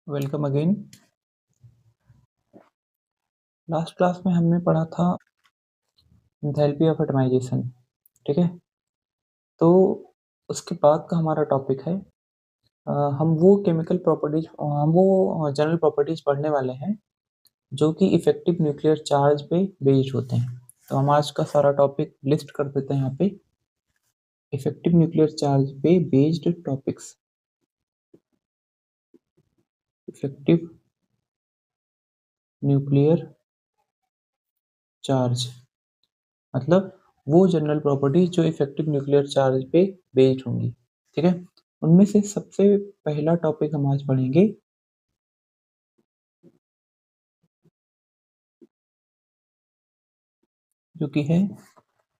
Welcome again. Last class में हमने पढ़ा था एंथैल्पी ऑफ एटमाइजेशन। ठीक है, तो उसके बाद का हमारा टॉपिक है हम वो केमिकल प्रॉपर्टीज हम वो जनरल प्रॉपर्टीज पढ़ने वाले हैं जो कि इफेक्टिव न्यूक्लियर चार्ज पे बेस्ड होते हैं। तो हम आज का सारा टॉपिक लिस्ट कर देते हैं यहाँ पे, इफेक्टिव न्यूक्लियर चार्ज पे based topics. Effective nuclear charge मतलब वो जनरल प्रॉपर्टीज जो इफेक्टिव न्यूक्लियर चार्ज पे बेस्ड होंगी। ठीक है, उनमें से सबसे पहला टॉपिक हम आज पढ़ेंगे जो कि है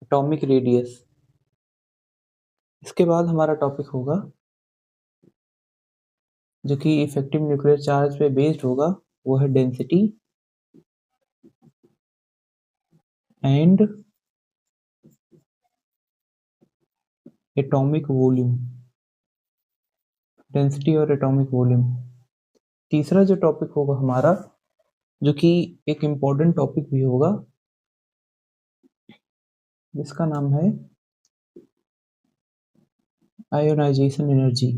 एटॉमिक रेडियस। इसके बाद हमारा टॉपिक होगा जो कि इफेक्टिव न्यूक्लियर चार्ज पे बेस्ड होगा, वो है density and atomic volume. Density और एटॉमिक वॉल्यूम। तीसरा जो टॉपिक होगा हमारा, जो कि एक इम्पोर्टेंट टॉपिक भी होगा, जिसका नाम है आयोनाइजेशन एनर्जी।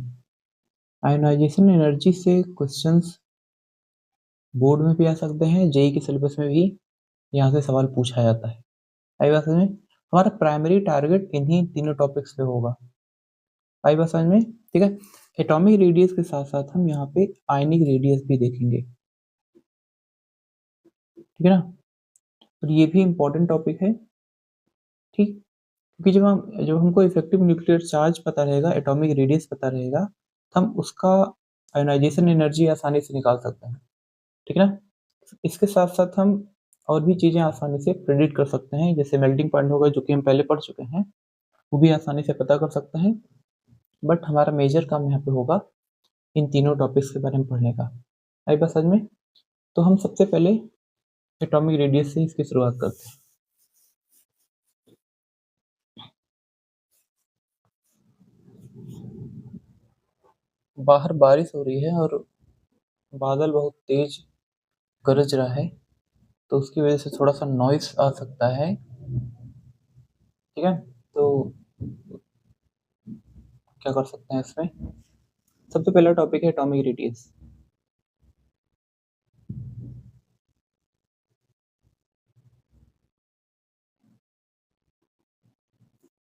आयोनाइजेशन एनर्जी से क्वेश्चंस बोर्ड में भी आ सकते हैं, जेई के सिलेबस में भी यहाँ से सवाल पूछा जाता है। आई बात समझ में? हमारा प्राइमरी टारगेट इन्हीं तीनों टॉपिक्स पे होगा। आई बात समझ में? ठीक है, एटॉमिक रेडियस के साथ साथ हम यहाँ पे आयनिक रेडियस भी देखेंगे। ठीक है ना, और ये भी इम्पोर्टेंट टॉपिक है। ठीक, क्योंकि जब हमको इफेक्टिव न्यूक्लियर चार्ज पता रहेगा, एटॉमिक रेडियस पता रहेगा, तो हम उसका आयोनाइजेशन एनर्जी आसानी से निकाल सकते हैं। ठीक है ना, इसके साथ साथ हम और भी चीज़ें आसानी से प्रेडिक्ट कर सकते हैं, जैसे मेल्टिंग पॉइंट होगा जो कि हम पहले पढ़ चुके हैं, वो भी आसानी से पता कर सकते हैं। बट हमारा मेजर काम यहाँ पे होगा इन तीनों टॉपिक्स के बारे में पढ़ने का। आई बात समझ में? तो हम सबसे पहले एटॉमिक रेडियस से इसकी शुरुआत करते हैं। बाहर बारिश हो रही है और बादल बहुत तेज गरज रहा है, तो उसकी वजह से थोड़ा सा नॉइस आ सकता है। ठीक है, तो क्या कर सकते हैं इसमें? सबसे पहला टॉपिक है एटॉमिक रेडियस।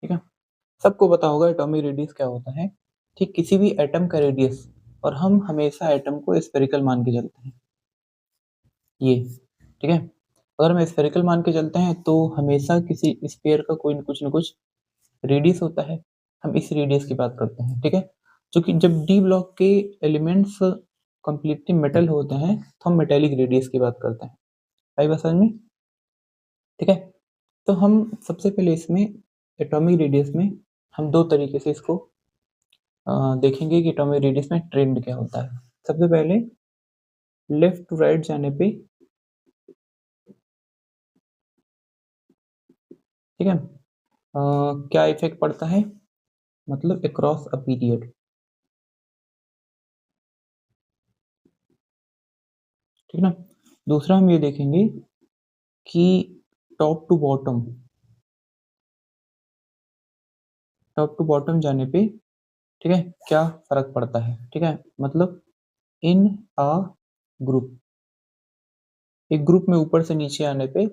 ठीक है, सबको पता होगा एटॉमिक रेडियस क्या होता है। ठीक, किसी भी एटम का रेडियस, और हम हमेशा एटम को स्फेरिकल मान के चलते हैं ये। ठीक है, अगर हम स्फेरिकल मान के चलते हैं तो हमेशा किसी स्फीयर का कोई न कुछ रेडियस होता है। हम इस रेडियस की बात करते हैं। ठीक है, क्योंकि जब डी ब्लॉक के एलिमेंट्स कंप्लीटली मेटल होते हैं तो हम मेटेलिक रेडियस की बात करते हैं। आई बात समझ में? ठीक है, तो हम सबसे पहले इसमें एटॉमिक रेडियस में हम दो तरीके से इसको देखेंगे कि एटॉमिक रेडियस में ट्रेंड क्या होता है। सबसे पहले लेफ्ट टू राइट जाने पे, ठीक है, क्या इफेक्ट पड़ता है, मतलब अक्रॉस अ पीरियड। ठीक है ना, दूसरा हम ये देखेंगे कि top to bottom, top to bottom जाने पे, ठीक है, क्या फर्क पड़ता है। ठीक है, मतलब इन अ ग्रुप, एक ग्रुप में ऊपर से नीचे आने पे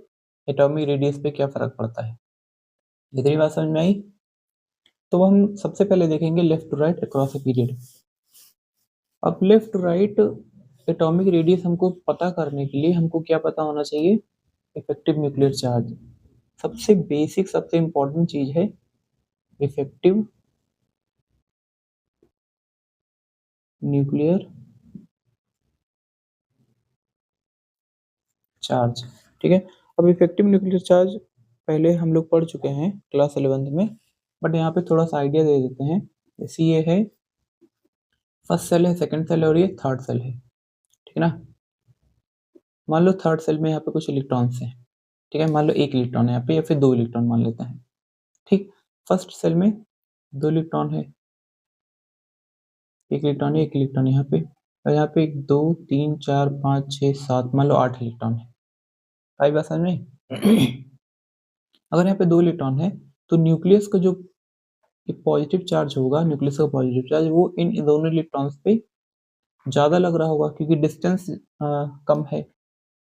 एटॉमिक रेडियस पे क्या फर्क पड़ता है। इतनी बात समझ में आई? तो हम सबसे पहले देखेंगे left to right across a period. अब left to right atomic radius हमको पता करने के लिए हमको क्या पता होना चाहिए? Effective nuclear charge. सबसे बेसिक, सबसे इंपॉर्टेंट चीज है इफेक्टिव न्यूक्लियर चार्ज। ठीक है, अब इफेक्टिव न्यूक्लियर चार्ज पहले हम लोग पढ़ चुके हैं क्लास 11 में, बट यहाँ पे थोड़ा सा आइडिया दे देते हैं। जैसे ये है फर्स्ट सेल है, सेकंड सेल है और ये थर्ड सेल है। ठीक है ना, मान लो थर्ड सेल में यहाँ पे कुछ इलेक्ट्रॉन्स हैं। ठीक है, मान लो एक इलेक्ट्रॉन है यहाँ पे या फिर दो इलेक्ट्रॉन मान लेते हैं। ठीक, फर्स्ट सेल में दो इलेक्ट्रॉन है, एक इलेक्ट्रॉन है, एक इलेक्ट्रॉन यहाँ पे, और यहाँ पे 2 3 4 5 6 7 मान लो 8 इलेक्ट्रॉन है। आई बात समझ में? अगर यहाँ पे 2 इलेक्ट्रॉन है तो न्यूक्लियस का जो पॉजिटिव चार्ज होगा, न्यूक्लियस का पॉजिटिव चार्ज वो इन दोनों इलेक्ट्रॉन्स पे ज्यादा लग रहा होगा क्योंकि डिस्टेंस कम है।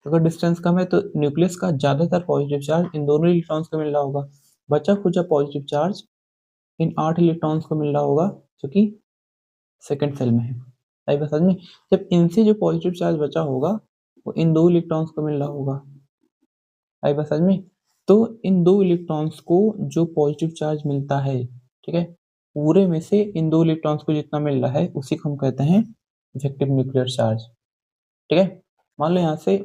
अगर डिस्टेंस कम है तो न्यूक्लियस का ज्यादातर पॉजिटिव चार्ज इन दोनों इलेक्ट्रॉन्स को मिल रहा होगा। बचा खुचा पॉजिटिव चार्ज इन 8 इलेक्ट्रॉन्स को मिल रहा होगा जो कि सेकंड सेल में है। आई बात समझ में? जब इनसे जो पॉजिटिव चार्ज बचा होगा वो इन 2 इलेक्ट्रॉन्स को मिल रहा होगा। आई बात समझ में? तो इन 2 इलेक्ट्रॉन्स को जो पॉजिटिव चार्ज मिलता है, ठीक है, पूरे में से इन 2 इलेक्ट्रॉन्स को जितना मिल रहा है उसी को हम कहते हैं इफेक्टिव न्यूक्लियर चार्ज। ठीक है, मान लो यहाँ से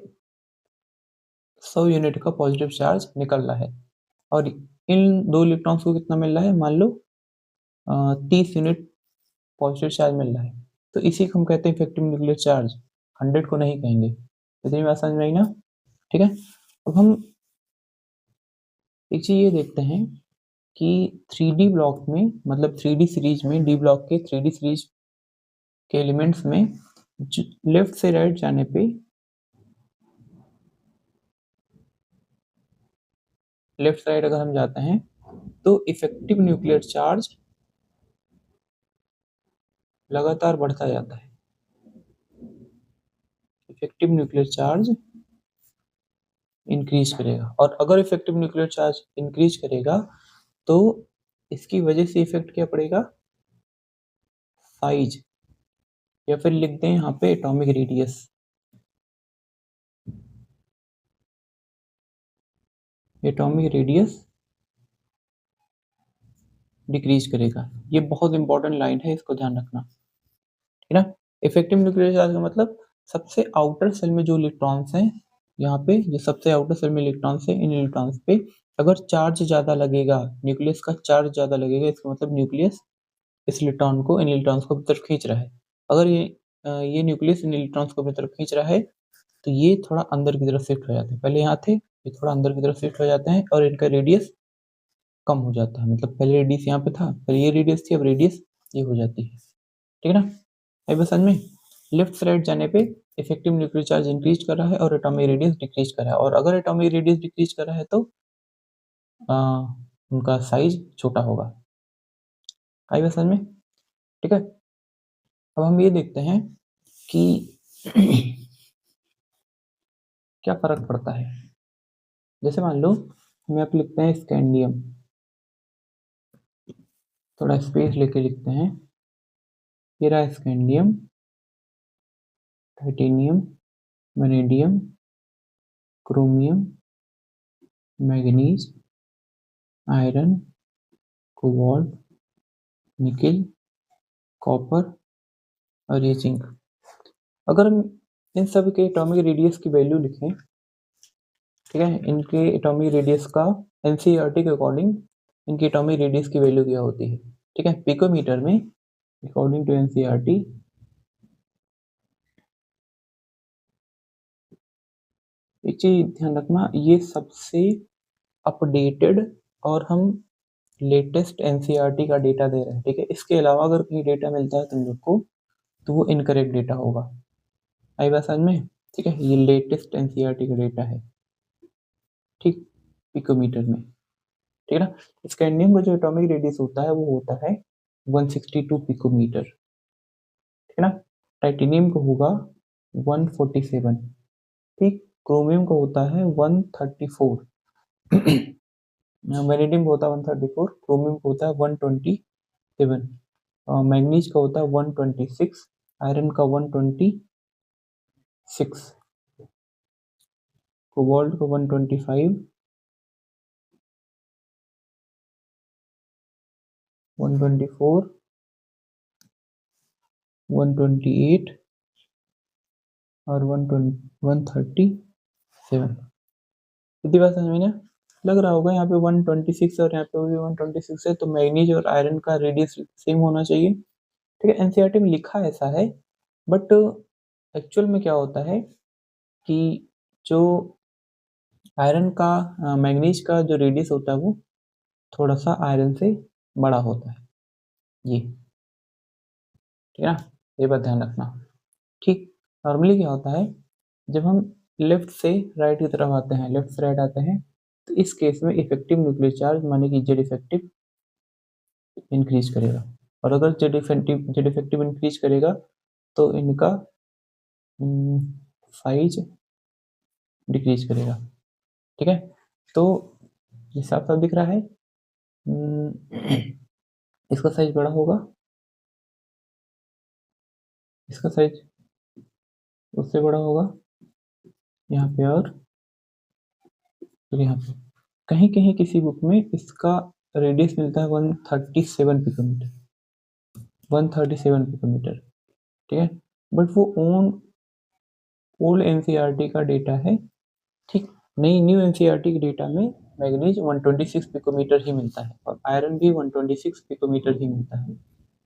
100 यूनिट का पॉजिटिव चार्ज निकल रहा है और इन 2 इलेक्ट्रॉन्स को कितना मिल रहा है, मान लो 30 यूनिट पॉजिटिव चार्ज मिल रहा है, तो इसी को हम कहते हैं इफेक्टिव न्यूक्लियर चार्ज। 100 को नहीं कहेंगे। इतनी बात समझ में आई ना? ठीक है, अब हम एक चीज ये देखते हैं कि 3D ब्लॉक में, मतलब 3D सीरीज में, डी ब्लॉक के 3D सीरीज के एलिमेंट्स में लेफ्ट से राइट जाने पे, लेफ्ट साइड अगर हम जाते हैं तो इफेक्टिव न्यूक्लियर चार्ज लगातार बढ़ता जाता है। इफेक्टिव न्यूक्लियर चार्ज इंक्रीज करेगा, और अगर इफेक्टिव न्यूक्लियर चार्ज इंक्रीज करेगा तो इसकी वजह से इफेक्ट क्या पड़ेगा, साइज, या फिर लिख दें यहाँ पे atomic radius. Atomic radius decrease करेगा। ये बहुत इंपॉर्टेंट लाइन है, इसको ध्यान रखना, ठीक है ना? इफेक्टिव न्यूक्लियर चार्ज का मतलब सबसे आउटर सेल में जो इलेक्ट्रॉन्स हैं, यहाँ पे जो सबसे आउटर सेल में इलेक्ट्रॉन्स हैं, इन इलेक्ट्रॉन्स पे अगर चार्ज ज्यादा लगेगा, न्यूक्लियस का चार्ज ज्यादा लगेगा, इसका मतलब न्यूक्लियस इस इलेक्ट्रॉन को, इन इलेक्ट्रॉन्स को अपनी तरफ खींच रहा है। अगर ये न्यूक्लियस इन इलेक्ट्रॉन्स को अपनी तरफ खींच रहा है तो ये थोड़ा अंदर की तरफ शिफ्ट हो जाते हैं। पहले यहाँ थे, ये थोड़ा अंदर की तरफ शिफ्ट हो जाते हैं और इनका रेडियस कम हो जाता है। मतलब पहले रेडियस यहाँ पे था, पहले ये रेडियस थी, अब रेडियस ये हो जाती है। ठीक है ना? अब बस समझ में, लेफ्ट से राइट जाने पे इफेक्टिव न्यूक्लियर चार्ज इंक्रीज कर रहा है और एटॉमिक रेडियस डिक्रीज कर रहा है, और अगर एटॉमिक रेडियस डिक्रीज कर रहा है तो आ, उनका साइज छोटा होगा। आई बस समझ में? ठीक है, अब हम ये देखते हैं कि क्या फर्क पड़ता है। जैसे मान लो हम यहाँ पे लिखते हैं स्कैंडियम, थोड़ा स्पेस लेके लिखते हैं। ये रहा scandium, titanium, vanadium, chromium, manganese, iron, cobalt, nickel, copper और ये जिंक। अगर हम इन सब के एटॉमिक रेडियस की वैल्यू लिखें, ठीक है, इनके एटॉमिक रेडियस का एनसीईआरटी के अकॉर्डिंग इनकी एटॉमिक रेडियस की वैल्यू क्या होती है, ठीक है, पिकोमीटर में अकॉर्डिंग टू एनसीईआरटी एक चीज ध्यान रखना, ये सबसे अपडेटेड और हम लेटेस्ट एनसीईआरटी का डेटा दे रहे हैं। ठीक है, इसके अलावा अगर कहीं डेटा मिलता है तुम लोग को तो वो इनकरेक्ट डेटा होगा। आई बात समझ में? ठीक है, ये लेटेस्ट एनसीईआरटी का डेटा है, ठीक, पिकोमीटर में। ठीक है ना? स्कैंडियम का जो एटॉमिक रेडियस होता है वो होता है 162 पिकोमीटर। ठीक है ना? टाइटेनियम का होगा 147, ठीक, क्रोमियम का होता है 134, वैनेडियम का होता है 134, क्रोमियम का होता है 127, मैग्नीज का होता है 126, आयरन का 126, कोबाल्ट का 125, 124, 128 और 137। इतनी बात समझ में ना? लग रहा होगा यहाँ पे 126 और यहाँ पे भी 126 है, तो मैग्नीज और आयरन का रेडियस सेम होना चाहिए। ठीक है, एनसीईआरटी में लिखा ऐसा है, बट एक्चुअल में क्या होता है कि जो आयरन का, मैग्नीज का जो रेडियस होता है वो थोड़ा सा आयरन से बड़ा होता है, ये, ठीक है ना? ये बात ध्यान रखना। ठीक, नॉर्मली क्या होता है, जब हम लेफ्ट से राइट की तरफ आते हैं, लेफ्ट से राइट आते हैं, तो इस केस में इफेक्टिव न्यूक्लियर चार्ज माने कि जेड इफेक्टिव इंक्रीज करेगा, और अगर जेड इफेक्टिव इंक्रीज करेगा तो इनका साइज डिक्रीज करेगा। ठीक है, तो ये साफ साफ दिख रहा है। इसका साइज बड़ा होगा, इसका साइज उससे बड़ा होगा, यहाँ पे और यहाँ पे। कहीं कहीं किसी बुक में इसका रेडियस मिलता है 137 पिकोमीटर, 137 पिकोमीटर। ठीक है, बट वो ओल्ड एनसीईआरटी का डेटा है। ठीक, नई न्यू एनसीईआरटी के डेटा में मैग्नीज 126 पिकोमीटर ही मिलता है, और आयरन भी 126 पिकोमीटर ही मिलता है।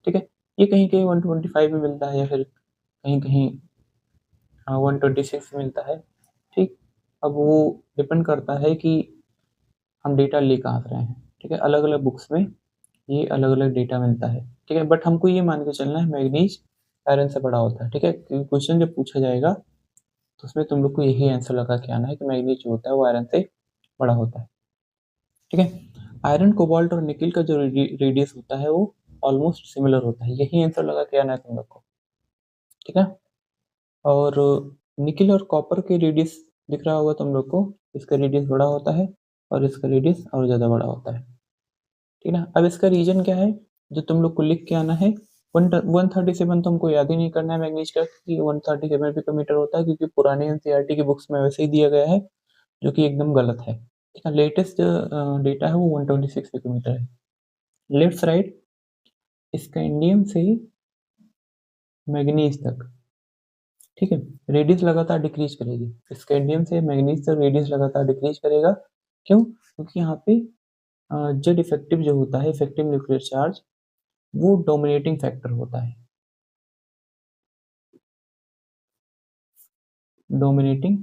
ठीक है, ये कहीं कहीं 125 में मिलता है, या फिर कहीं कहीं 126 मिलता है। ठीक, अब वो डिपेंड करता है कि हम डेटा ले कहाँ से रहे हैं। ठीक है, अलग अलग बुक्स में ये अलग अलग डेटा मिलता है। ठीक है, बट हमको ये मान के चलना है मैग्नीज आयरन से बड़ा होता है। ठीक है, क्योंकि क्वेश्चन जब पूछा जाएगा तो उसमें तुम लोग को यही आंसर लगा के आना है कि मैग्नीज जो होता है वो आयरन से बड़ा होता है। ठीक है, आयरन कोबाल्ट और निकिल का जो रेडियस होता है वो ऑलमोस्ट सिमिलर होता है, यही आंसर लगा के आना है तुम लोग को। ठीक है, और निकिल और कॉपर के रेडियस दिख रहा होगा तुम लोग को, इसका रेडियस बड़ा होता है और इसका रेडियस और ज़्यादा बड़ा होता है। ठीक है ना, अब इसका रीजन क्या है जो तुम लोग को लिख के आना है। 137 तो हमको याद ही नहीं करना है मैग्नीज का कि 137 पिकोमीटर होता है, क्योंकि पुराने एनसीईआरटी की बुक्स में वैसे ही दिया गया है, जो कि एकदम गलत है। ठीक है, लेटेस्ट डेटा है वो 126 पिकोमीटर है। लेफ्ट राइट, स्कैंडियम से मैग्नीज तक, ठीक है, रेडियस लगातार डिक्रीज करेगी। स्कैंडियम से मैग्नीज तक रेडियस लगातार डिक्रीज करेगा। क्यों? क्योंकि यहाँ पे जेड इफेक्टिव जो होता है, इफेक्टिव न्यूक्लियर चार्ज, वो डोमिनेटिंग फैक्टर होता है, डोमिनेटिंग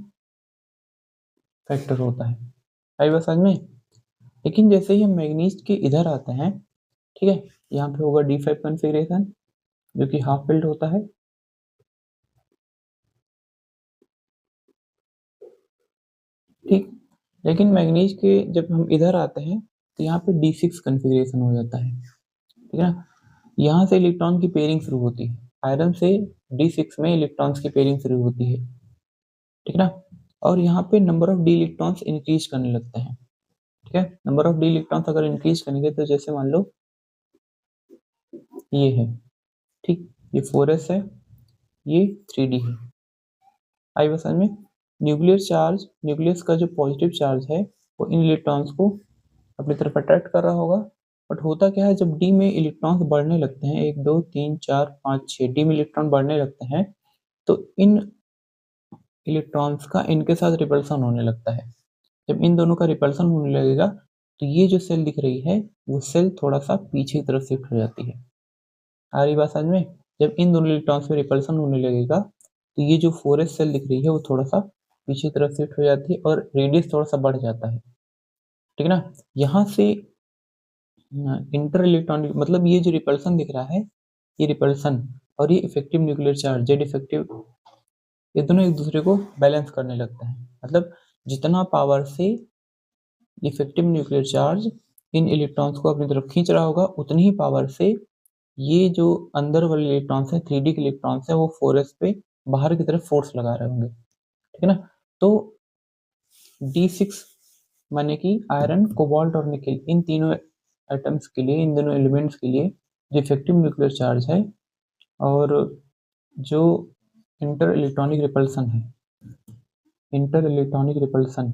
फैक्टर होता है। आई बात समझ में? लेकिन जैसे ही हम मैग्नीज के इधर आते हैं, ठीक है, यहाँ पे होगा D5 कॉन्फ़िगरेशन जो कि हाफ फिल्ड होता है। ठीक, लेकिन मैग्नीज के जब हम इधर आते हैं तो यहाँ पे D6 कॉन्फ़िगरेशन हो जाता है। ठीक है ना, यहाँ से इलेक्ट्रॉन की पेयरिंग शुरू होती है, आयरन से D6 में इलेक्ट्रॉन्स की पेयरिंग शुरू होती है। ठीक है ना, और यहाँ पे number of D electrons increase करने लगते हैं। ठीक है, नंबर ऑफ डी इलेक्ट्रॉन्स अगर इंक्रीज करेंगे तो जैसे मान लो ये है, ठीक, ये 4s है, ये 3d है। आई बात समझ में? न्यूक्लियर चार्ज, न्यूक्लियस का जो पॉजिटिव चार्ज है वो इन इलेक्ट्रॉन्स को अपनी तरफ अट्रैक्ट कर रहा होगा। बट होता क्या है, जब डी में इलेक्ट्रॉन्स बढ़ने लगते हैं, 1 2 3 4 5 6 डी में इलेक्ट्रॉन बढ़ने लगते हैं, तो इन इलेक्ट्रॉन्स का इनके साथ रिपल्सन होने लगता है। जब इन दोनों का रिपल्सन होने लगेगा तो ये जो सेल दिख रही है वो सेल थोड़ा सा पीछे की तरफ शिफ्ट हो जाती है। आ रही बात समझ में? जब इन दोनों इलेक्ट्रॉन्स में रिपल्सन होने लगेगा तो ये जो 4s सेल दिख रही है वो थोड़ा सा पीछे की तरफ शिफ्ट हो जाती है और रेडियस थोड़ा सा बढ़ जाता है। ठीक है ना, यहाँ से इंटर इलेक्ट्रॉनिक मतलब ये जो रिपल्सन दिख रहा है, ये रिपल्सन और ये effective nuclear charge Z effective, ये दोनों एक दूसरे को बैलेंस करने लगते हैं। मतलब जितना पावर से effective nuclear charge in electrons को अपनी तरफ खींच रहा होगा, उतनी ही पावर से ये जो अंदर वाले इलेक्ट्रॉन्स हैं, 3d के इलेक्ट्रॉन्स हैं, वो 4s पे बाहर की तरफ फोर्स लगा रहे होंगे। ठीक है ना, तो D6 माने कि आयरन कोबाल्ट और निकेल, इन तीनों एटम्स के लिए, इन दोनों एलिमेंट्स के लिए जो इफेक्टिव न्यूक्लियर चार्ज है और जो इंटर इलेक्ट्रॉनिक रिपल्सन है, inter electronic repulsion,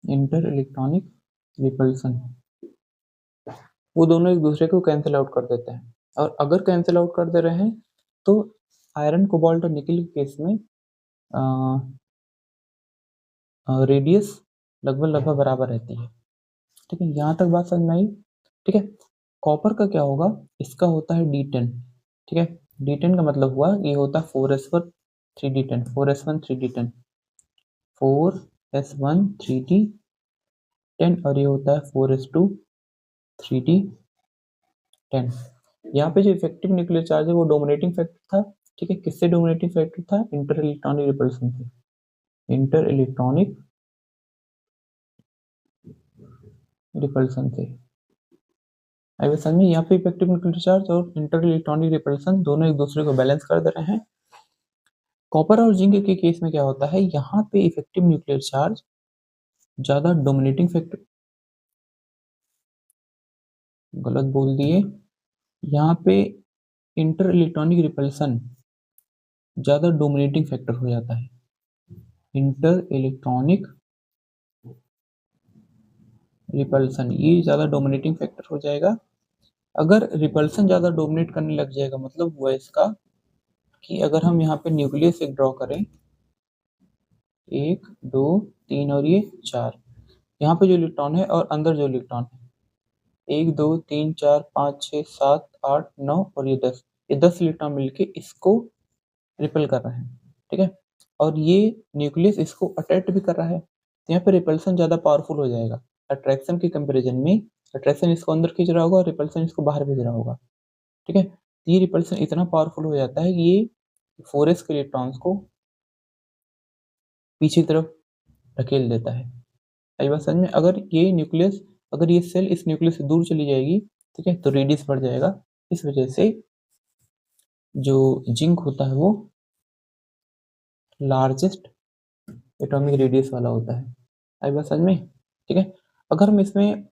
inter electronic repulsion, वो दोनों एक दूसरे को कैंसिल आउट कर देते हैं। और अगर कैंसिल आउट कर दे रहे हैं तो आयरन कोबाल्ट और निकेल के केस में रेडियस लगभग लगभग बराबर रहती है। ठीक है, यहाँ तक बात समझ में आई? ठीक है, कॉपर का क्या होगा, इसका होता है D10। ठीक है, D10 का मतलब हुआ ये होता है 4s1 3d10, 4s1 3d10, 4s1 3d10, और ये होता है 4s2 3d10। यहाँ पे जो इफेक्टिव न्यूक्लियर चार्ज है वो डोमिनेटिंग फैक्टर था, ठीक है। किससे डोमिनेटिंग फैक्टर था? इंटर इलेक्ट्रॉनिक रिपल्सन से, इंटर इलेक्ट्रॉनिक रिपल्सन से। आई बस समझ में, यहाँ पे इफेक्टिव न्यूक्लियर चार्ज और इंटर इलेक्ट्रॉनिक रिपल्सन दोनों एक दूसरे को बैलेंस कर दे रहे हैं। कॉपर और जिंक के केस में क्या होता है, यहाँ पे इफेक्टिव न्यूक्लियर चार्ज ज्यादा डोमिनेटिंग फैक्टर, गलत बोल दिए, यहाँ पे इंटर इलेक्ट्रॉनिक रिपल्सन ज्यादा डोमिनेटिंग फैक्टर हो जाता है। इंटर इलेक्ट्रॉनिक रिपल्सन ये ज्यादा डोमिनेटिंग फैक्टर हो जाएगा। अगर रिपल्सन ज्यादा डोमिनेट करने लग जाएगा मतलब हुआ इसका कि अगर हम यहाँ पे न्यूक्लियस एक ड्रॉ करें, 1 2 3 और ये 4, यहाँ पे जो इलेक्ट्रॉन है और अंदर जो इलेक्ट्रॉन है 1 2 3 4 5 6 7 8 9 और ये 10 इलेक्ट्रॉन मिलके इसको रिपेल कर रहे हैं, ठीक है। और ये न्यूक्लियस इसको अट्रैक्ट भी कर रहा है, तो यहाँ पे रिपल्सन ज़्यादा पावरफुल हो जाएगा अट्रैक्शन के कंपैरिजन में। अट्रैक्शन इसको अंदर खींच रहा होगा और रिपल्सन इसको बाहर भेज रहा होगा, ठीक है। तो ये रिपल्सन इतना पावरफुल हो जाता है कि ये 4s के इलेक्ट्रॉन्स को पीछे की तरफ धकेल देता है। आई बात समझ में, अगर ये सेल इस न्यूक्लियस से दूर चली जाएगी, ठीक है, तो रेडियस बढ़ जाएगा। इस वजह से जो जिंक होता है वो लार्जेस्ट एटॉमिक रेडियस वाला होता है। आई बात समझ में, ठीक है। अगर हम इसमें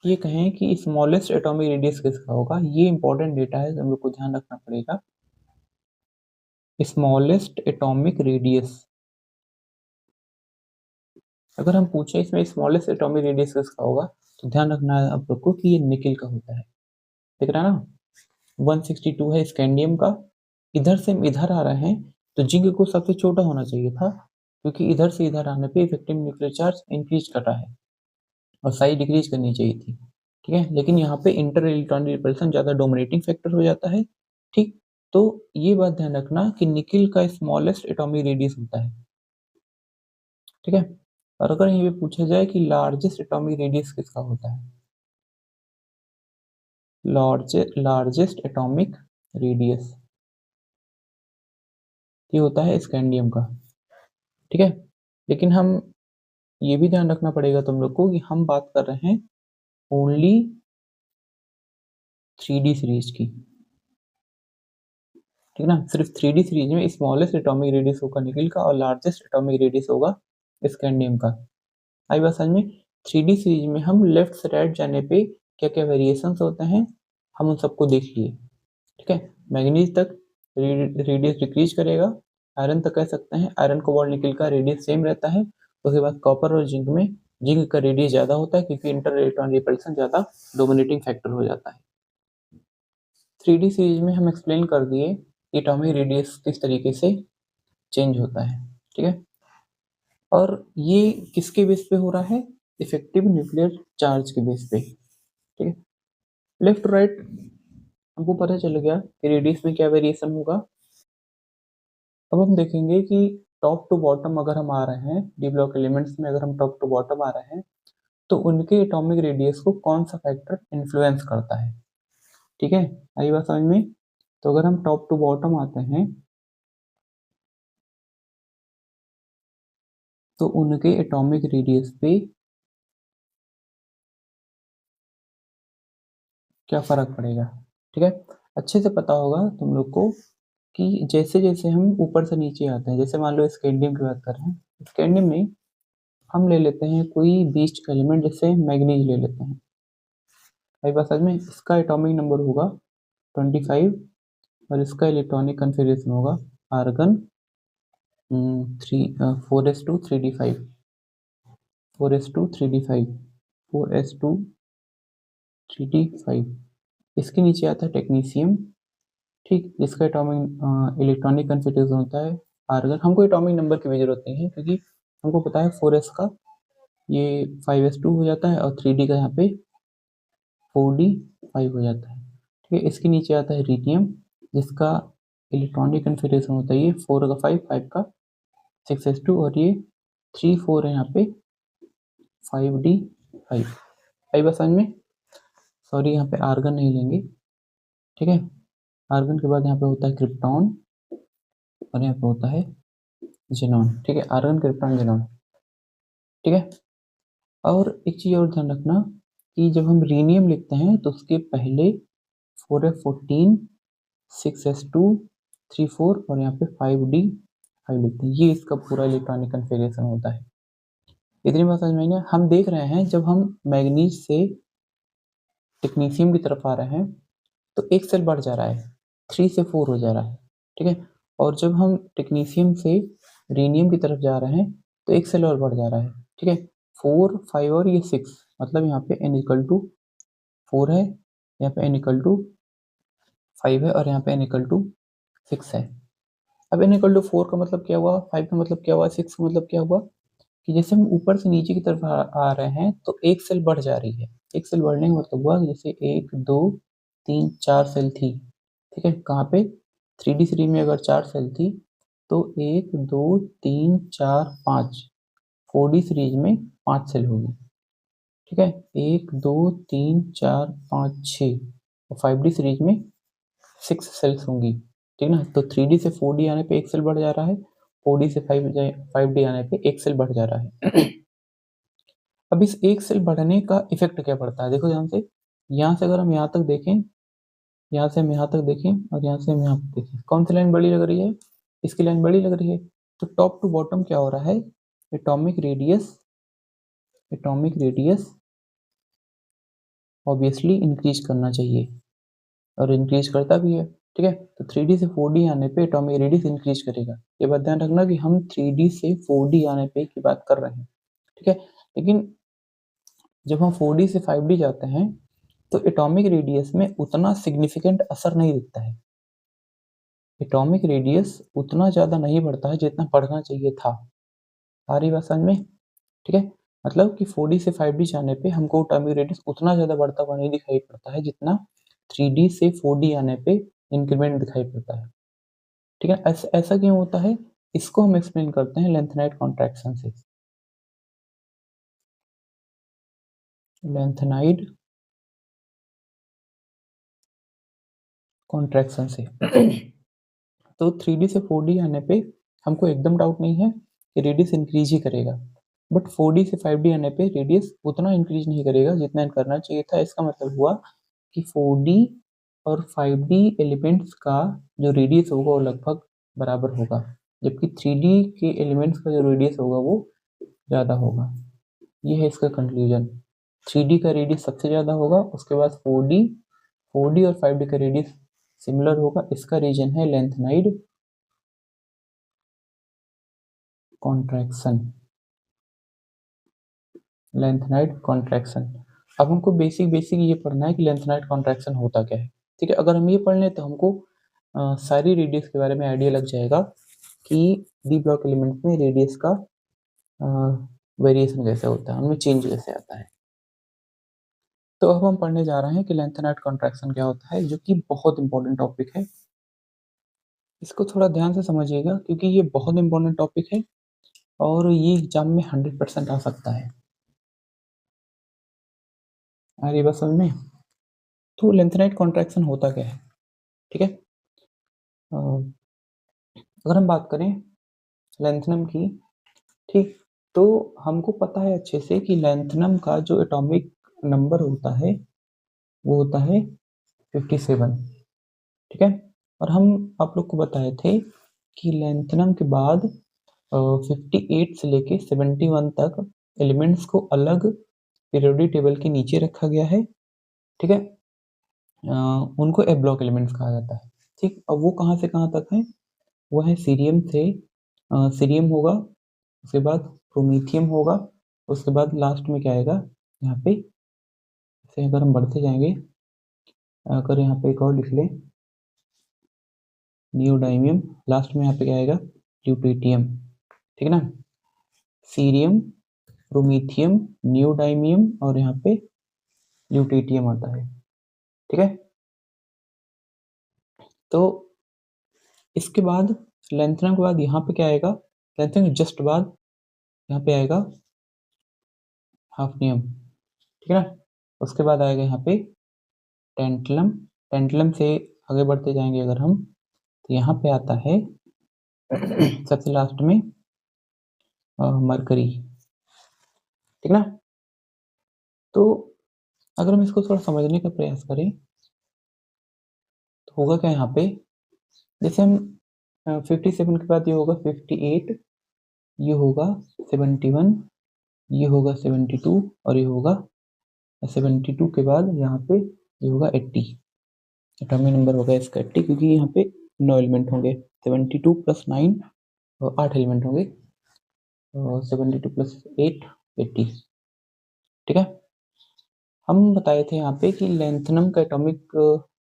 ये कहें कि स्मॉलेस्ट एटॉमिक रेडियस किसका होगा, ये इंपॉर्टेंट डेटा है, हम लोग को ध्यान रखना पड़ेगा। स्मॉलेस्ट एटॉमिक रेडियस, अगर हम पूछे इसमें स्मॉलेस्ट एटॉमिक रेडियस किसका होगा, तो ध्यान रखना है आप लोग को कि ये निकिल का होता है। देख रहा है ना, 162 है स्कैंडियम का। इधर से हम इधर आ रहे हैं तो जिंक को सबसे छोटा होना चाहिए था, क्योंकि इधर से इधर आने पे इफेक्टिव न्यूक्लियर चार्ज इंक्रीज कर रहा है और साइज डिक्रीज करनी चाहिए थी, ठीक है। लेकिन यहाँ पे इंटर इलेक्ट्रॉनिक रिपल्सन ज्यादा डोमिनेटिंग फैक्टर हो जाता है, ठीक। तो ये बात ध्यान रखना कि निकिल का स्मॉलेस्ट एटॉमिक रेडियस होता है, ठीक है। और अगर ये पूछा जाए कि लार्जेस्ट एटॉमिक रेडियस किसका होता है, लार्जेस्ट एटॉमिक रेडियस ये होता है स्कैंडियम का, ठीक है। लेकिन हम ये भी ध्यान रखना पड़ेगा तुम लोग को कि हम बात कर रहे हैं ओनली 3D सीरीज की, ठीक है ना। सिर्फ 3D सीरीज में स्मॉलेस्ट एटॉमिक रेडियस होगा निकिल का और लार्जेस्ट एटॉमिक रेडियस होगा स्कैंडियम का। आई बात समझ में, 3D सीरीज में हम लेफ्ट से राइट जाने पे क्या क्या वेरिएशंस होते हैं हम उन सबको देख लिए, ठीक है। मैग्नीज तक रेडियस डिक्रीज करेगा, आयरन तक कह सकते हैं, आयरन कोबाल्ट निकिल का रेडियस सेम रहता है। उसके बाद कॉपर और जिंक में जिंक का रेडियस ज़्यादा होता है क्योंकि इंटर इलेक्ट्रॉन रिपल्सन ज़्यादा डोमिनेटिंग फैक्टर हो जाता है। 3D सीरीज में हम एक्सप्लेन कर दिए एटॉमिक रेडियस किस तरीके से चेंज होता है, ठीक है। और ये किसके बेस पे हो रहा है, इफेक्टिव न्यूक्लियर चार्ज के बेस पे, ठीक है। लेफ्ट टू राइट हमको पता चल गया कि रेडियस में क्या वेरिएशन होगा। अब हम देखेंगे कि टॉप टू बॉटम अगर हम आ रहे हैं डी ब्लॉक एलिमेंट्स में, अगर हम टॉप टू बॉटम आ रहे हैं तो उनके एटॉमिक रेडियस को कौन सा फैक्टर इन्फ्लुएंस करता है, ठीक है। आई बात समझ में, तो अगर हम टॉप टू बॉटम आते हैं तो उनके एटॉमिक रेडियस पे क्या फर्क पड़ेगा, ठीक है। अच्छे से पता होगा तुम लोग को कि जैसे जैसे हम ऊपर से नीचे आते हैं, जैसे मान लो स्कैंडियम की बात कर रहे हैं, स्कैंडियम में हम ले लेते हैं कोई 20 एलिमेंट, जैसे मैग्नीज ले लेते हैं। भाई बात समझ में, इसका एटॉमिक नंबर होगा 25 और इसका इलेक्ट्रॉनिक कन्फिग्रेशन होगा argon 4s2 3d5, 4s2 3d5, 4s2 3d5। इसके नीचे आता है टेक्नीशियम, ठीक, जिसका एटॉमिक इलेक्ट्रॉनिक कन्फिग्रेशन होता है आर्गन। हमको एटॉमिक नंबर की भी जरूरत नहीं है क्योंकि हमको पता है 4s का ये 5s2 हो जाता है और 3d का यहाँ पे 4d5 हो जाता है, ठीक है। इसके नीचे आता है रीटियम, जिसका इलेक्ट्रॉनिक कन्फिग्रेशन होता है ये 4 का 5, 5 का 6s2 और ये 3 4 है यहाँ पे 5d5। 5 समझ में, सॉरी यहाँ पे आर्गन नहीं लेंगे, ठीक है। आर्गन के बाद यहाँ पे होता है क्रिप्टॉन और यहाँ पे होता है जेनॉन। ठीक है, आर्गन, क्रिप्टॉन, जेनॉन। ठीक है। और एक चीज और ध्यान रखना कि जब हम रीनियम लिखते हैं तो उसके पहले 4f14 6s2 3 4 और यहाँ पे 5d5 लिखते हैं। ये इसका पूरा इलेक्ट्रॉनिक कन्फिगरेशन होता है। इतनी बात समझ में आई ना? हम देख रहे हैं जब हम मैग्नीज से टेक्नीशियम की तरफ आ रहे हैं तो एक सेल बढ़ जा रहा है, 3 से 4 हो जा रहा है। ठीक है। और जब हम टेक्नीशियम से रीनियम की तरफ जा रहे हैं तो एक सेल और बढ़ जा रहा है। ठीक है। 4 5 और ये 6, मतलब यहाँ पे n इक्वल टू 4 है, यहाँ पे n इक्वल टू 5 है और यहाँ पे n इक्वल टू 6 है। अब n इक्वल टू 4 का मतलब क्या हुआ, 5 का मतलब क्या हुआ, 6 का मतलब क्या हुआ कि जैसे हम ऊपर से नीचे की तरफ आ रहे हैं तो एक सेल बढ़ जा रही है। एक सेल बढ़ने का मतलब हुआ जैसे 1 2 3 4 सेल थी। ठीक है। कहाँ पे? 3D सीरीज में अगर 4 सेल थी तो 1 2 3 4 5, 4D सीरीज में 5 सेल होगी। ठीक है। 1 2 3 4 5 6 और 5D सीरीज में 6 सेल्स होंगी। ठीक ना? तो 3D से 4D आने पे एक सेल बढ़ जा रहा है, 4D से 5D आने पे एक सेल बढ़ जा रहा है। अब इस एक सेल बढ़ने का इफेक्ट क्या पड़ता है, देखो ध्यान से। यहाँ से अगर हम यहाँ तक देखें, यहाँ से हम यहाँ तक देखें और यहाँ से हम यहाँ तक देखें, कौन सी लाइन बड़ी लग रही है? इसकी लाइन बड़ी लग रही है। तो टॉप टू बॉटम क्या हो रहा है? Atomic radius, atomic radius obviously increase करना चाहिए और इंक्रीज करता भी है। ठीक है। तो 3D से 4D आने पे एटॉमिक रेडियस इंक्रीज करेगा। ये बात ध्यान रखना कि हम 3D से 4D आने पे की बात कर रहे हैं। ठीक है। लेकिन जब हम 4D से 5D जाते हैं तो एटॉमिक रेडियस में उतना सिग्निफिकेंट असर नहीं दिखता है। एटॉमिक रेडियस उतना ज़्यादा नहीं बढ़ता है जितना बढ़ना चाहिए था। आ रही बात समझ में? ठीक है। मतलब कि 4D से 5D जाने पे हमको एटॉमिक रेडियस उतना ज़्यादा बढ़ता हुआ नहीं दिखाई पड़ता है जितना 3D से 4D आने पे इंक्रीमेंट दिखाई पड़ता है। ठीक है। ऐसा क्यों होता है? इसको हम एक्सप्लेन करते हैं लेंथेनाइट कॉन्ट्रैक्शन से। लेंथेनाइट कॉन्ट्रैक्शन से। तो 3D से 4D आने पे हमको एकदम डाउट नहीं है कि रेडियस इंक्रीज ही करेगा, बट 4D से 5D आने पे रेडियस उतना इंक्रीज नहीं करेगा जितना करना चाहिए था। इसका मतलब हुआ कि 4D और 5D एलिमेंट्स का जो रेडियस होगा वो लगभग बराबर होगा, जबकि 3D के एलिमेंट्स का जो रेडियस होगा वो ज़्यादा होगा। ये है इसका कंक्लूजन। 3D का रेडियस सबसे ज़्यादा होगा, उसके बाद 4D और 5D का रेडियस सिमिलर होगा। इसका रीजन है लेंथेनाइड कॉन्ट्रैक्शन, लेंथेनाइड कॉन्ट्रैक्शन। अब हमको बेसिक बेसिक ये पढ़ना है कि लेंथेनाइड कॉन्ट्रैक्शन होता क्या है। ठीक है। अगर हम ये पढ़ लें तो हमको सारी रेडियस के बारे में आइडिया लग जाएगा कि डी ब्लॉक एलिमेंट्स में रेडियस का वेरिएशन कैसे होता है, उनमें चेंज कैसे आता है। तो अब हम पढ़ने जा रहे हैं कि लेंथेनाइड कॉन्ट्रैक्शन क्या होता है, जो कि बहुत इंपॉर्टेंट टॉपिक है। इसको थोड़ा ध्यान से समझिएगा क्योंकि ये बहुत इंपॉर्टेंट टॉपिक है और ये एग्जाम में 100% आ सकता है। अरे बस समझ में। तो लेंथेनाइड कॉन्ट्रैक्शन होता क्या है? ठीक है। अगर हम बात करें लेंथनम की, ठीक, तो हमको पता है अच्छे से कि लेंथनम का जो एटॉमिक नंबर होता है वो होता है 57। ठीक है। और हम आप लोग को बताए थे कि लेंथनम के बाद 58 से लेके 71 तक एलिमेंट्स को अलग पीरियोडिक टेबल के नीचे रखा गया है। ठीक है। उनको ए ब्लॉक एलिमेंट्स कहा जाता है। ठीक। अब वो कहाँ से कहाँ तक है? वो है सीरियम से सीरियम होगा, उसके बाद प्रोमीथियम होगा, उसके बाद लास्ट में क्या आएगा यहाँ पे, जैसे अगर हम बढ़ते जाएंगे, अगर यहाँ पे एक और लिख ले नियोडाइमियम, लास्ट में यहाँ पे क्या आएगा ल्यूटेटियम। ठीक है ना? सीरियम, प्रोमीथियम, नियोडाइमियम और यहाँ पे ल्यूटेटियम आता है। ठीक है। तो इसके बाद लेंथनम के बाद यहाँ पे क्या आएगा, लेंथनम के जस्ट बाद यहाँ पे आएगा हाफनियम। ठीक है ना? उसके बाद आएगा यहाँ पे टेंटलम पेंडुलम से आगे बढ़ते जाएंगे अगर हम, तो यहाँ पे आता है सबसे लास्ट में मरकरी, ठीक ना। तो अगर हम इसको थोड़ा समझने का प्रयास करें तो होगा क्या यहाँ पे, जैसे हम 57 के बाद ये होगा 58, ये होगा 71, ये होगा 72 और ये होगा 72 के बाद यहाँ पे ये होगा 80। एटॉमिक नंबर होगा इसका 80, क्योंकि यहाँ पे 9 एलिमेंट होंगे। 72 प्लस 9 और 8 एलिमेंट होंगे, 72 प्लस 8 80, ठीक है। हम बताए थे यहाँ पे कि लैंथनम का एटॉमिक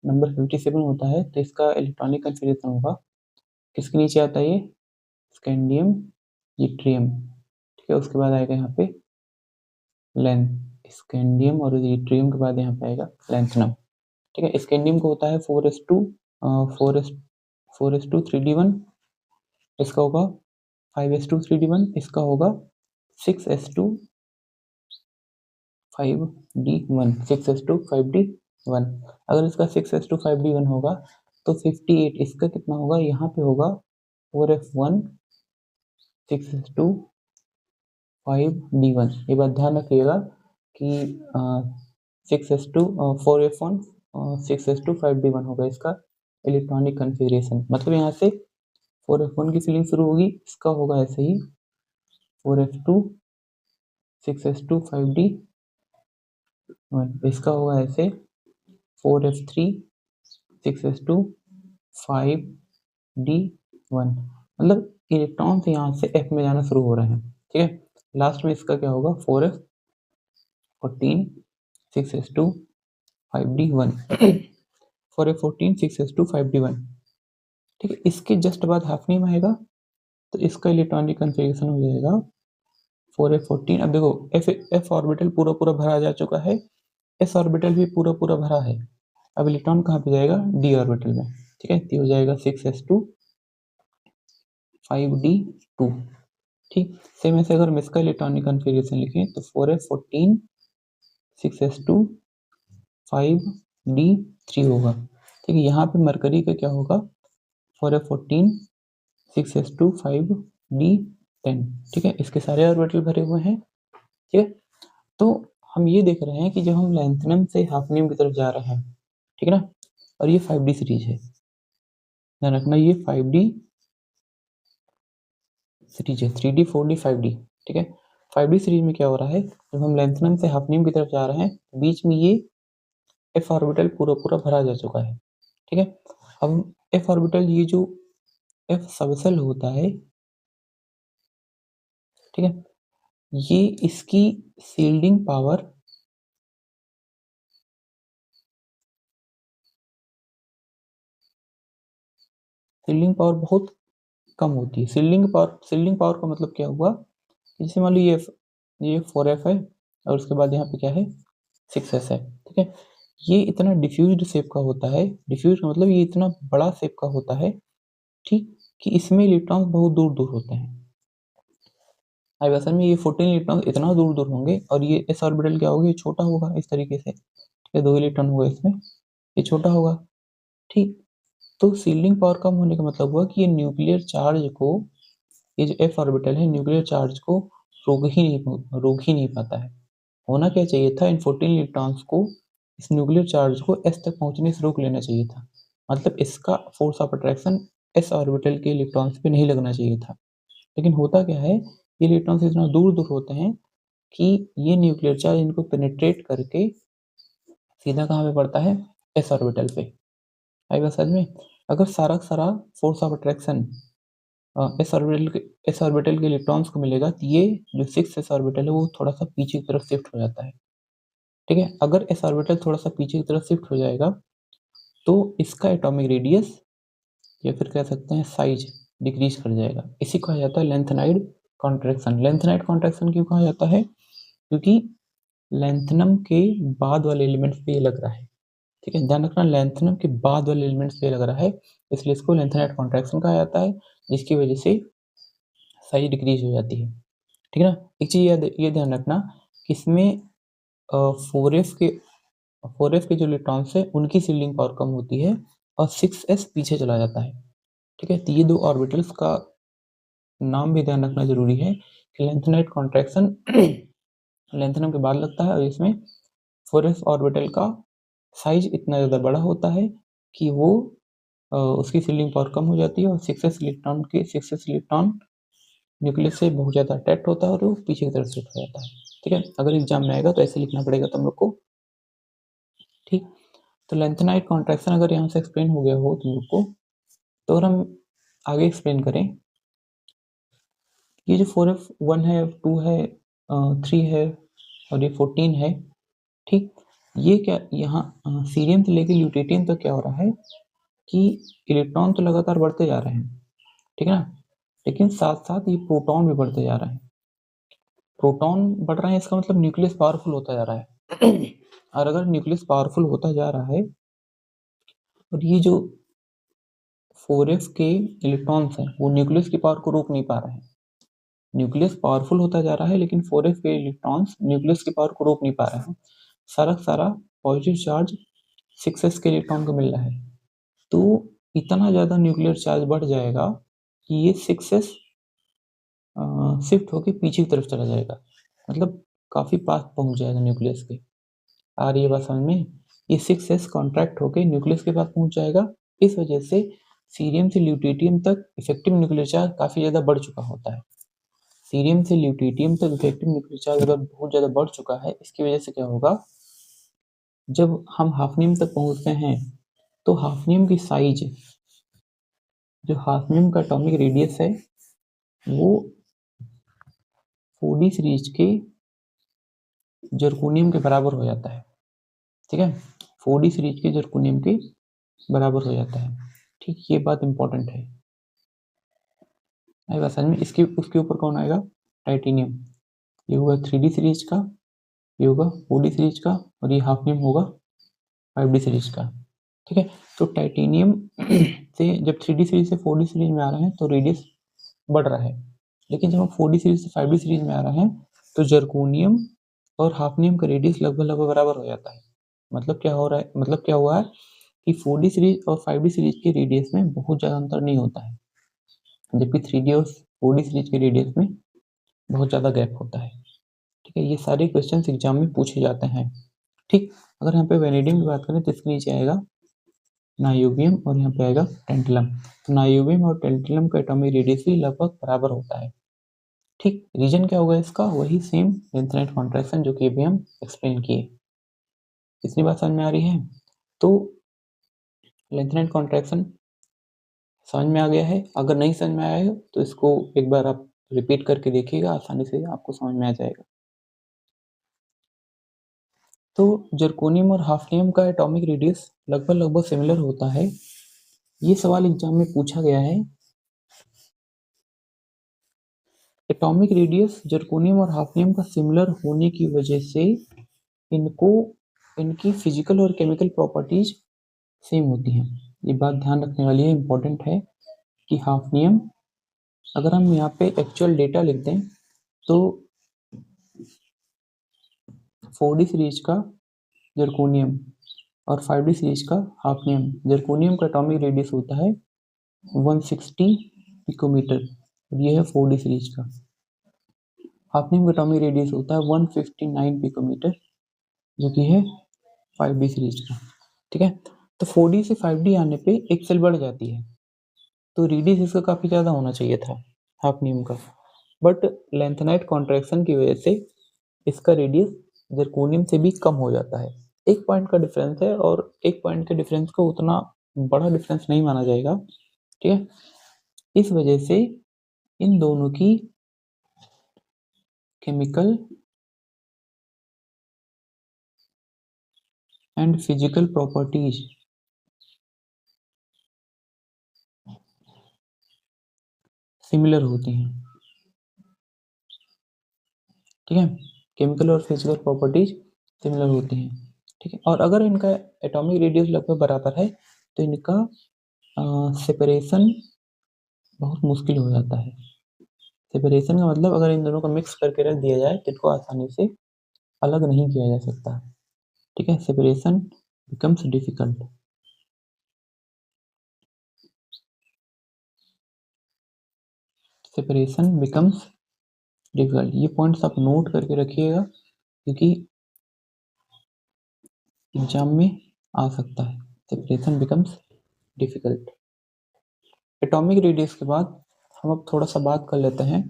नंबर 57 होता है, तो इसका इलेक्ट्रॉनिक कन्फिग्रेशन होगा, किसके नीचे आता है ये, स्कैंडियम यट्रियम, ठीक है। उसके बाद आएगा यहाँ पे स्कैंडियम और यट्रियम के बाद यहाँ पे आएगा लैंथनम, ठीक है। स्कैंडियम को होता है 4s2 3d1, इसका होगा 5s2 3d1, इसका होगा 6s2 5d1, 6s2 5d1। अगर इसका 6s2 5d1 होगा तो 58 इसका कितना होगा, यहाँ पे होगा 4f1 6s2 5d1। ये बात ध्यान रखिएगा कि 6s2 4f1 6s2 5d1 होगा इसका इलेक्ट्रॉनिक कन्फिग्रेशन। मतलब यहाँ से 4f1 की फिलिंग शुरू होगी, इसका होगा ऐसे ही 4f2 6s2 5d1, इसका होगा ऐसे 4f3 6s2 5d1। मतलब इलेक्ट्रॉन से यहाँ से f में जाना शुरू हो रहे हैं, ठीक है। लास्ट में इसका क्या होगा 4f14 6s2 5d1 4f14 6s2 5d1, ठीक है। इसके जस्ट बाद हाफनियम आएगा, तो इसका इलेक्ट्रॉनिक कन्फिग्रेशन हो जाएगा 4f14। अब देखो f ऑर्बिटल पूरा पूरा भरा जा चुका है, s ऑर्बिटल भी पूरा पूरा भरा है। अब इलेक्ट्रॉन कहाँ पे जाएगा, d ऑर्बिटल में, ठीक है। तो हो जाएगा 6s2 5d2, ठीक। सेम ऐसे अगर हम इसका इलेक्ट्रॉनिक कन्फिग्रेशन लिखें तो 4f14 6s2 5d3 होगा, ठीक है। यहाँ पे मरकरी का क्या होगा 4f14 6s2 5d10, ठीक है। इसके सारे ऑर्बिटल भरे हुए हैं, ठीक है। तो हम ये देख रहे हैं कि जब हम लैंथनम से हाफनियम की तरफ जा रहे हैं, ठीक है ना, और ये 5d सीरीज है, ध्यान रखना ये 5d सीरीज है, 3d 4d 5d, ठीक है। 5d सीरीज में क्या हो रहा है, जब हम लैंथनम से हाफनियम की तरफ जा रहे हैं, बीच में ये f ऑर्बिटल पूरा पूरा भरा जा चुका है, ठीक है। अब f ऑर्बिटल, ये जो f सबसेल होता है, ठीक है, ये इसकी शील्डिंग पावर बहुत कम होती है। शील्डिंग पावर का मतलब क्या हुआ, जैसे मान लो ये 4f है और उसके बाद यहाँ पे क्या है 6s है, ठीक है। ये इतना डिफ्यूज्ड शेप का होता है, डिफ्यूज का मतलब ये इतना बड़ा शेप का होता है, ठीक, कि इसमें इलेक्ट्रॉन बहुत दूर दूर होते हैं। अब असल में ये 14 इलेक्ट्रॉन इतना दूर दूर होंगे और ये s ऑर्बिटल क्या होगा, ये छोटा होगा इस तरीके से, ठीक है। 2 इलेक्ट्रॉन होगा इसमें, ये छोटा होगा, ठीक। तो शील्डिंग पावर कम होने का मतलब हुआ कि ये न्यूक्लियर चार्ज को, ये जो f ऑर्बिटल है न्यूक्लियर चार्ज को रोक ही नहीं पाता है। होना क्या चाहिए था, इन 14 इलेक्ट्रॉन्स को, इस न्यूक्लियर चार्ज को s तक पहुंचने से रोक लेना चाहिए था। मतलब इसका force of attraction s orbital के इलेक्ट्रॉन्स पे नहीं लगना चाहिए था। लेकिन होता क्या है, ये इलेक्ट्रॉन्स इतना दूर दूर होते हैं कि ये न्यूक्लियर चार्ज इनको पेनिट्रेट करके सीधा कहाँ पे पड़ता है, s ऑर्बिटल पे। आई बात समझ में। अगर सारा सारा force of attraction S orbital के इलेक्ट्रॉन्स को मिलेगा, तो ये जो 6s ऑर्बिटल है वो थोड़ा सा पीछे की तरफ शिफ्ट हो जाता है, ठीक है। अगर एस ऑर्बिटल थोड़ा सा पीछे की तरफ शिफ्ट हो जाएगा तो इसका एटॉमिक रेडियस या फिर कह सकते हैं साइज डिक्रीज कर जाएगा। इसी को कहा जाता है लेंथेनाइड कॉन्ट्रैक्शन। लेंथेनाइड कॉन्ट्रैक्शन क्यों कहा जाता है, क्योंकि लेंथनम के बाद वाले एलिमेंट्स पे ये लग रहा है, ठीक है। ध्यान रखना, लेंथनम के बाद वाले एलिमेंट्स पे लग रहा है, इसलिए इसको लेंथेनाइड कॉन्ट्रैक्शन कहा जाता है, जिसकी वजह से साइज डिक्रीज हो जाती है, ठीक है ना। एक चीज ये ध्यान रखना कि इसमें 4f के 4s के जो इलेक्ट्रॉन्स है उनकी शील्डिंग पावर कम होती है और 6s पीछे चला जाता है। ठीक है, तो ये दो ऑर्बिटल्स का नाम भी ध्यान रखना जरूरी है कि लेंथेनाइट कॉन्ट्रैक्शन लेंथेनम के बाद लगता है और इसमें 4s ऑर्बिटल का साइज इतना ज़्यादा बड़ा होता है कि वो उसकी शील्डिंग पावर कम हो जाती है और 6s इलेक्ट्रॉन न्यूक्लियस से बहुत ज़्यादा अटैक्ट होता है और वो पीछे की तरफ शिफ्ट हो जाता है। ठीक है, अगर एग्जाम में आएगा तो ऐसे लिखना पड़ेगा तुम लोग को। ठीक, तो लेंथेनाइट कॉन्ट्रैक्शन अगर यहाँ से एक्सप्लेन हो गया हो तुम लोग को, तो अगर हम आगे एक्सप्लेन करें, ये जो 4f1 है, 2 है, 3 है और ये 14 है। ठीक, ये क्या यहाँ सीरियम से लेके ल्यूटेटियम तक क्या हो रहा है कि इलेक्ट्रॉन तो लगातार बढ़ते जा रहे हैं, ठीक है ना, लेकिन साथ साथ ये प्रोटॉन भी बढ़ते जा रहे हैं। प्रोटॉन बढ़ रहे हैं इसका मतलब न्यूक्लियस पावरफुल होता जा रहा है और अगर न्यूक्लियस पावरफुल होता जा रहा है और ये जो 4f के इलेक्ट्रॉन्स हैं वो न्यूक्लियस की पावर को रोक नहीं पा रहे हैं, न्यूक्लियस पावरफुल होता जा रहा है लेकिन 4f के इलेक्ट्रॉन्स न्यूक्लियस की पावर को रोक नहीं पा रहे हैं, सारा सारा पॉजिटिव चार्ज 6s के इलेक्ट्रॉन को मिल रहा है, तो इतना ज़्यादा न्यूक्लियर चार्ज बढ़ जाएगा कि ये 6s शिफ्ट होके पीछे की तरफ चला जाएगा, मतलब काफ़ी पास पहुंच जाएगा न्यूक्लियस के। आ रही है बात समझ में? ये 6s कॉन्ट्रैक्ट होके न्यूक्लियस के पास पहुंच जाएगा, इस वजह से सीरियम से ल्यूटेटियम तक इफेक्टिव न्यूक्लियर चार्ज काफ़ी ज़्यादा बढ़ चुका होता है। सीरियम से ल्यूटेटियम तक इफेक्टिव न्यूक्लियर चार्ज अगर बहुत ज़्यादा बढ़ चुका है, इसकी वजह से क्या होगा, जब हम हाफनियम तक पहुंचते हैं तो हाफनियम की साइज, जो हाफनियम का एटॉमिक रेडियस है वो 4d सीरीज के जर्कोनियम के बराबर हो जाता है। ठीक है, 4d सीरीज के जर्कोनियम के बराबर हो जाता है। ठीक, ये बात इंपॉर्टेंट है। आई बात समझ में? इसके उसके ऊपर कौन आएगा, टाइटेनियम। ये होगा 3d सीरीज का, ये होगा 4d सीरीज का और ये हाफनियम होगा 5d सीरीज का। ठीक है, तो टाइटेनियम से जब 3d सीरीज से 4d सीरीज में आ रहे हैं तो रेडियस बढ़ रहा है, लेकिन जब हम 4d सीरीज से 5d सीरीज में आ रहे हैं तो जर्कोनियम और हाफनियम का रेडियस लगभग लगभग बराबर हो जाता है। मतलब क्या हो रहा है, मतलब क्या हुआ है कि 4d सीरीज और 5d सीरीज के रेडियस में बहुत ज़्यादा अंतर नहीं होता है, जबकि 3d और 4d सीरीज के रेडियस में बहुत ज़्यादा गैप होता है। ठीक है, ये सारे क्वेश्चन एग्जाम में पूछे जाते हैं। ठीक, अगर यहाँ पे वेनेडियम की बात करें तो इसके नीचे आएगा नायोबियम और यहाँ पे आएगा टेंटलम। तो नायोबियम और टेंटलम का एटॉमिक रेडियस भी लगभग बराबर होता है। ठीक, रीजन क्या होगा इसका, वही सेम लेंथेनाइट कॉन्ट्रैक्शन जो कि अभी हम एक्सप्लेन किए। इतनी बात समझ में आ रही है? तो लेंथेनाइट कॉन्ट्रैक्शन समझ में आ गया है? अगर नहीं समझ में आया है तो इसको एक बार आप रिपीट करके देखिएगा, आसानी से आपको समझ में आ जाएगा। तो जर्कोनियम और हाफनियम का एटॉमिक रेडियस लगभग लगभग सिमिलर होता है। ये सवाल एग्जाम में पूछा गया है। एटॉमिक रेडियस जर्कोनियम और हाफनियम का सिमिलर होने की वजह से इनको इनकी फिजिकल और केमिकल प्रॉपर्टीज सेम होती हैं। ये बात ध्यान रखने वाली है, इंपॉर्टेंट है कि हाफनियम, अगर हम यहाँ पे एक्चुअल डेटा लिख दें तो 4d सीरीज का जर्कोनियम और 5d सीरीज का हाफनियम, जर्कोनियम का एटॉमिक रेडियस होता है 160 पिकोमीटर और ये है 4d सीरीज का। हाफनियम का एटॉमिक रेडियस होता है 159 पिकोमीटर जो कि है 5d सीरीज का। ठीक है, तो 4d से 5d आने पे एक सेल बढ़ जाती है, तो रेडियस इसका काफ़ी ज़्यादा होना चाहिए था हाफनियम का, बट लेंथेनाइट कॉन्ट्रैक्शन की वजह से इसका रेडियस जर्कोनियम से भी कम हो जाता है। एक पॉइंट का डिफरेंस है और एक पॉइंट के डिफरेंस को उतना बड़ा डिफरेंस नहीं माना जाएगा। ठीक है, इस वजह से इन दोनों की chemical and physical properties similar होती हैं। ठीक है, केमिकल और फिजिकल प्रॉपर्टीज सिमिलर होती हैं। ठीक है, और अगर इनका एटॉमिक रेडियस लगभग बराबर है तो इनका सेपरेशन बहुत मुश्किल हो जाता है। सेपरेशन का मतलब अगर इन दोनों को मिक्स करके रख दिया जाए तो इनको आसानी से अलग नहीं किया जा सकता। ठीक है, separation becomes difficult. Separation becomes difficult, ये पॉइंट्स आप नोट करके रखिएगा क्योंकि एग्जाम में आ सकता है। Separation becomes difficult. Atomic radius के बाद हम अब थोड़ा सा बात कर लेते हैं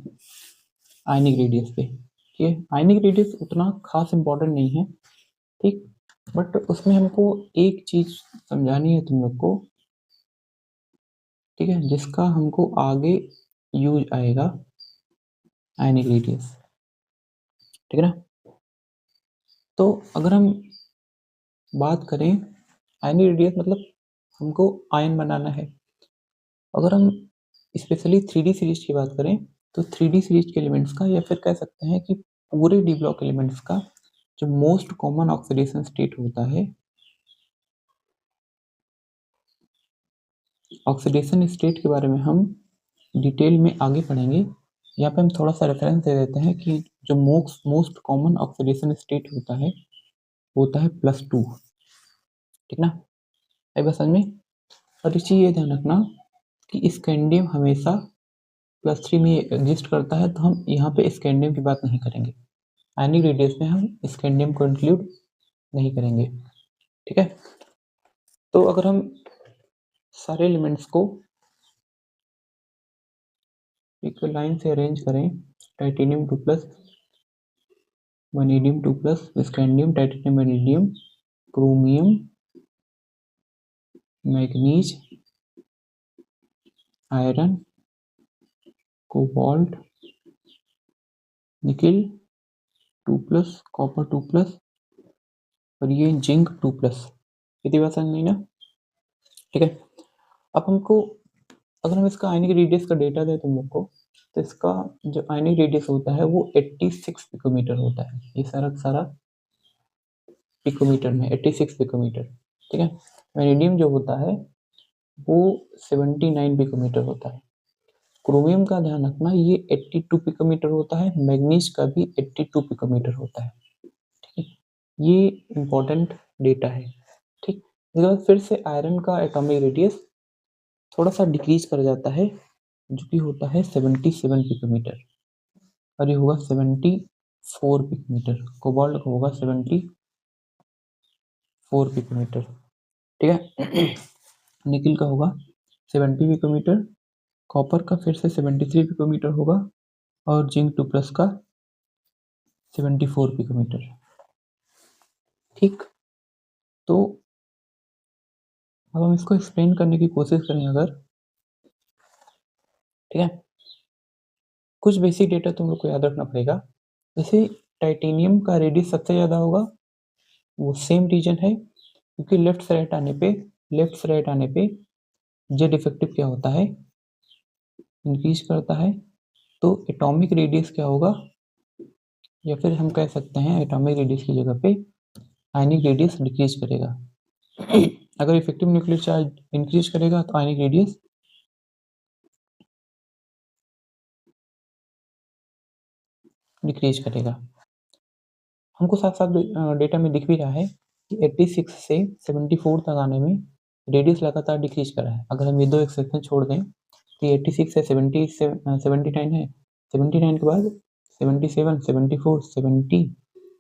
आयनिक रेडियस पे। ठीक है, आयनिक रेडियस उतना खास इंपॉर्टेंट नहीं है, ठीक, बट उसमें हमको एक चीज समझानी है तुम लोग को, ठीक है, जिसका हमको आगे यूज आएगा आयनिक रेडियस, ठीक है ना। तो अगर हम बात करें आयनिक रेडियस मतलब हमको आयन बनाना है। अगर हम स्पेशली 3D सीरीज की बात करें तो 3D सीरीज के एलिमेंट्स का, या फिर कह सकते हैं कि पूरे डी ब्लॉक एलिमेंट्स का जो मोस्ट कॉमन ऑक्सीडेशन स्टेट होता है, ऑक्सीडेशन स्टेट के बारे में हम डिटेल में आगे पढ़ेंगे। यहाँ पे हम थोड़ा सा रेफरेंस दे देते हैं कि जो मोस्ट कॉमन ऑक्सीडेशन स्टेट होता है +2, ठीक ना, है बस समझ में। और इस चीज ये ध्यान रखना कि स्कैंडियम हमेशा +3 में एग्जिस्ट करता है, तो हम यहाँ पे स्कैंडियम की बात नहीं करेंगे। आयनिक रेडियस में हम स्कैंडियम को इंक्लूड नहीं करेंगे, ठीक है। तो अगर हम सारे एलिमेंट्स को एक लाइन से अरेंज करें, titanium 2+, vanadium 2+, scandium, titanium, vanadium, chromium, manganese, iron, cobalt, nickel 2+, copper 2+, और ये जिंक 2+। इतनी बात समझ नहीं ना, ठीक है। अब हमको अगर हम इसका आयनिक रेडियस का डेटा दें तुम लोग को, तो इसका जो आयनिक रेडियस होता है वो 86 पिकोमीटर होता है। ये सारा सारा पिकोमीटर में 86 पिकोमीटर, ठीक है। वैनेडियम जो होता है वो 79 पिकोमीटर होता है। क्रोमियम का ध्यान रखना, ये 82 पिकोमीटर होता है। मैग्नीज का भी 82 पिकोमीटर होता है, ठीक है। ये इंपॉर्टेंट डेटा है, ठीक। इसके बाद फिर से आयरन का एटॉमिक रेडियस थोड़ा सा डिक्रीज कर जाता है, जो कि होता है 77 पिकोमीटर, और ये होगा 74 पिकोमीटर। कोबाल्ट का होगा 74 पिकोमीटर, ठीक है। निकिल का होगा 70 पिकोमीटर, कॉपर का फिर से 73 पिकोमीटर होगा, और जिंक 2+ का 74 पिकोमीटर, ठीक। तो अब हम इसको एक्सप्लेन करने की कोशिश करें अगर, ठीक है, कुछ बेसिक डेटा तुम लोग को याद रखना पड़ेगा। जैसे टाइटेनियम का रेडियस सबसे ज़्यादा होगा, वो सेम रीजन है, क्योंकि लेफ्ट से राइट आने पे जेड इफेक्टिव क्या होता है, इंक्रीज करता है। तो एटॉमिक रेडियस क्या होगा, या फिर हम कह सकते हैं एटॉमिक रेडियस की जगह पे आयनिक रेडियस डिक्रीज करेगा। अगर इफेक्टिव न्यूक्लियर चार्ज इंक्रीज करेगा तो आयनिक रेडियस डिक्रीज करेगा। हमको साथ साथ डेटा में दिख भी रहा है कि 86 से 74 तक आने में रेडियस लगातार डिक्रीज कर रहा है। अगर हम ये दो एक्सेप्शन छोड़ दें तो 86 से 79 है, 79 के बाद 77, 74, 70,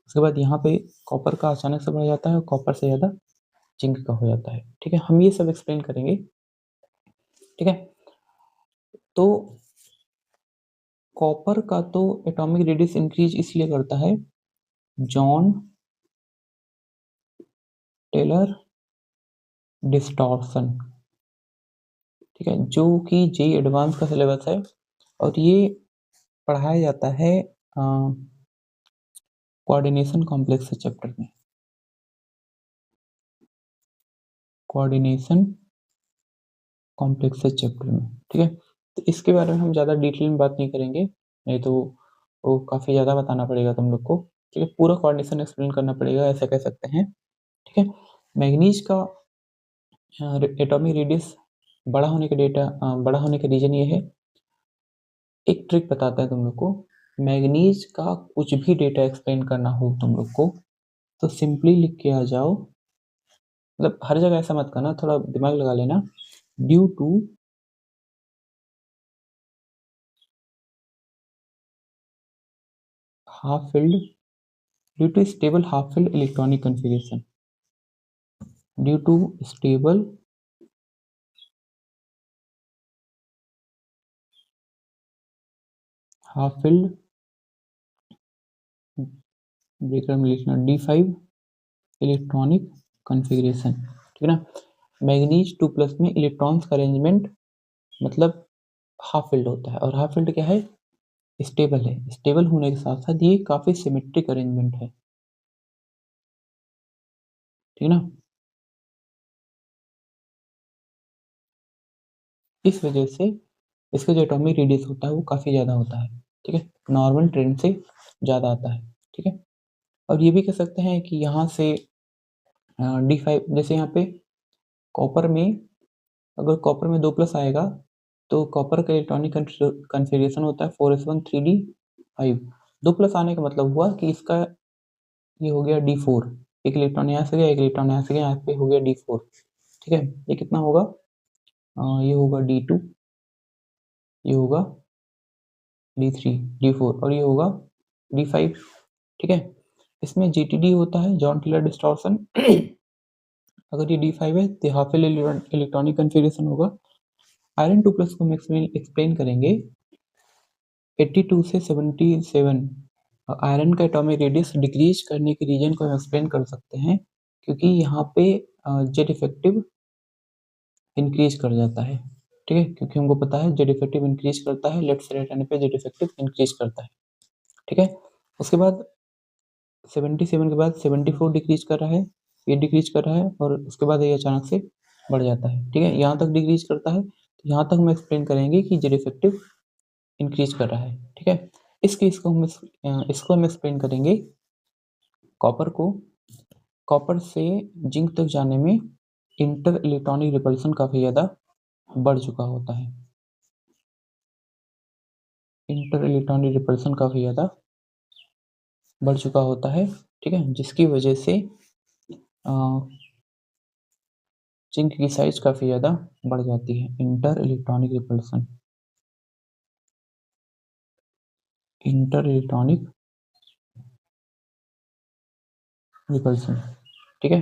उसके बाद यहाँ पे कॉपर का अचानक से बढ़ जाता है, और कॉपर से ज़्यादा जिंक का हो जाता है, ठीक है। हम ये सब एक्सप्लेन करेंगे, ठीक है। तो कॉपर का तो एटॉमिक रेडियस इंक्रीज इसलिए करता है जॉन टेलर डिस्टॉर्शन, ठीक है, जो कि जेई एडवांस का सिलेबस है, और ये पढ़ाया जाता है कोऑर्डिनेशन कॉम्प्लेक्स चैप्टर में। कोऑर्डिनेशन कॉम्प्लेक्स चैप्टर में, ठीक है। तो इसके बारे में हम ज़्यादा डिटेल में बात नहीं करेंगे, नहीं तो वो काफ़ी ज़्यादा बताना पड़ेगा तुम लोग को, ठीक है। पूरा कोऑर्डिनेशन एक्सप्लेन करना पड़ेगा, ऐसा कह सकते हैं, ठीक है। मैग्नीज का एटॉमिक रेडियस बड़ा होने का रीजन ये है। एक ट्रिक बताता है तुम लोग को, मैग्नीज का कुछ भी डेटा एक्सप्लेन करना हो तुम लोग को, तो सिंपली लिख के आ जाओ, मतलब हर जगह ऐसा मत करना, थोड़ा दिमाग लगा लेना। Due to half filled, due to stable half filled electronic configuration, due to stable half filled, bracket में लिखना D5 इलेक्ट्रॉनिक कॉन्फ़िगरेशन, ठीक है ना। मैग्नीज 2+ में इलेक्ट्रॉन्स का अरेंजमेंट मतलब हाफ फिल्ड होता है, और हाफ फिल्ड क्या है, स्टेबल है। स्टेबल होने के साथ साथ ये काफी सिमेट्रिक अरेंजमेंट है, ठीक है ना। इस वजह से इसका जो एटॉमिक रेडियस होता है वो काफी ज्यादा होता है, ठीक है, नॉर्मल ट्रेंड से ज्यादा आता है, ठीक है। और ये भी कह सकते हैं कि यहाँ से D5, जैसे यहाँ पे कॉपर में, अगर कॉपर में 2+ आएगा तो कॉपर का इलेक्ट्रॉनिक कॉन्फ़िगरेशन होता है 4s1 3d5। 2+ आने का मतलब हुआ कि इसका ये हो गया D4, एक इलेक्ट्रॉन यहाँ से गया, एक इलेक्ट्रॉन यहाँ से गया, यहाँ पे हो गया D4, ठीक है। ये कितना होगा, ये होगा D2, ये होगा D3, D4, और ये होगा D5, ठीक है। इसमें GTD होता है, जॉन टेलर डिस्टॉर्शन। अगर ये D5 है तो हाफ इलेक्ट्रॉनिक कन्फिग्रेशन होगा। आयरन 2+ को हम एक्सप्लेन करेंगे 82 से 77। आयरन का एटॉमिक रेडियस डिक्रीज करने के रीजन को हम एक्सप्लेन कर सकते हैं, क्योंकि यहाँ पे जेड इफेक्टिव इंक्रीज कर जाता है, ठीक है, क्योंकि हमको पता है जेड इफेक्टिव इंक्रीज करता है, लेफ्ट से राइट आने पे जेड इफेक्टिव इंक्रीज करता है, ठीक है। उसके बाद 77 के बाद 74 डिक्रीज कर रहा है, ये डिक्रीज कर रहा है, और उसके बाद ये अचानक से बढ़ जाता है, ठीक है, यहाँ तक डिक्रीज करता है। तो यहाँ तक हम एक्सप्लेन करेंगे कि जेड इफेक्टिव इंक्रीज कर रहा है, ठीक है। इस केस को हम एक्सप्लेन करेंगे कॉपर को, कॉपर से जिंक तक जाने में इंटर इलेक्ट्रॉनिक रिपल्सन काफी ज्यादा बढ़ चुका होता है, इंटर इलेक्ट्रॉनिक रिपल्सन काफी ज्यादा बढ़ चुका होता है, ठीक है, जिसकी वजह से जिंक की साइज काफी ज्यादा बढ़ जाती है। Inter electronic repulsion, inter electronic repulsion, ठीक है।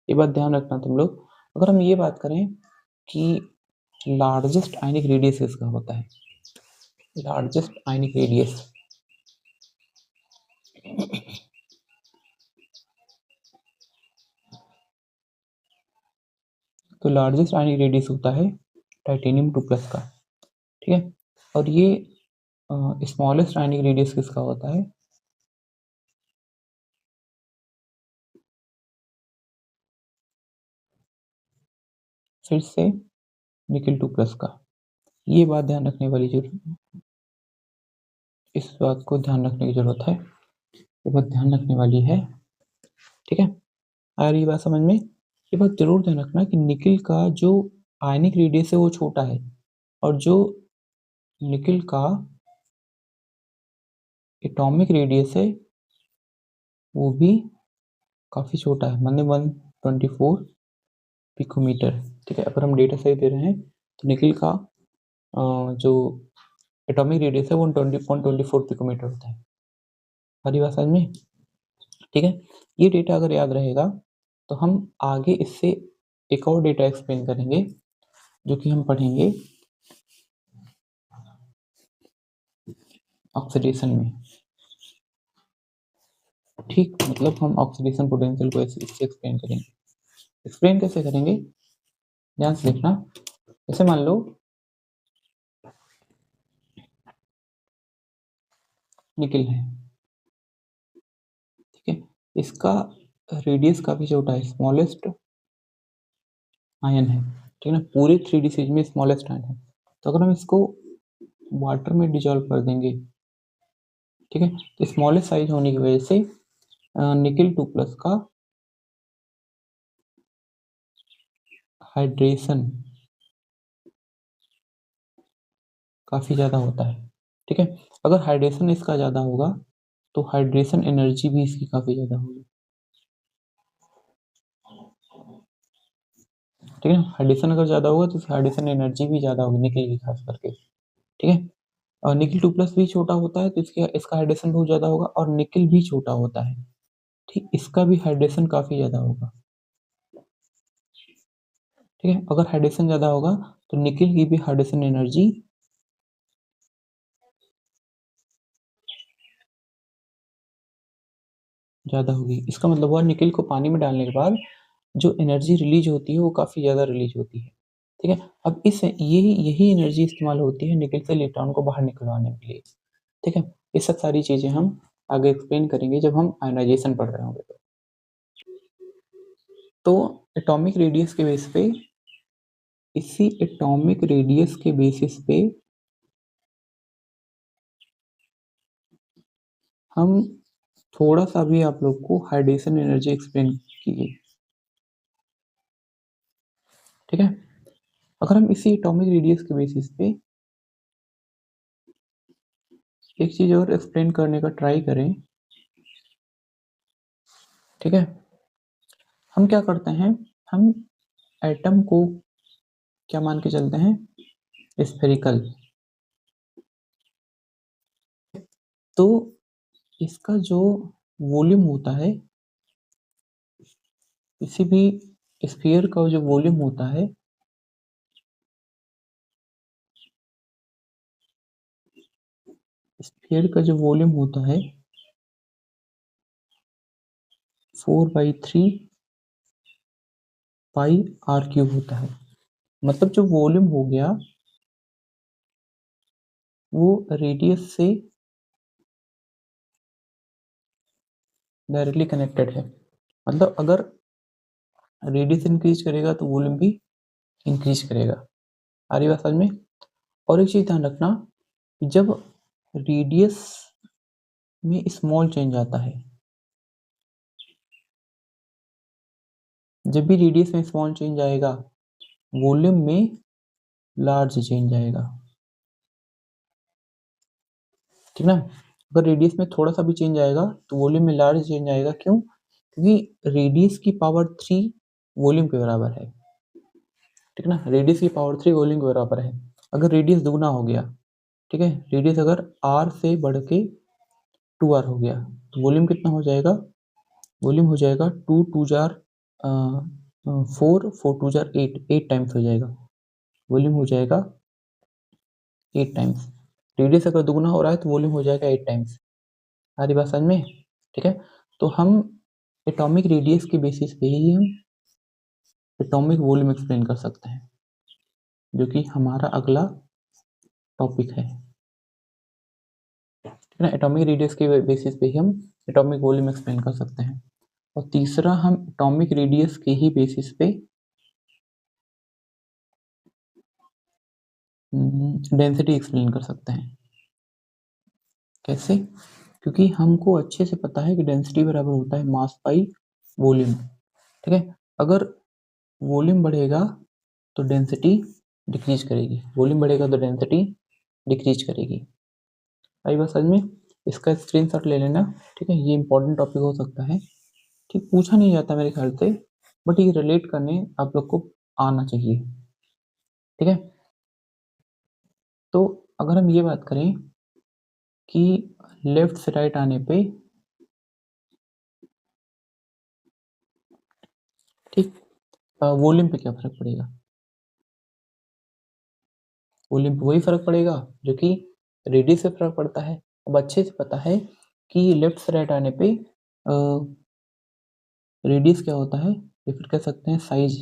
ये बात ध्यान रखना तुम लोग। अगर हम ये बात करें कि लार्जेस्ट आयनिक रेडियस किसका होता है, लार्जेस्ट आयनिक रेडियस, तो लार्जेस्ट आयनिक रेडियस होता है टाइटेनियम 2+ का, ठीक है। और ये स्मॉलेस्ट आयनिक रेडियस किसका होता है, फिर से निकेल 2+ का। ये बात ध्यान रखने वाली जरूरत, इस बात को ध्यान रखने की जरूरत है, ये बात ध्यान रखने वाली है, ठीक है। अगर ये बात समझ में, ये बात जरूर ध्यान रखना कि निकिल का जो आयनिक रेडियस है वो छोटा है, और जो निकिल का एटॉमिक रेडियस है वो भी काफी छोटा है, मतलब 124 पिकोमीटर, ठीक है। अगर हम डेटा सही दे रहे हैं तो निकिल का जो एटॉमिक रेडियस है वो 124 पिकोमीटर होता है। हमारी बात समझ में, ठीक है। ये डेटा अगर याद रहेगा तो हम आगे इससे एक और डेटा एक्सप्लेन करेंगे, जो कि हम पढ़ेंगे ऑक्सीडेशन में, ठीक, मतलब हम ऑक्सीडेशन पोटेंशियल को इससे एक्सप्लेन करेंगे। एक्सप्लेन कैसे करेंगे, ध्यान से देखना। जैसे मान लो निकिल है, ठीक है, इसका रेडियस काफी छोटा है, स्मॉलेस्ट आयन है, ठीक है ना, पूरे 3D सीरीज में स्मॉलेस्ट आयन है। तो अगर हम इसको वाटर में डिजोल्व कर देंगे, ठीक है, तो स्मॉलेस्ट साइज होने की वजह से निकिल 2+ का हाइड्रेशन काफी ज्यादा होता है, ठीक है। अगर हाइड्रेशन इसका ज्यादा होगा तो हाइड्रेशन एनर्जी भी इसकी काफी ज्यादा होगी, ठीक है। हाइड्रेशन अगर ज़्यादा होगा तो इसकी हाइड्रेशन एनर्जी भी ज़्यादा होगी, निकल की खास करके, ठीक है। और निकल 2+ भी छोटा होता है तो इसका हाइड्रेशन बहुत ज़्यादा होगा, और निकल भी छोटा होता है, ठीक, इसका भी हाइड्रेशन काफ़ी ज़्यादा होगा, ठीक है। अगर हाइड्रेशन ज़्यादा होगा तो निकल की भी हाइड्रेशन एनर्जी ज़्यादा होगी। इसका मतलब हुआ निकल को पानी में डालने के बाद जो एनर्जी रिलीज होती है वो काफ़ी ज़्यादा रिलीज होती है, ठीक है। अब इस यही एनर्जी इस्तेमाल होती है निकल से इलेक्ट्रॉन को बाहर निकलवाने के लिए, ठीक है। ये सब सारी चीज़ें हम आगे एक्सप्लेन करेंगे जब हम आयनाइजेशन पढ़ रहे होंगे तो एटॉमिक रेडियस के बेस पे, इसी एटॉमिक रेडियस के बेसिस पे हम थोड़ा सा भी आप लोग को हाइड्रेशन एनर्जी एक्सप्लेन किए, ठीक है। अगर हम इसी एटॉमिक रेडियस के बेसिस पे एक चीज़ और एक्सप्लेन करने का ट्राई करें, ठीक है। हम क्या करते हैं, हम एटम को क्या मान के चलते हैं, स्फेरिकल, तो इसका जो वॉल्यूम होता है, किसी भी स्फीयर का जो वॉल्यूम होता है, स्फीयर का जो वॉल्यूम होता है 4/3 पाई आर क्यूब होता है। मतलब जो वॉल्यूम हो गया वो रेडियस से डायरेक्टली कनेक्टेड है। मतलब अगर रेडियस इंक्रीज करेगा तो वॉल्यूम भी इंक्रीज करेगा। आ रही बात समझ में? और एक चीज ध्यान रखना, जब रेडियस में स्मॉल चेंज आता है, जब भी रेडियस में स्मॉल चेंज आएगा वॉल्यूम में लार्ज चेंज आएगा, ठीक ना। अगर रेडियस में थोड़ा सा भी चेंज आएगा तो वॉल्यूम में लार्ज चेंज आएगा। क्यों? क्योंकि रेडियस की पावर 3 वॉल्यूम के बराबर है, ठीक ना। रेडियस की पावर 3 वॉल्यूम के बराबर है। अगर रेडियस दुगना हो गया, ठीक है, रेडियस अगर r से बढ़ के 2r हो गया तो वॉल्यूम कितना हो जाएगा, वॉल्यूम हो जाएगा 2 2 जार 4 4 2 जार 8 8 टाइम्स हो जाएगा, वॉल्यूम हो जाएगा 8 टाइम्स। रेडियस अगर दुगना हो रहा है तो वॉल्यूम हो जाएगा 8 टाइम्स। सारी बात समझ में? ठीक है। तो हम एटॉमिक रेडियस के बेसिस पे ही हम एटॉमिक वॉल्यूम एक्सप्लेन कर सकते हैं, जो कि हमारा अगला टॉपिक है, ठीक है ना। एटॉमिक रेडियस के बेसिस पे ही हम एटॉमिक वॉल्यूम एक्सप्लेन कर सकते हैं। और तीसरा, हम एटॉमिक रेडियस के ही बेसिस पे डेंसिटी एक्सप्लेन कर सकते हैं। कैसे? क्योंकि हमको अच्छे से पता है कि डेंसिटी बराबर होता है मास बाई वॉल्यूम, ठीक है। अगर वॉल्यूम बढ़ेगा तो डेंसिटी डिक्रीज करेगी, वॉल्यूम बढ़ेगा तो डेंसिटी डिक्रीज करेगी। आई बात समझ में? इसका स्क्रीनशॉट ले लेना, ठीक है। ये इंपॉर्टेंट टॉपिक हो सकता है, ठीक, पूछा नहीं जाता मेरे ख्याल से, बट ये रिलेट करने आप लोग को आना चाहिए, ठीक है। तो अगर हम ये बात करें कि लेफ्ट से राइट आने पे, ठीक, वॉल्यूम पे क्या फर्क पड़ेगा, वॉल्यूम पे वही फर्क पड़ेगा जो कि रेडियस से फर्क पड़ता है। अब अच्छे से पता है कि लेफ्ट से राइट आने पे रेडियस क्या होता है, या फिर कह सकते हैं साइज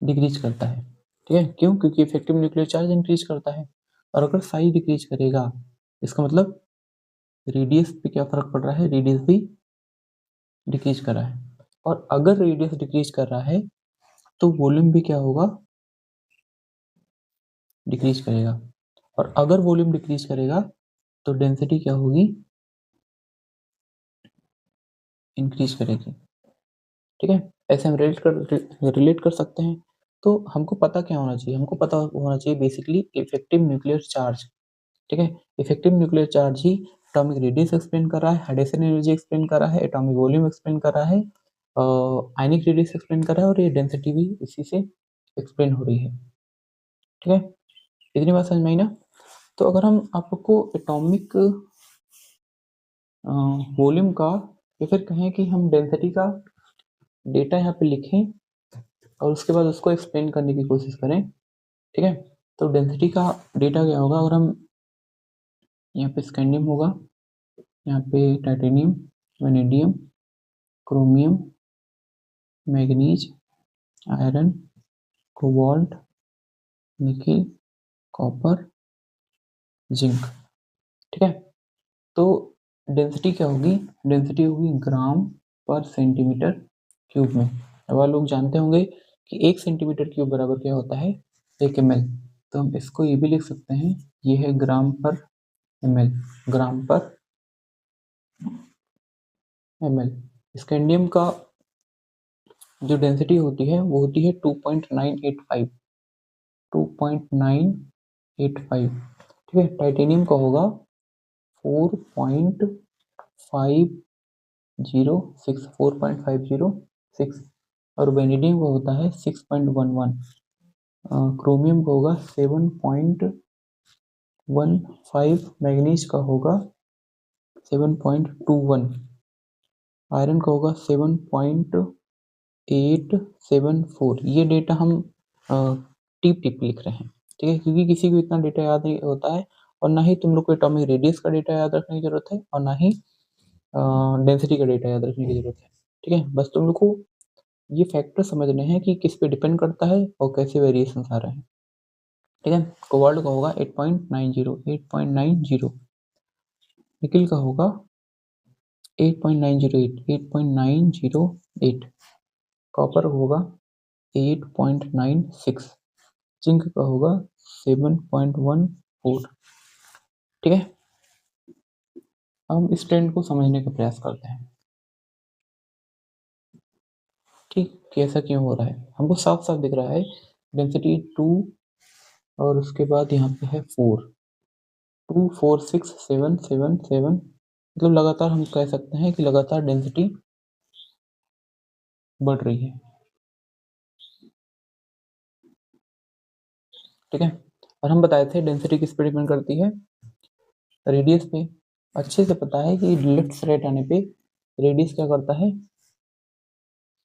डिक्रीज करता है, ठीक है। क्यों? क्योंकि इफेक्टिव न्यूक्लियर चार्ज इंक्रीज करता है। और अगर साइज डिक्रीज करेगा इसका मतलब रेडियस पे क्या फर्क पड़ रहा है, रेडियस भी डिक्रीज कर रहा है। और अगर रेडियस डिक्रीज कर रहा है तो वॉल्यूम भी क्या होगा, डिक्रीज करेगा। और अगर वॉल्यूम डिक्रीज करेगा तो डेंसिटी क्या होगी, इंक्रीज करेगी, ठीक है। ऐसे हम रिलेट कर सकते हैं। तो हमको पता क्या होना चाहिए, हमको पता होना चाहिए बेसिकली इफेक्टिव न्यूक्लियर चार्ज, ठीक है। इफेक्टिव न्यूक्लियर चार्ज ही एटॉमिक रेडियस एक्सप्लेन कर रहा है, हाइड्रेशन एनर्जी एक्सप्लेन कर रहा है, एटॉमिक वॉल्यूम एक्सप्लेन कर रहा है, आयनिक रेडियस एक्सप्लेन कर रहा है और ये डेंसिटी भी इसी से एक्सप्लेन हो रही है। ठीक है, इतनी बात समझ में आई ना? तो अगर हम आपको एटॉमिक वॉल्यूम का या फिर कहें कि हम डेंसिटी का डेटा यहाँ पे लिखें और उसके बाद उसको एक्सप्लेन करने की कोशिश करें, ठीक है, तो डेंसिटी का डेटा क्या होगा? अगर हम यहाँ पे स्कैंडियम होगा, यहाँ पे titanium, vanadium, chromium, manganese, iron, cobalt, nickel, copper, zinc. ठीक है, तो डेंसिटी क्या होगी? डेंसिटी होगी ग्राम पर सेंटीमीटर क्यूब में। अब आप लोग जानते होंगे कि 1 सेंटीमीटर क्यूब बराबर क्या होता है? 1 ml। तो हम इसको ये भी लिख सकते हैं, ये है ग्राम पर ml, ग्राम पर ml। स्कैंडियम का जो डेंसिटी होती है वो होती है 2.985, 2.985। ठीक है, टाइटेनियम का होगा 4.506, 4.506 और वेनेडियम का होता है 6.11। क्रोमियम का होगा 7.15, मैग्नीज का होगा 7.21, आयरन का होगा 7.874। ये डेटा हम टिप टिप लिख रहे हैं, ठीक है, क्योंकि किसी को इतना डेटा याद नहीं होता है और ना ही तुम लोग को एटॉमिक रेडियस का डेटा याद रखने की जरूरत है और ना ही डेंसिटी का डेटा याद रखने की जरूरत है। ठीक है, बस तुम लोग को ये फैक्टर समझने हैं कि किस पे डिपेंड करता है और कैसे वेरिएशन आ रहे हैं। ठीक है, कोबाल्ट का होगा 8.90, 8.90। निकिल का होगा 8.908, 8.908। कॉपर होगा 8.96, जिंक का होगा 7.14। ठीक है, हम इस ट्रेंड को समझने का प्रयास करते हैं। ठीक, कैसा क्यों हो रहा है? हमको साफ साफ दिख रहा है डेंसिटी 2 और उसके बाद यहाँ पे है 4, 2 4 6 7 7 7। मतलब लगातार हम कह सकते हैं कि लगातार डेंसिटी बढ़ रही है। ठीक है, और हम बताए थे डेंसिटी किस पे डिपेंड करती है? रेडियस पे। अच्छे से पता है कि लेफ्ट से राइट आने पे रेडियस क्या करता है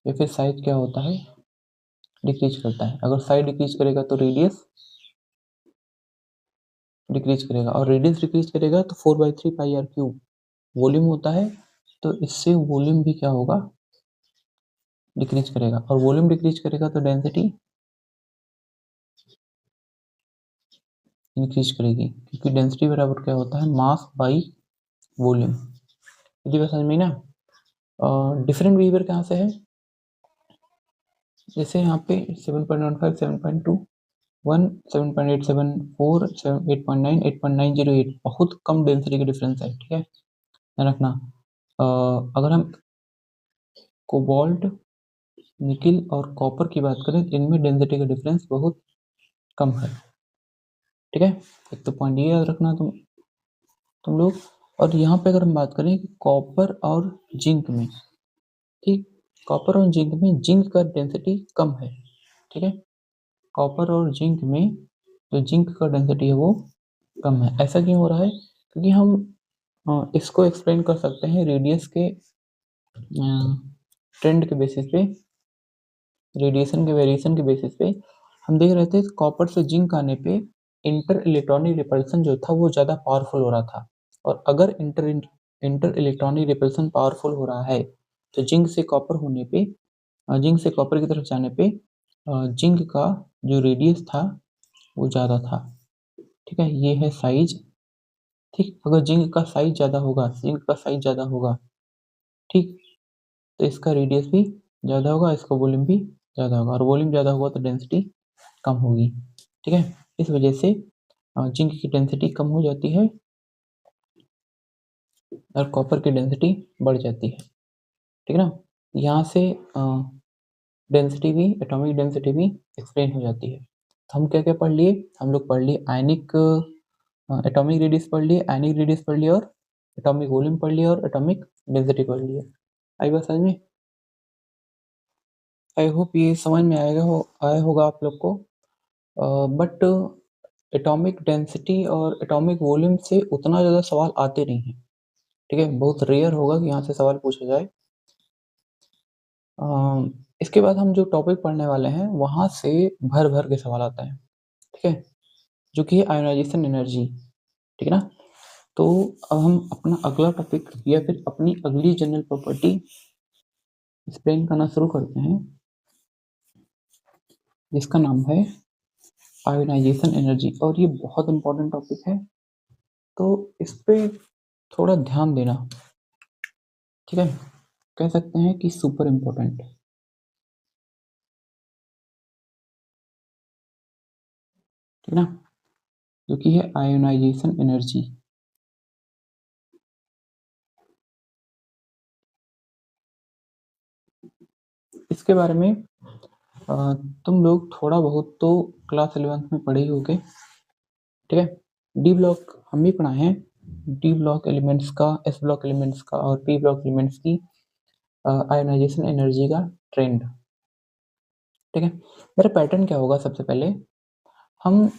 या फिर साइज क्या होता है? डिक्रीज करता है। अगर साइज डिक्रीज करेगा तो रेडियस डिक्रीज करेगा और रेडियस डिक्रीज करेगा तो 4/3 पाई आर क्यूब वॉल्यूम होता है, तो इससे वॉल्यूम भी क्या होगा? डिक्रीज करेगा और वॉल्यूम डिक्रीज करेगा तो डेंसिटी इंक्रीज करेगी, क्योंकि डेंसिटी बराबर क्या होता है? Mass by volume. ये बात समझ में ना? डिफरेंट बिहेवियर कहाँ से है? जैसे यहाँ पे 7.15, 7.21, 7.874, 8.9, 8.908 बहुत कम डेंसिटी का डिफरेंस है। ठीक है, ध्यान रखना। अगर हम कोबाल्ट, निकिल और कॉपर की बात करें, इनमें डेंसिटी का डिफरेंस बहुत कम है। ठीक है, एक तो पॉइंट ये याद रखना तुम लोग। और यहाँ पे अगर हम बात करें कि कॉपर और जिंक में, ठीक, कॉपर और जिंक में जिंक का डेंसिटी कम है। ठीक है, कॉपर और जिंक में जो जिंक का डेंसिटी है वो कम है। ऐसा क्यों हो रहा है? क्योंकि हम इसको एक्सप्लेन कर सकते हैं रेडियस के ट्रेंड के बेसिस पे, रेडिएशन के वेरिएशन के बेसिस पे। हम देख रहे थे कॉपर से जिंक आने पे इंटर इलेक्ट्रॉनिक रिपल्सन जो था वो ज़्यादा पावरफुल हो रहा था, और अगर इंटर इलेक्ट्रॉनिक रिपल्सन पावरफुल हो रहा है तो जिंक से कॉपर होने पे, जिंक से कॉपर की तरफ जाने पे जिंक का जो रेडियस था वो ज़्यादा था। ठीक है, ये है साइज। ठीक, अगर जिंक का साइज ज़्यादा होगा, जिंक का साइज ज़्यादा होगा, ठीक, तो इसका रेडियस भी ज़्यादा होगा, इसका वॉल्यूम भी ज़्यादा होगा, और वॉल्यूम ज़्यादा होगा तो डेंसिटी कम होगी। ठीक है, इस वजह से जिंक की डेंसिटी कम हो जाती है और कॉपर की डेंसिटी बढ़ जाती है। ठीक है ना? यहाँ से डेंसिटी भी, एटॉमिक डेंसिटी भी एक्सप्लेन हो जाती है। तो हम क्या क्या पढ़ लिए? हम लोग पढ़ लिए आयनिक एटॉमिक रेडियस पढ़ लिए, आयनिक रेडियस पढ़ लिया, और एटॉमिक वॉल्यूम पढ़ लिया, और एटॉमिक डेंसिटी पढ़ लिया। आई बात समझ में? आई होप ये समझ में आया होगा आप लोग को। बट एटॉमिक डेंसिटी और एटॉमिक वॉल्यूम से उतना ज़्यादा सवाल आते नहीं हैं, ठीक है? बहुत रेयर होगा कि यहाँ से सवाल पूछा जाए। इसके बाद हम जो टॉपिक पढ़ने वाले हैं, वहाँ से भर-भर के सवाल आता है, ठीक है? जो कि है आयोनाइज़ेशन एनर्जी, ठीक है ना? तो अब हम अपना अगला टॉपिक या फिर अपनी अगली जनरल प्रॉपर्टी एक्सप्लेन करना शुरू करते हैं, जिसका नाम है आयोनाइज़ेशन एनर्जी और ये बहुत इम्पोर्टेंट टॉपिक है, तो इस पे थोड़ा ध्यान देना, ठीक है? कह सकते हैं कि सुपर इम्पोर्टेंट, ठीक है ना? जो कि है आयोनाइज़ेशन एनर्जी। इसके बारे में तुम लोग थोड़ा बहुत तो क्लास 11th में पढ़े ही होगे, ठीक है? डी ब्लॉक हम भी पढ़ाए हैं, डी ब्लॉक एलिमेंट्स का, एस ब्लॉक एलिमेंट्स का और पी ब्लॉक एलिमेंट्स की आयोनाइज़ेशन एनर्जी का ट्रेंड, ठीक है? मेरा पैटर्न क्या होगा सबसे पहले हम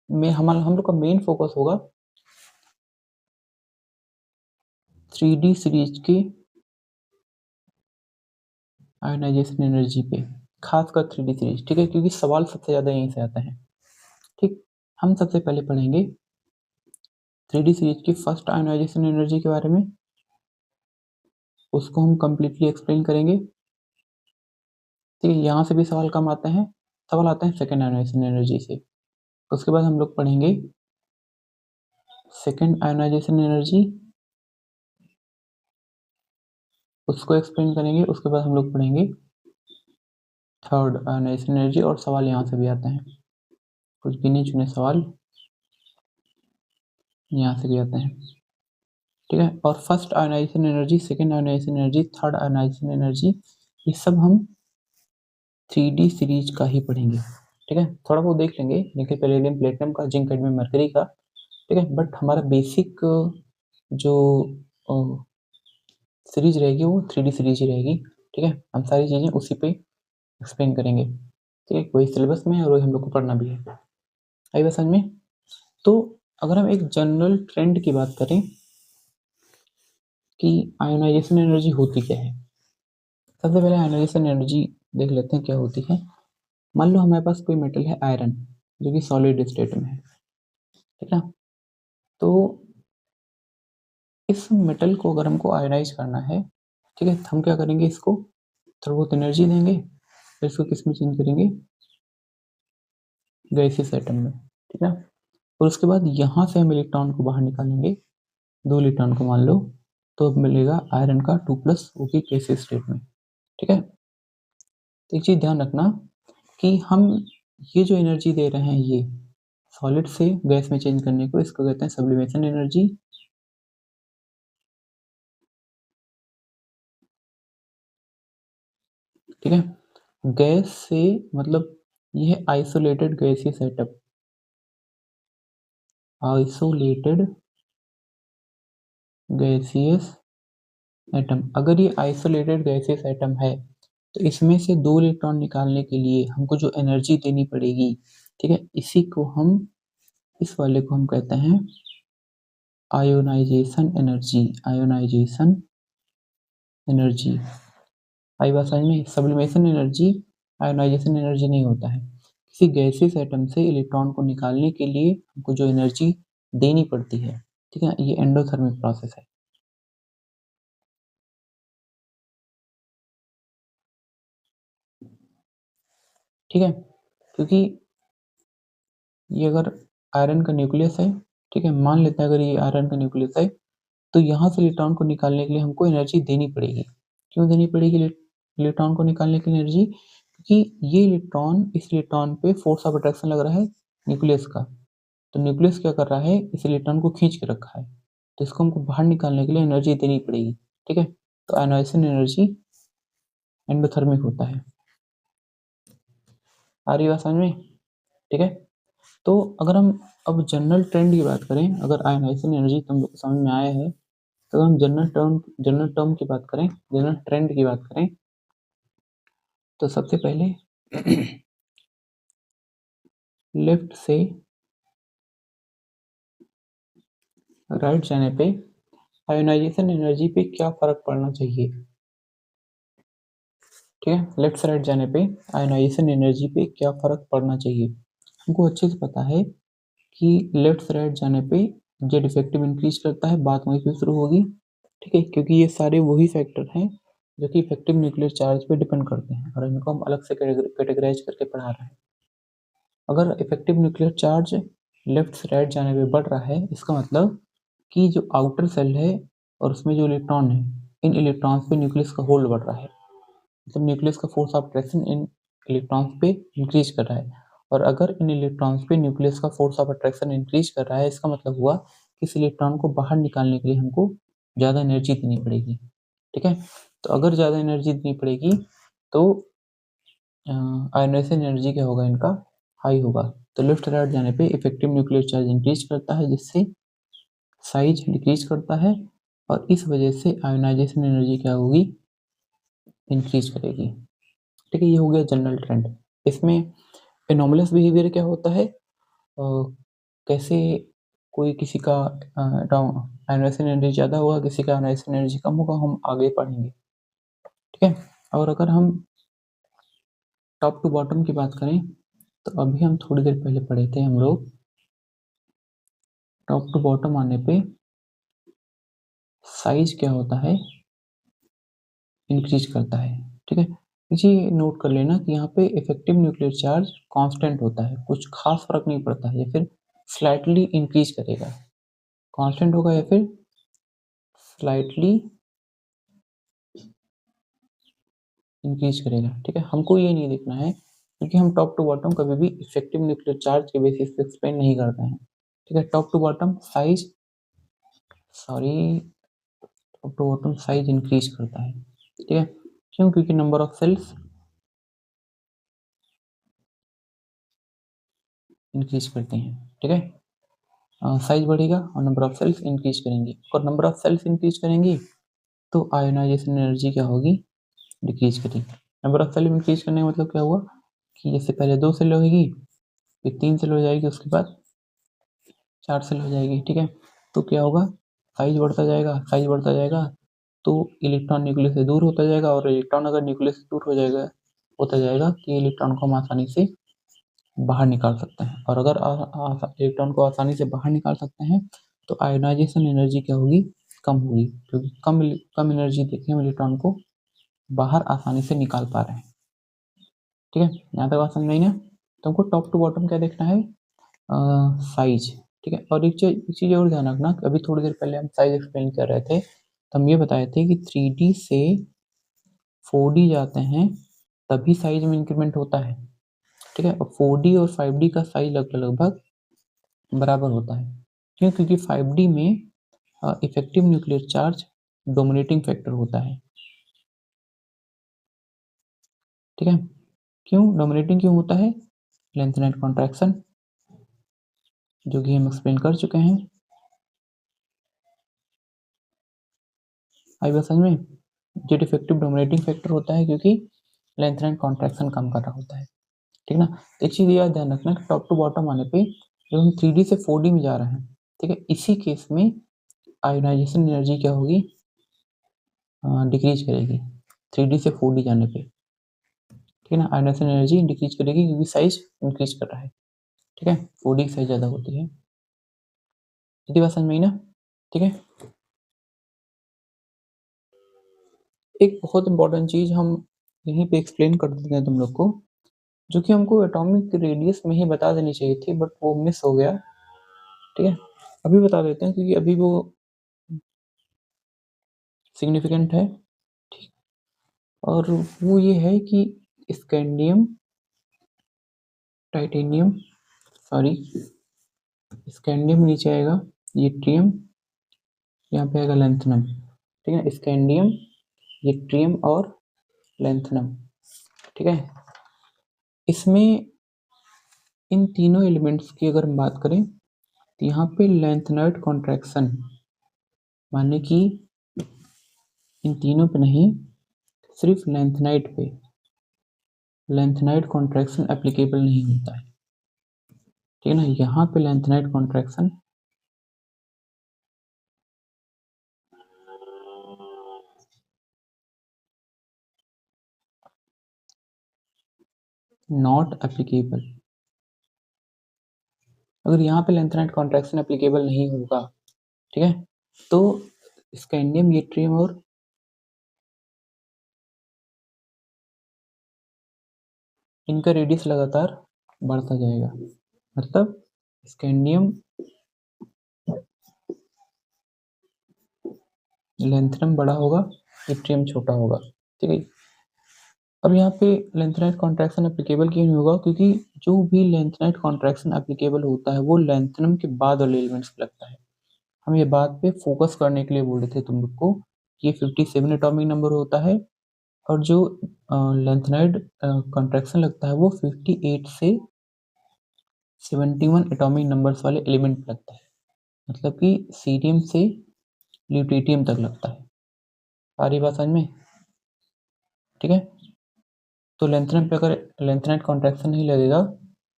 हम लोग का मेन फोकस होगा 3D सीरीज की आयोनाइज़ेशन एनर्जी पे, खासकर 3D सीरीज, ठीक है? क्योंकि सवाल सबसे ज़्यादा यहीं से आता है, ठीक? हम सबसे पहले पढ़ेंगे 3D सीरीज की फर्स्ट आयोनाइज़ेशन एनर्जी के बारे में, उसको हम कंप्लीटली एक्सप्लेन करेंगे, ठीक है? यहाँ से भी सवाल कम आते हैं, सवाल आते हैं सेकंड आयोनाइज़ेशन एनर्जी से। उसके बाद हम लोग पढ़ेंगे सेकंड आयोनाइज़ेशन एनर्जी, उसको एक्सप्लेन करेंगे। उसके बाद हम लोग पढ़ेंगे थर्ड आयोनाइज़ेशन एनर्जी और सवाल यहाँ से भी आते हैं, कुछ गिने-चुने सवाल यहाँ से भी आते हैं, ठीक है? और first ionisation energy, second ionisation energy, third ionisation energy, ये सब हम 3D सीरीज का ही पढ़ेंगे, ठीक है? थोड़ा बहुत देख लेंगे, निकेल, पैलेडियम, प्लेटिनम का, जिंक, कैडमियम, मरकरी का, ठीक है? बट हमारा बेसिक जो सीरीज रहेगी वो 3D सीरीज ही रहेगी, ठीक है? हम सारी चीज़ें उसी पे एक्सप्लेन करेंगे, ठीक है? वही सिलेबस में है और वही हम लोग को पढ़ना भी है। आई बात समझ में? तो अगर हम एक जनरल ट्रेंड की बात करें कि आयोनाइज़ेशन एनर्जी होती क्या है? सबसे पहले आयोनाइज़ेशन एनर्जी देख लेते हैं क्या होती है। मान लो हमारे पास कोई मेटल है आयरन, जो कि सॉलिड स्टेट में है, ठीक है? तो इस मेटल को अगर हमको आयोनाइज़ करना है, ठीक है? तो हम क्या करेंगे, इसको थोड़ा बहुत एनर्जी देंगे, फिर इसको किसमें चेंज करेंगे? गैसियस एटम में, ठीक है? और उसके बाद यहाँ से हम इलेक्ट्रॉन को बाहर निकालेंगे, 2 इलेक्ट्रॉन को मान लो, तो अब मिलेगा आयरन का 2+, वो भी गैसियस स्टेट में, ठीक है? तो एक चीज़ ध्यान रखना कि हम ये जो एनर्जी दे रहे हैं, ये सॉलिड से गैस में चेंज करने को, इसको कहते हैं सब्लिमेशन एनर्जी, ठीक है? गैस से मतलब ये है isolated gaseous atom, isolated gaseous atom. अगर ये आइसोलेटेड गैसियस एटम है, तो इसमें से 2 इलेक्ट्रॉन निकालने के लिए हमको जो एनर्जी देनी पड़ेगी, ठीक है? इसी को हम, इस वाले को हम कहते हैं आयोनाइज़ेशन एनर्जी, आयोनाइज़ेशन एनर्जी। आई बात समझ में? सब्लिमेशन एनर्जी आयोनाइज़ेशन एनर्जी नहीं होता है। किसी गैसियस एटम से इलेक्ट्रॉन को निकालने के लिए हमको जो एनर्जी देनी पड़ती है, ठीक है? ये एंडोथर्मिक प्रोसेस है। ठीक है? क्योंकि ये अगर आयरन का न्यूक्लियस है, ठीक है? मान लेते हैं अगर ये आयरन का न्यूक्लियस है, तो यहाँ से इलेक्ट्रॉन को निकालने के लिए हमको एनर्जी देनी पड़ेगी। क्यों देनी पड़ेगी इलेक्ट्रॉन को निकालने की एनर्जी? क्योंकि ये इलेक्ट्रॉन, इस इलेक्ट्रॉन पे फोर्स ऑफ अट्रैक्शन लग रहा है न्यूक्लियस का। तो न्यूक्लियस क्या कर रहा है? इस इलेक्ट्रॉन को खींच के रखा है। तो इसको हमको बाहर निकालने के लिए एनर्जी देनी पड़ेगी, ठीक है? तो आयोनाइज़ेशन एनर्जी एंडोथर्मिक होता है। आ रही बात समझ में? ठीक है? तो अगर हम अब जनरल ट्रेंड की बात करें, अगर आयोनाइज़ेशन एनर्जी तुम लोग को समझ में आया है, तो हम जनरल टर्म की बात करें, जनरल ट्रेंड की बात करें, तो सबसे पहले लेफ्ट से राइट जाने पे आयोनाइजेशन एनर्जी पे क्या फर्क पड़ना चाहिए। ठीक है, लेफ्ट से राइट जाने पे आयोनाइजेशन एनर्जी पे क्या फर्क पड़ना चाहिए। हमको अच्छे से पता है कि लेफ्ट से राइट जाने पे जेड इफेक्टिव इंक्रीज करता है, बात वहीं से शुरू होगी। ठीक है, क्योंकि ये सारे वही फैक्टर हैं जो कि इफेक्टिव न्यूक्लियर चार्ज पे डिपेंड करते हैं और इनको हम अलग से कैटेगराइज करके पढ़ा रहे हैं। अगर इफेक्टिव न्यूक्लियर चार्ज लेफ्ट से राइट जाने पे बढ़ रहा है, इसका मतलब कि जो आउटर सेल है और उसमें जो इलेक्ट्रॉन है, इन इलेक्ट्रॉन्स पे न्यूक्लियस का होल्ड बढ़ रहा है, मतलब न्यूक्लियस का force of attraction in electrons पे इंक्रीज कर रहा है। और अगर इन इलेक्ट्रॉन्स पे न्यूक्लियस का फोर्स ऑफ अट्रैक्शन इंक्रीज कर रहा है, इसका मतलब हुआ कि इस इलेक्ट्रॉन को बाहर निकालने के लिए हमको ज़्यादा एनर्जी देनी पड़ेगी। ठीक है, तो अगर ज़्यादा एनर्जी देनी पड़ेगी तो आयोनाइजेशन एनर्जी क्या होगा, इनका हाई होगा। तो लेफ्ट राइट जाने पे इफेक्टिव न्यूक्लियर चार्ज इंक्रीज करता है, जिससे साइज डिक्रीज करता है और इस वजह से आयोनाइजेशन एनर्जी क्या होगी, इंक्रीज करेगी। ठीक है, ये हो गया जनरल ट्रेंड। इसमें एनोमलस बिहेवियर क्या होता है, कैसे कोई किसी का आयोनाइजेशन एनर्जी ज़्यादा होगा, किसी का आयोनाइजेशन एनर्जी कम होगा, हम आगे पढ़ेंगे। ठीक है, और अगर हम टॉप टू बॉटम की बात करें तो अभी हम थोड़ी देर पहले पढ़े थे हम लोग, टॉप टू बॉटम आने पे साइज क्या होता है, इंक्रीज करता है। ठीक है, ये नोट कर लेना कि यहाँ पे इफेक्टिव न्यूक्लियर चार्ज कांस्टेंट होता है, कुछ खास फर्क नहीं पड़ता है, या फिर स्लाइटली इंक्रीज करेगा, कांस्टेंट होगा या फिर स्लाइटली इंक्रीज करेगा। ठीक है, हमको ये नहीं देखना है क्योंकि हम टॉप टू बॉटम कभी भी इफेक्टिव न्यूक्लियर चार्ज के बेसिस पे एक्सप्लेन नहीं करते हैं। ठीक है, top to bottom size top to bottom size increase करता है। ठीक है, क्यों, क्योंकि नंबर ऑफ सेल्स इंक्रीज करते हैं। ठीक है, साइज बढ़ेगा और नंबर ऑफ सेल्स इंक्रीज करेंगे, और नंबर ऑफ सेल्स इंक्रीज करेंगी तो आयोनाइजेशन एनर्जी क्या होगी, डिक्रीज करेगी। नंबर ऑफ सेल इंक्रीज करने का मतलब क्या हुआ कि जैसे पहले 2 सेल होगी, फिर 3 सेल हो जाएगी, उसके बाद 4 सेल हो जाएगी। ठीक है, तो क्या होगा, साइज बढ़ता जाएगा, साइज बढ़ता जाएगा तो इलेक्ट्रॉन न्यूक्लियस से दूर होता जाएगा, और इलेक्ट्रॉन अगर न्यूक्लियस से दूर होता जाएगा कि इलेक्ट्रॉन को हम आसानी से बाहर निकाल सकते हैं, और अगर इलेक्ट्रॉन को आसानी से बाहर निकाल सकते हैं तो आयोनाइजेशन एनर्जी क्या होगी, कम होगी, क्योंकि कम एनर्जी देके हम इलेक्ट्रॉन को बाहर आसानी से निकाल पा रहे हैं। ठीक है, यहाँ तक बात समझ में आई ना। तो हमको टॉप टू बॉटम क्या देखना है, साइज। ठीक है, और एक चीज़ और ध्यान रखना, अभी थोड़ी देर पहले हम साइज एक्सप्लेन कर रहे थे, तो हम ये बताए थे कि 3D से 4D जाते हैं तभी साइज में इंक्रीमेंट होता है। ठीक है, और 4D और 5D का साइज लगभग बराबर होता है। क्यों, क्योंकि 5D में effective nuclear charge dominating factor होता है। ठीक है, क्यों डोमिनेटिंग क्यों होता है, लेंथ नेट कॉन्ट्रैक्शन, जो कि हम एक्सप्लेन कर चुके हैं। आई बात समझ में, जेट इफेक्टिव डोमिनेटिंग फैक्टर होता है क्योंकि लेंथ एंड कॉन्ट्रैक्शन कम कर रहा होता है। ठीक ना, तो एक चीज़ याद ध्यान रखना कि टॉप टू बॉटम आने पे जब हम 3D से 4D में जा रहे हैं, ठीक है, इसी केस में आयोनाइजेशन एनर्जी क्या होगी, डिक्रीज करेगी 3D से 4D जाने पे। ठीक है ना, आयोनाइजेशन एनर्जी डिक्रीज करेगी क्योंकि साइज इंक्रीज कर रहा है। ठीक है, 4D की साइज ज़्यादा होती है। इतनी बात समझ में आई ना। ठीक है, एक बहुत इंपॉर्टेंट चीज़ हम यहीं पे एक्सप्लेन कर देते हैं तुम लोग को, जो कि हमको एटॉमिक रेडियस में ही बता देनी चाहिए थी, बट वो मिस हो गया। ठीक है, अभी बता देते हैं क्योंकि अभी वो सिग्निफिकेंट है। ठीक, और वो ये है कि स्कैंडियम टाइटेनियम, सॉरी, स्कैंडियम नीचे आएगा, यट्रियम यहाँ पे आएगा लैंथनम। ठीक है, स्कैंडियम, यट्रियम और लैंथनम। ठीक है, इसमें इन तीनों एलिमेंट्स की अगर हम बात करें तो यहाँ पे लेंथनॉइड कॉन्ट्रैक्शन, माने कि इन तीनों पे नहीं, सिर्फ लेंथनाइट पे लेंथेनाइड कॉन्ट्रैक्शन एप्लीकेबल नहीं होता है, ठीक है ना। यहाँ पे लेंथेनाइड कॉन्ट्रैक्शन नॉट एप्लीकेबल। अगर यहाँ पे लेंथेनाइड कॉन्ट्रैक्शन एप्लीकेबल नहीं होगा, ठीक है, तो स्कैंडियम, यट्रियम और इनका रेडियस लगातार बढ़ता जाएगा। मतलब स्कैंडियम लेंथेनम बड़ा होगा, यट्रियम छोटा होगा, ठीक है। अब यहाँ पे लेंथेनाइड कॉन्ट्रैक्शन एप्लीकेबल क्यों नहीं होगा? क्योंकि जो भी लेंथेनाइड कॉन्ट्रैक्शन एप्लीकेबल होता है वो लेंथेनम के बाद वाले एलिमेंट्स पे लगता है। हम ये बात पे फोकस करने के लिए बोल रहे थे तुम लोग को, ये 57 एटॉमिक नंबर होता है और जो लेंथेनाइड कॉन्ट्रैक्शन लगता है वो 58 से 71 एटॉमिक नंबर्स वाले एलिमेंट पे लगता है। मतलब कि सीरियम से ल्यूटेटियम तक लगता है। आ रही बात समझ में? ठीक है। तो लेंथेनम पे अगर लेंथेनाइड कॉन्ट्रैक्शन नहीं लगेगा,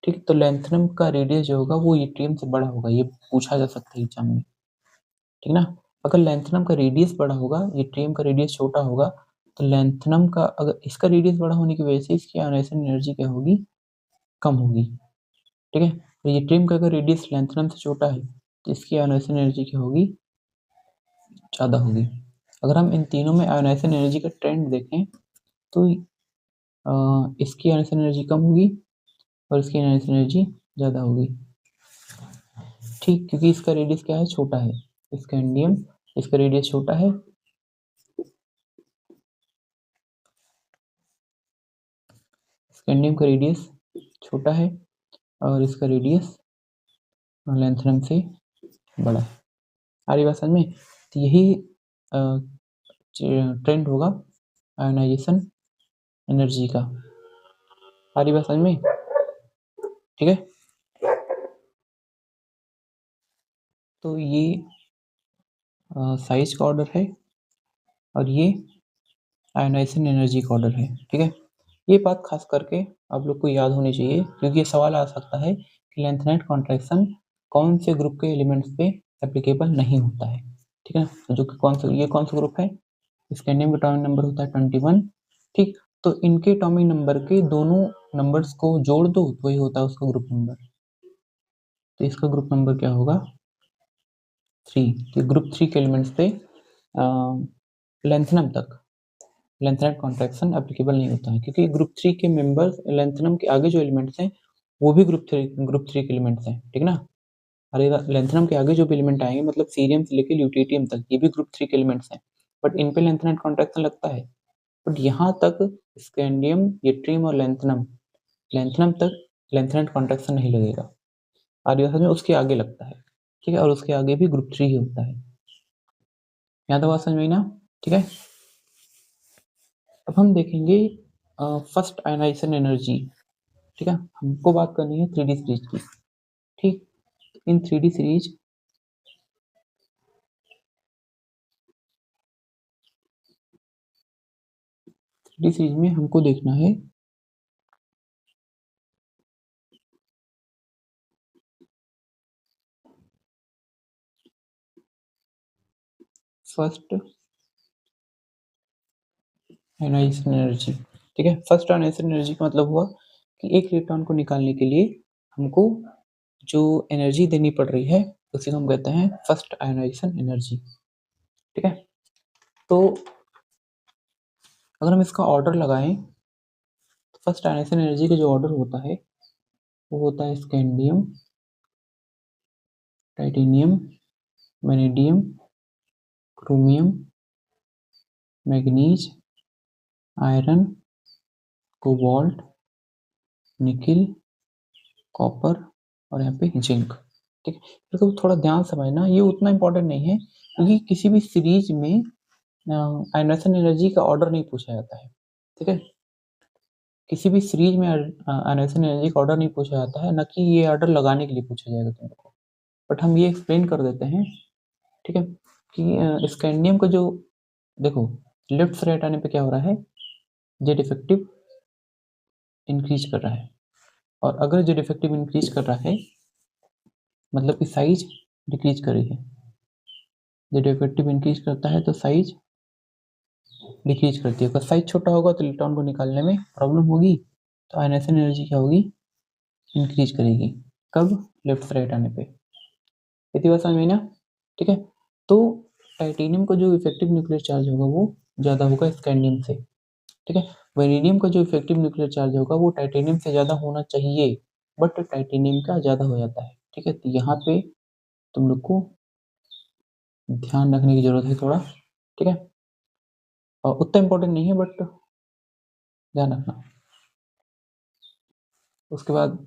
ठीक, तो लेंथेनम का रेडियस जो होगा वो यट्रियम से बड़ा होगा, ये पूछा जा सकता है एग्जाम में, ठीक ना। अगर लेंथेनम का रेडियस बड़ा होगा, यट्रियम का रेडियस छोटा होगा, तो लेंथेनम का अगर इसका रेडियस बड़ा होने की वजह से इसकी आयोनाइजेशन एनर्जी क्या होगी? कम होगी, ठीक है। तो यट्रियम का अगर रेडियस लेंथेनम से छोटा है तो इसकी आयोनाइजेशन एनर्जी क्या होगी? ज़्यादा होगी। अगर हम इन तीनों में आयोनाइजेशन एनर्जी का ट्रेंड देखें तो इसकी आयोनाइजेशन एनर्जी कम होगी और इसकी आयोनाइजेशन एनर्जी ज़्यादा होगी, ठीक, क्योंकि इसका रेडियस क्या है? छोटा है। स्कैंडियम, इसका रेडियस छोटा है, स्कैंडियम का रेडियस छोटा है और इसका रेडियस लेंथेनम से बड़ा है। आ रही बात समझ में? तो यही ट्रेंड होगा आयोनाइजेशन एनर्जी का। आ रही बात समझ में? ठीक है। तो ये साइज का ऑर्डर है और ये आयोनाइजेशन एनर्जी का ऑर्डर है, ठीक है। ये बात खास करके आप लोग को याद होनी चाहिए क्योंकि ये सवाल आ सकता है कि लेंथेनाइड कॉन्ट्रैक्शन कौन से ग्रुप के एलिमेंट्स पे एप्लीकेबल नहीं होता है, ठीक है। तो जो कि कौन सा ग्रुप है? स्कैंडियम का एटॉमिक नंबर होता है 21, ठीक। तो इनके एटॉमिक नंबर के दोनों नंबर्स को जोड़ दो तो वही होता है उसका ग्रुप नंबर। तो इसका ग्रुप नंबर क्या होगा? 3। तो ग्रुप 3 के एलिमेंट्स पे लेंथेनम तक लेंथेनाइड कॉन्ट्रैक्शन एप्लीकेबल नहीं होता है क्योंकि ग्रुप 3 के मेंबर्स लेंथेनम के आगे जो एलिमेंट्स हैं वो भी ग्रुप 3 के एलिमेंट्स हैं, ठीक ना। अरे लेंथेनम के आगे जो भी एलिमेंट आएंगे मतलब सीरियम से लेकर ल्यूटेटियम तक ये भी ग्रुप 3 के एलिमेंट्स हैं, बट इन पे लेंथेनाइड कॉन्ट्रैक्शन लगता है। बट यहाँ तक स्कैंडियम, यट्रियम और लेंथेनम तक लेंथेनाइड कॉन्ट्रैक्शन नहीं लगेगा। आर्यन में उसके आगे लगता है, ठीक है, और उसके आगे भी ग्रुप 3 ही होता है। यहाँ तो बात समझ में आई ना? ठीक है। अब हम देखेंगे फर्स्ट आयनाइजेशन एनर्जी, ठीक है। हमको बात करनी है 3D सीरीज की, ठीक। इन 3D सीरीज में हमको देखना है फर्स्ट आयनाइजेशन एनर्जी, ठीक है। फर्स्ट आयनाइजेशन एनर्जी का मतलब हुआ कि एक इलेक्ट्रॉन को निकालने के लिए हमको जो एनर्जी देनी पड़ रही है उसे हम कहते हैं फर्स्ट आयनाइजेशन एनर्जी, ठीक है। तो अगर हम इसका ऑर्डर लगाएं तो फर्स्ट आयनाइजेशन एनर्जी का जो ऑर्डर होता है वो होता है scandium, titanium, vanadium, chromium, manganese, iron, cobalt, nickel, copper और यहाँ पे जिंक, ठीक है। तो थोड़ा ध्यान समझना, ये उतना इंपॉर्टेंट नहीं है क्योंकि किसी भी सीरीज में आयनाइजेशन एनर्जी का ऑर्डर नहीं पूछा जाता है, ठीक है। किसी भी सीरीज में आयनाइजेशन एनर्जी का ऑर्डर नहीं पूछा जाता है, न कि ये ऑर्डर लगाने के लिए पूछा जाएगा तुम लोग को। बट हम ये एक्सप्लेन कर देते हैं, ठीक है, कि स्कैंडियम का जो देखो लेफ्ट से राइट आने पे क्या हो रहा है? जेड इफेक्टिव इंक्रीज कर रहा है, और अगर जो डिफेक्टिव इंक्रीज कर रहा है मतलब कि साइज डिक्रीज कर रही है। जो डिफेक्टिव इंक्रीज करता है तो साइज डिक्रीज करती है। अगर साइज छोटा होगा तो इलेक्ट्रॉन को निकालने में प्रॉब्लम होगी, तो आयनाइजेशन एनर्जी क्या होगी, इंक्रीज करेगी। कब, लेफ्ट से राइट आने पे। इतनी बात समझ में ना, ठीक है। तो टाइटेनियम का जो इफेक्टिव न्यूक्लियर चार्ज होगा वो ज़्यादा होगा स्कैंडियम से, ठीक है। वेनेडियम का जो इफेक्टिव न्यूक्लियर चार्ज होगा वो टाइटेनियम से ज़्यादा होना चाहिए, बट टाइटेनियम का ज़्यादा हो जाता है, ठीक है। तो यहाँ पे तुम लोग को ध्यान रखने की जरूरत है थोड़ा, ठीक है। और उतना इम्पोर्टेंट नहीं है बट ध्यान रखना। उसके बाद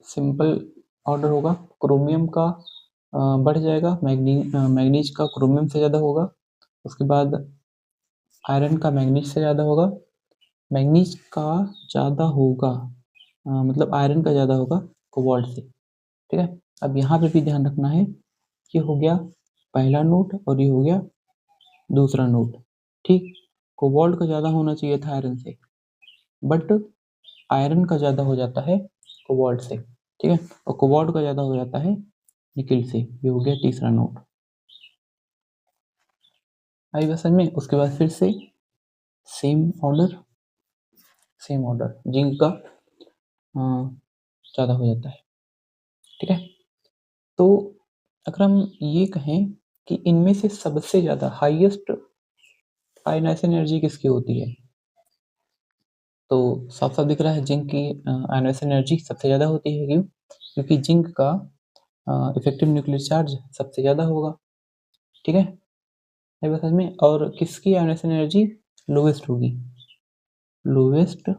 सिंपल ऑर्डर होगा, क्रोमियम का बढ़ जाएगा, मैग्नीज का क्रोमियम से ज़्यादा होगा। उसके बाद आयरन का मैग्नीज से ज़्यादा होगा, मैग्नीज का ज़्यादा होगा मतलब आयरन का ज़्यादा होगा कोबाल्ट से, ठीक है। अब यहाँ पे भी ध्यान रखना है, ये हो गया पहला नोट और ये हो गया दूसरा नोट, ठीक। कोबाल्ट का ज़्यादा होना चाहिए था आयरन से, बट आयरन का ज़्यादा हो जाता है कोबाल्ट से, ठीक है। और कोबाल्ट का ज़्यादा हो जाता है निकिल से। ये हो गया तीसरा नोट। आई बात समझ में। उसके बाद फिर से सेम ऑर्डर जिंक का ज़्यादा हो जाता है, ठीक है। तो अगर हम ये कहें कि इनमें से सबसे ज़्यादा हाईएस्ट आयनाइजेशन एनर्जी किसकी होती है, तो साफ साफ दिख रहा है जिंक की आयनाइजेशन एनर्जी सबसे ज़्यादा होती है। क्यों? क्योंकि जिंक का इफेक्टिव न्यूक्लियर चार्ज सबसे ज़्यादा होगा, ठीक है। ये बात समझ में। और किसकी आयनाइजेशन एनर्जी लोवेस्ट होगी, लोवेस्ट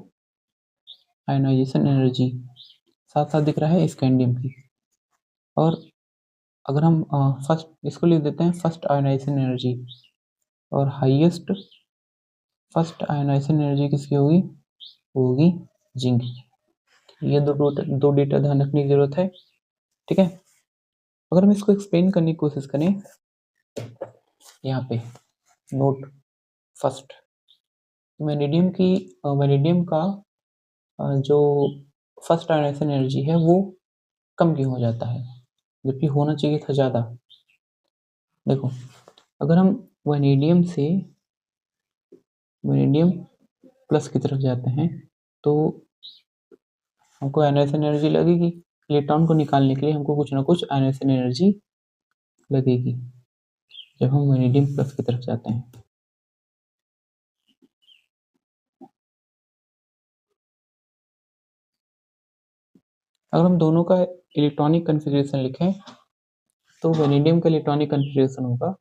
आयनाइजेशन एनर्जी साथ साथ दिख रहा है स्कैंडियम की। और अगर हम फर्स्ट इसको लिख देते हैं फर्स्ट आयनाइजेशन एनर्जी, और हाईएस्ट फर्स्ट आयनाइजेशन एनर्जी किसकी होगी, होगी जिंक। ये दो डेटा ध्यान रखने की जरूरत है, ठीक है। अगर हम इसको एक्सप्लेन करने की कोशिश करें, यहाँ पे नोट फर्स्ट, वेनेडियम का जो फर्स्ट आयनाइजेशन एनर्जी है वो कम क्यों हो जाता है, जबकि होना चाहिए था ज़्यादा। देखो, अगर हम वेनेडियम से वेनेडियम प्लस की तरफ जाते हैं तो हमको आयनाइजेशन एनर्जी लगेगी, इलेक्ट्रॉन को निकालने के लिए हमको कुछ ना कुछ आयनाइजेशन एनर्जी लगेगी जब हम वेनेडियम प्लस की तरफ जाते हैं। अगर हम दोनों का इलेक्ट्रॉनिक कन्फिग्रेशन लिखें तो वेनेडियम का इलेक्ट्रॉनिक कन्फिग्रेशन होगा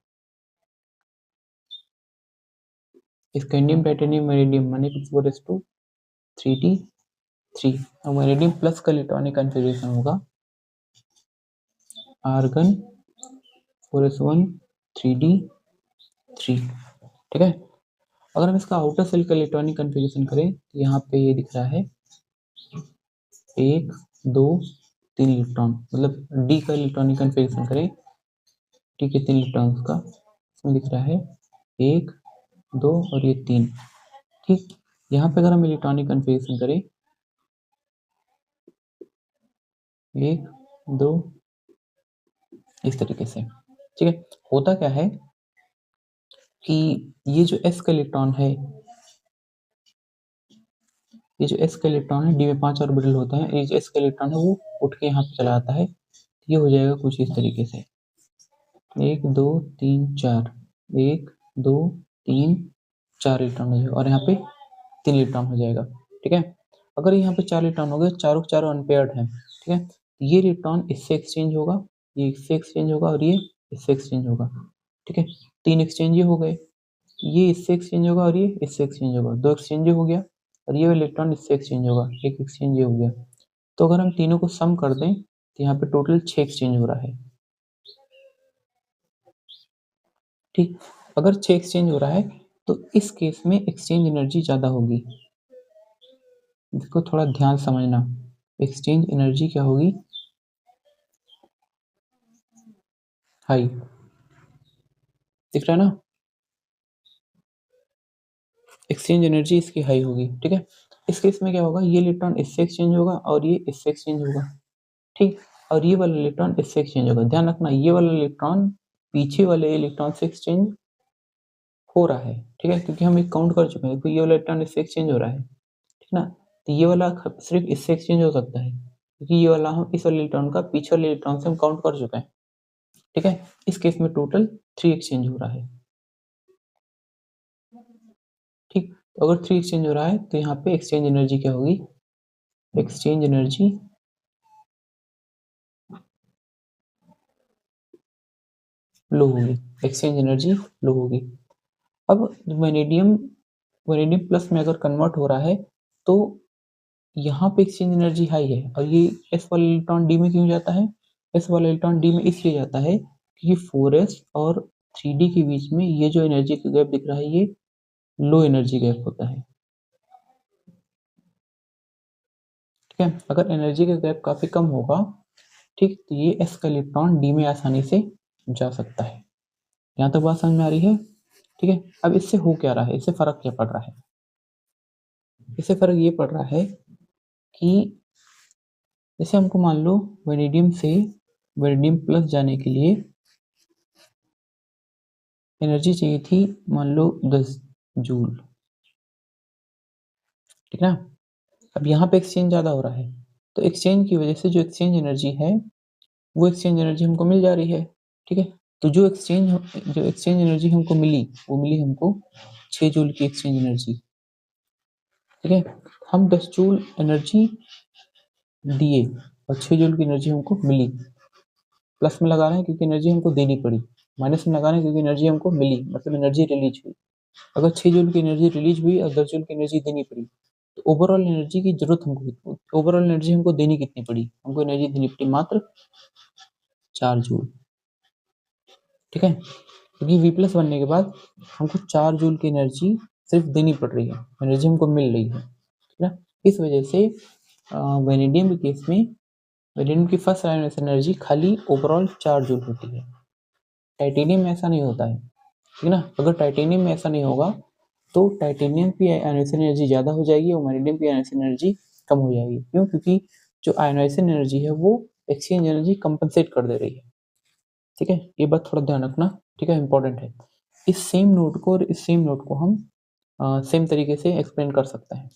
स्कैंडियम टाइटेनियम वेनेडियम माने 4s2 और वेनेडियम प्लस का इलेक्ट्रॉनिक कन्फिग्रेशन होगा आर्गन 4s1 3d3, ठीक है। अगर हम इसका आउटर सेल का इलेक्ट्रॉनिक कन्फिग्रेशन करें तो यहाँ पे ये दिख रहा है 1 2 3 इलेक्ट्रॉन, मतलब डी का इलेक्ट्रॉनिक कन्फिग्रेशन करें, डी के 3 इलेक्ट्रॉन का, इसमें दिख रहा है 1 2 और ये 3, ठीक। यहाँ पे अगर हम इलेक्ट्रॉनिक कन्फिग्रेशन करें 1 2 इस तरीके से, ठीक है। होता क्या है कि ये जो एस का इलेक्ट्रॉन है, ये जो एस का इलेक्ट्रॉन है, डी में 5 ऑर्बिटल होते हैं, ये जो एस का इलेक्ट्रॉन है वो उठ के यहाँ पे चला आता है, ये हो जाएगा कुछ इस तरीके से 1 2 3 4 1 2 3 4 इलेक्ट्रॉन हो जाएगा, और यहाँ पे 3 इलेक्ट्रॉन हो जाएगा, ठीक है। अगर यहाँ पे 4 इलेक्ट्रॉन हो गए, चारों के चारों अनपेयर्ड हैं, ठीक है। ये इलेक्ट्रॉन इससे एक्सचेंज होगा, ये इससे एक्सचेंज होगा और ये इससे एक्सचेंज होगा, ठीक है। 3 एक्सचेंज हो गए, ये इससे एक्सचेंज होगा और ये इससे एक्सचेंज होगा, 2 एक्सचेंज हो गया, और ये इलेक्ट्रॉन इससे एक्सचेंज होगा, 1 एक्सचेंज हो गया। तो अगर हम तीनों को सम कर दें तो यहाँ पे टोटल 6 एक्सचेंज हो रहा है, ठीक। अगर 6 एक्सचेंज हो रहा है तो इस केस में एक्सचेंज एनर्जी ज़्यादा होगी, इसको थोड़ा ध्यान समझना। एक्सचेंज एनर्जी क्या होगी, हाई, दिख रहा है ना, एक्सचेंज एनर्जी इसकी हाई होगी, ठीक है। इस केस में क्या होगा, ये इलेक्ट्रॉन इससे एक्सचेंज होगा और ये इससे एक्सचेंज होगा, ठीक। और ये वाला इलेक्ट्रॉन इससे एक्सचेंज होगा। ध्यान रखना, ये वाला इलेक्ट्रॉन पीछे वाले इलेक्ट्रॉन से एक्सचेंज हो रहा है, ठीक है, क्योंकि हम एक काउंट कर चुके हैं, तो ये वाला इलेक्ट्रॉन इससे एक्सचेंज हो रहा है, ठीक ना। तो ये वाला सिर्फ इससे एक्सचेंज हो सकता है, क्योंकि ये वाला हम इस वाले इलेक्ट्रॉन का पीछे वाले इलेक्ट्रॉन से हम काउंट कर चुके हैं, ठीक है। इस केस में टोटल 3 एक्सचेंज हो रहा है, ठीक। तो अगर 3 एक्सचेंज हो रहा है तो यहाँ पे एक्सचेंज एनर्जी क्या होगी, एक्सचेंज एनर्जी लो होगी, एक्सचेंज एनर्जी लो होगी। अब वेनेडियम वेनेडियम प्लस में अगर कन्वर्ट हो रहा है तो यहाँ पे एक्सचेंज एनर्जी हाई है, और ये एस वाला इलेक्ट्रॉन डी में क्यों जाता है, एस वाला इलेक्ट्रॉन डी में इसलिए जाता है क्योंकि 4s और 3d के बीच में ये जो एनर्जी का गैप दिख रहा है ये लो एनर्जी गैप होता है, ठीक है। अगर एनर्जी का गैप काफी कम होगा, ठीक, तो ये एस का इलेक्ट्रॉन डी में आसानी से जा सकता है। यहाँ तक बात समझ में आ रही है, ठीक है। अब इससे हो क्या रहा है, इससे फर्क क्या पड़ रहा है, इससे फर्क ये पड़ रहा है कि जैसे हमको मान लो वेनेडियम से वेनेडियम प्लस जाने के लिए एनर्जी चाहिए थी, मान लो 10 जूल, ठीक ना। अब यहाँ पे एक्सचेंज ज़्यादा हो रहा है, तो एक्सचेंज की वजह से जो एक्सचेंज एनर्जी है वो एक्सचेंज एनर्जी हमको मिल जा रही है, ठीक है। तो जो एक्सचेंज एनर्जी हमको मिली वो मिली हमको 6 जूल की एक्सचेंज एनर्जी, ठीक है। हम 10 जूल एनर्जी दिए और 6 जूल की एनर्जी हमको मिली। प्लस में लगा रहे हैं क्योंकि एनर्जी हमको देनी पड़ी, माइनस में लगा रहे हैं क्योंकि एनर्जी हमको मिली, मतलब एनर्जी रिलीज हुई। अगर 6 जूल की एनर्जी रिलीज हुई और 10 जूल की एनर्जी देनी पड़ी, तो ओवरऑल एनर्जी की जरूरत हमको, ओवरऑल एनर्जी हमको देनी कितनी पड़ी, हमको एनर्जी देनी पड़ी मात्र 4 जूल, ठीक है। क्योंकि वी प्लस बनने के बाद हमको 4 जूल की एनर्जी सिर्फ देनी पड़ रही है, एनर्जी हमको मिल रही है, ठीक है। इस वजह से वेनेडियम के केस में वेनेडियम की फर्स्ट आयोनाइजेशन एनर्जी खाली ओवरऑल 4 जूल होती है। टाइटेनियम में ऐसा नहीं होता है, ठीक है ना। अगर टाइटेनियम में ऐसा नहीं होगा तो टाइटेनियम की आयोनाइजेशन एनर्जी ज़्यादा हो जाएगी और वेनेडियम की आयोनाइजेशन एनर्जी कम हो जाएगी। क्यों? क्योंकि जो आयोनाइजेशन एनर्जी है वो एक्सचेंज एनर्जी कंपनसेट कर दे रही है, ठीक है। ये बात थोड़ा ध्यान रखना, ठीक है, इंपॉर्टेंट है। इस सेम नोट को और इस सेम नोट को हम सेम तरीके से एक्सप्लेन कर सकते हैं।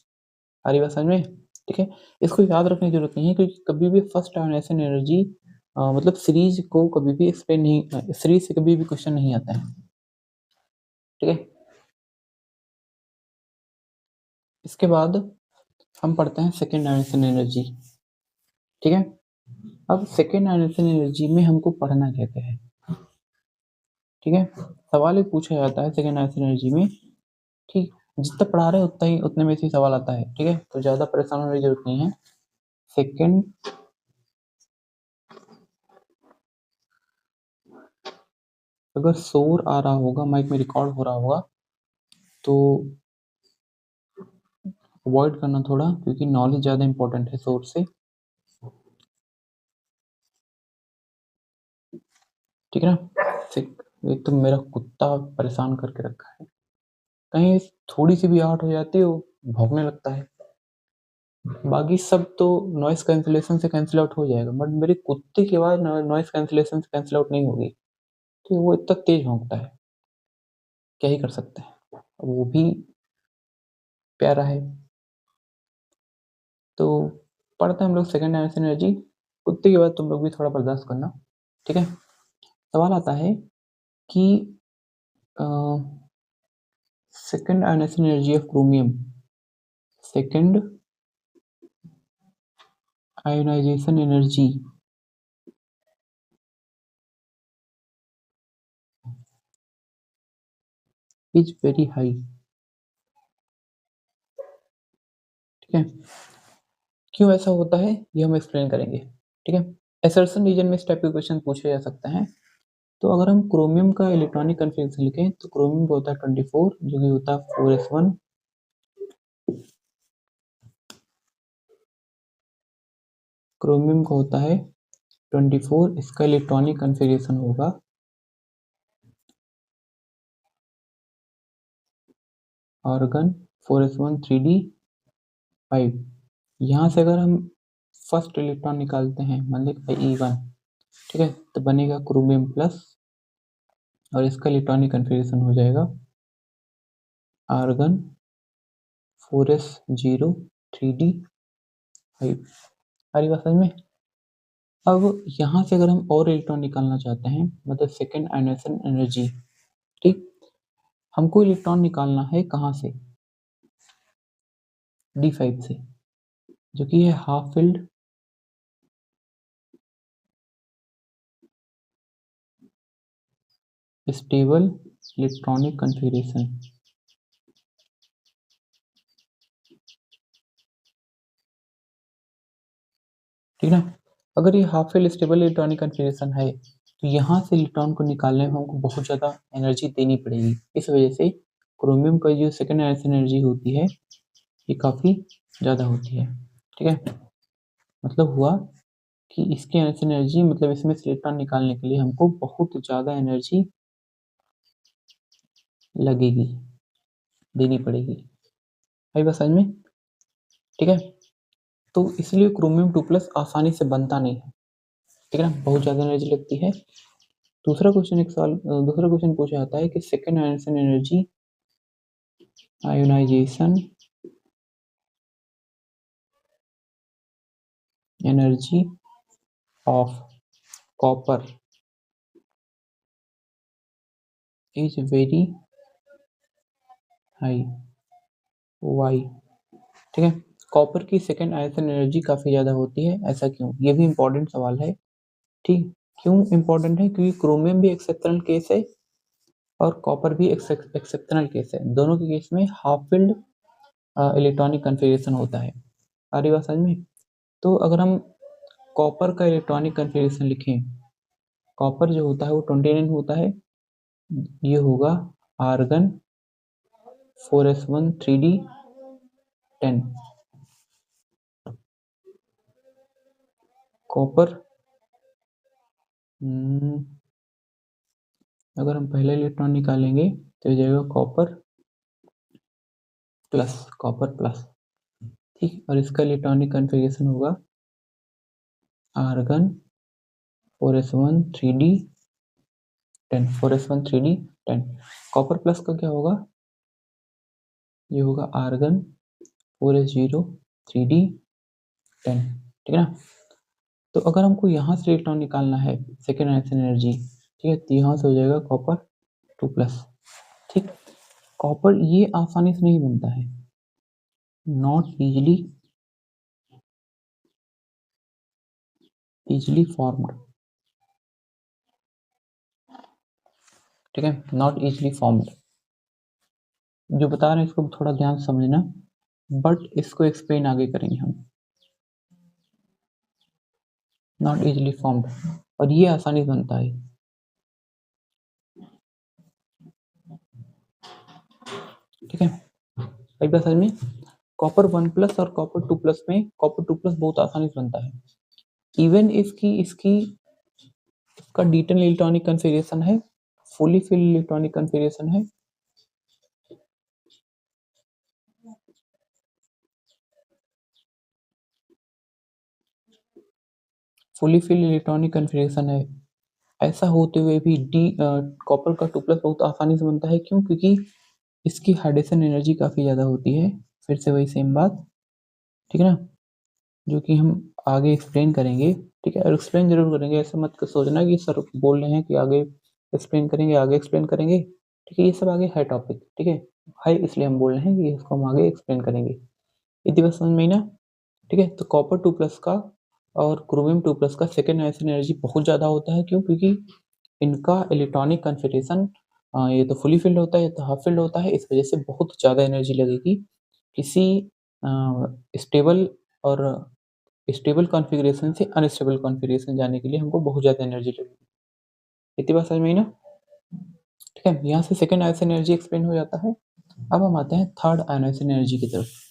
आ रही बात समझ में, ठीक है। इसको याद रखने की जरूरत नहीं है क्योंकि कभी भी फर्स्ट आयोनाइजेशन एनर्जी मतलब सीरीज को कभी भी एक्सप्लेन नहीं, सीरीज से कभी भी क्वेश्चन नहीं आता है, ठीक है। इसके बाद हम पढ़ते हैं सेकेंड आयोनाइजेशन एनर्जी, ठीक है। अब सेकेंड आयोनाइजेशन एनर्जी में हमको पढ़ना क्या क्या है, ठीक है। सवाल एक पूछा जाता है सेकेंड आयोनाइजेशन एनर्जी में, ठीक। जितना पढ़ा रहे उतना ही उतने में से सवाल आता है, ठीक है, तो ज्यादा परेशान होने की जरूरत नहीं है। सेकेंड अगर शोर आ रहा होगा, माइक में रिकॉर्ड हो रहा होगा तो अवॉइड करना थोड़ा, क्योंकि नॉलेज ज़्यादा इंपॉर्टेंट है शोर से, ठीक है ना। एक तो मेरा कुत्ता परेशान करके रखा है, कहीं थोड़ी सी भी आहट हो जाती है वो भौंकने लगता है। बाकी सब तो नॉइस कैंसिलेशन से कैंसिल आउट हो जाएगा, बट मेरे कुत्ते की आवाज़ नॉइस कैंसिलेशन से कैंसिल आउट नहीं होगी, तो वो इतना तेज भौंकता है, क्या ही कर सकते हैं। वो भी प्यारा है। तो पढ़ते हैं हम लोग सेकेंड आयोनाइजेशन एनर्जी। कुत्ते की बात तुम लोग भी थोड़ा बर्दाश्त करना, ठीक है। सवाल आता है कि second ionization energy of chromium, second ionization energy is very high, ठीक है। क्यों ऐसा होता है ये हम एक्सप्लेन करेंगे, ठीक है। असर्शन रीजन में इस टाइप के क्वेश्चन पूछे जा सकते हैं। तो अगर हम क्रोमियम का इलेक्ट्रॉनिक कन्फिग्रेशन लिखें तो क्रोमियम का होता है 24, जो कि होता है 4s1, क्रोमियम का होता है 24, इसका इलेक्ट्रॉनिक कन्फिग्रेशन होगा आर्गन 4s1 3d 5। यहाँ से अगर हम फर्स्ट इलेक्ट्रॉन निकालते हैं, मान लीजिए E1, ठीक है, तो बनेगा क्रोमियम प्लस, और इसका इलेक्ट्रॉनिक कन्फिग्रेशन हो जाएगा आर्गन 4s0 3d5। सारी बात समझ में। अब यहाँ से अगर हम और इलेक्ट्रॉन निकालना चाहते हैं, मतलब सेकेंड आयनाइजेशन एनर्जी, ठीक, हमको इलेक्ट्रॉन निकालना है कहाँ से, D5 से, जो कि है half filled stable electronic configuration. ठीक ना। अगर ये half filled stable electronic configuration है, तो यहाँ से इलेक्ट्रॉन को निकालने में हमको बहुत ज़्यादा एनर्जी देनी पड़ेगी। इस वजह से क्रोमियम का जो सेकेंड आयनाइजेशन एनर्जी होती है, ये काफ़ी ज़्यादा होती है। ठीक है, मतलब हुआ कि इसकी आयनाइजेशन एनर्जी, मतलब इसमें से इलेक्ट्रॉन निकालने के लिए हमको बहुत ज़्यादा एनर्जी लगेगी, देनी पड़ेगी। आई बात समझ में। ठीक है, तो इसलिए क्रोमियम 2+ आसानी से बनता नहीं है। ठीक है ना, बहुत ज़्यादा एनर्जी लगती है। दूसरा क्वेश्चन दूसरा क्वेश्चन पूछा जाता है कि second ionization energy of copper is very high. Why. ठीक है, कॉपर की सेकेंड आयनाइजेशन एनर्जी काफ़ी ज़्यादा होती है, ऐसा क्यों? ये भी इंपॉर्टेंट सवाल है। ठीक, क्यों इंपॉर्टेंट है? क्योंकि क्रोमियम भी एक्सेप्शनल केस है और कॉपर भी एक्सेप्शनल केस है। दोनों के केस में हाफ फिल्ड इलेक्ट्रॉनिक कन्फिग्रेशन होता है। आ रही बात समझ में। तो अगर हम कॉपर का इलेक्ट्रॉनिक कन्फिग्रेशन लिखें, कॉपर जो होता है वो 29 होता है, ये होगा आर्गन 4s1 3d10। कॉपर अगर हम पहले इलेक्ट्रॉन निकालेंगे तो हो जाएगा कॉपर प्लस। ठीक, और इसका इलेक्ट्रॉनिक कन्फिग्रेशन होगा argon 4s1 3d10। 4s1 3d10। Copper plus का क्या होगा? ये होगा आर्गन 4s0 3d10। ठीक है ना। तो अगर हमको यहाँ से इलेक्ट्रॉन निकालना है सेकेंड आयनाइजेशन एनर्जी, ठीक है, तो यहाँ से हो जाएगा कॉपर 2+। ठीक, कॉपर ये आसानी से नहीं बनता है, नॉट इजीली फॉर्म्ड। ठीक है, नॉट इजीली फॉर्म्ड। जो बता रहे हैं इसको थोड़ा ध्यान से समझना, बट इसको एक्सप्लेन आगे करेंगे हम। नॉट इजीली फॉर्म्ड, और ये आसानी से बनता है। ठीक है, एक बार समझ में। कॉपर 1+ और कॉपर 2+ में कॉपर 2+ बहुत आसानी से बनता है। इवन इसका डिटेल इलेक्ट्रॉनिक कन्फिग्रेशन है, फुली फिल इलेक्ट्रॉनिक कन्फिग्रेशन है। फुली फिल इलेक्ट्रॉनिक कन्फिग्रेशन है, ऐसा होते हुए भी कॉपर का 2+ बहुत आसानी से बनता है। क्यों? क्योंकि इसकी हाइड्रेशन एनर्जी काफ़ी ज़्यादा होती है। फिर से वही सेम बात, ठीक है ना, जो कि हम आगे एक्सप्लेन करेंगे। ठीक है, और एक्सप्लेन जरूर करेंगे, ऐसा मत सोचना कि सर बोल रहे हैं कि आगे एक्सप्लेन करेंगे, आगे एक्सप्लेन करेंगे। ठीक है, ये सब आगे है टॉपिक। ठीक है, इसलिए हम बोल रहे हैं कि इसको हम आगे एक्सप्लेन करेंगे। इतनी बात समझ में आई ना। ठीक है, तो कॉपर 2+ का और क्रोमियम 2+ का सेकेंड आयनाइजेशन एनर्जी बहुत ज़्यादा होता है। क्यों? क्योंकि इनका इलेक्ट्रॉनिक कन्फिग्रेशन ये तो फुली फिल्ड होता है, ये तो हाफ फिल्ड होता है। इस वजह से बहुत ज़्यादा एनर्जी लगेगी। किसी स्टेबल और स्टेबल कॉन्फ़िगरेशन से अनस्टेबल कॉन्फ़िगरेशन जाने के लिए हमको बहुत ज़्यादा एनर्जी लगेगी। इतनी बात समझ में आई ना। ठीक है, यहाँ से सेकेंड आयनाइजेशन एनर्जी एक्सप्लेन हो जाता है। अब हम आते हैं थर्ड आयनाइजेशन एनर्जी की तरफ।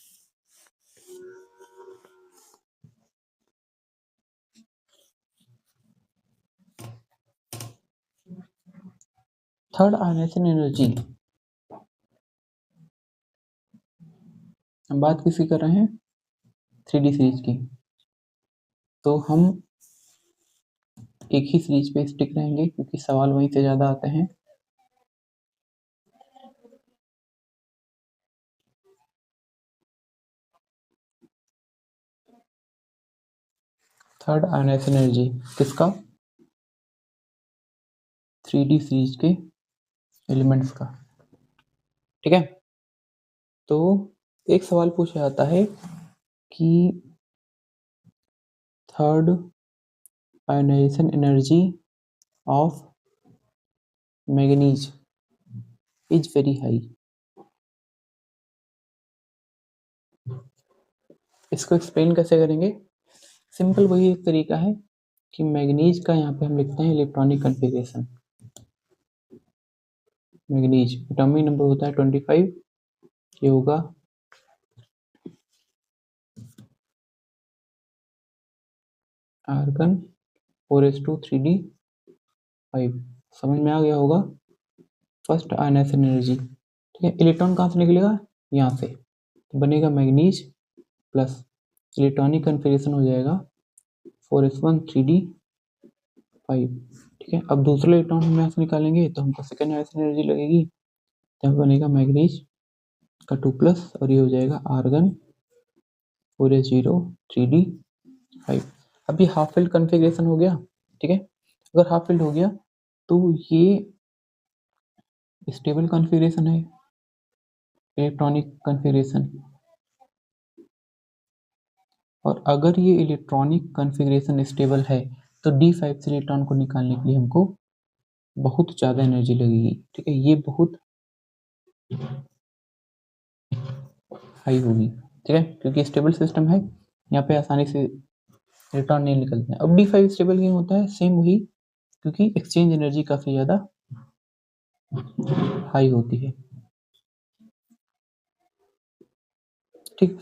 थर्ड आयनाइजेशन एनर्जी, हम बात किसकी कर रहे हैं? 3D सीरीज की, तो हम एक ही सीरीज पे स्टिक रहेंगे क्योंकि सवाल वहीं से ज़्यादा आते हैं। थर्ड आयनाइजेशन एनर्जी किसका? 3D सीरीज के एलिमेंट्स का। ठीक है, तो एक सवाल पूछा जाता है कि third ionization energy of manganese is very high. इसको एक्सप्लेन कैसे करेंगे? सिंपल वही एक तरीका है कि मैंगनीज का यहाँ पे हम लिखते हैं electronic configuration. Manganese atomic number होता है 25, ये होगा आर्गन 4s2 3d5। समझ में आ गया होगा। फर्स्ट आयनाइजेशन एनर्जी, ठीक है। इलेक्ट्रॉन कहाँ से निकलेगा? यहाँ से, तो बनेगा मैंगनीज प्लस इलेक्ट्रॉनिक कॉन्फ़िगरेशन हो जाएगा 4s1 3d5। ठीक है, अब दूसरे इलेक्ट्रॉन हम यहाँ से निकालेंगे तो हमको सेकेंड आयनाइजेशन एनर्जी लगेगी, तो बनेगा मैंगनीज का 2+ और ये हो जाएगा आर्गन 4s0 3d5। अभी हाफ फिल्ड कॉन्फ़िगरेशन हो गया। ठीक है, अगर हाफ फिल्ड हो गया तो ये स्टेबल कॉन्फ़िगरेशन है, इलेक्ट्रॉनिक कॉन्फ़िगरेशन। और अगर ये इलेक्ट्रॉनिक कॉन्फ़िगरेशन स्टेबल है तो D5 से इलेक्ट्रॉन को निकालने के लिए हमको बहुत ज़्यादा एनर्जी लगेगी। ठीक है, ये बहुत हाई होगी। ठीक है, क्योंकि स्टेबल सिस्टम है, यहाँ पे आसानी से इलेक्ट्रॉन नहीं निकलते हैं। अब D5 स्टेबल क्यों होता है? सेम वही, क्योंकि एक्सचेंज एनर्जी काफ़ी ज़्यादा हाई होती है। ठीक,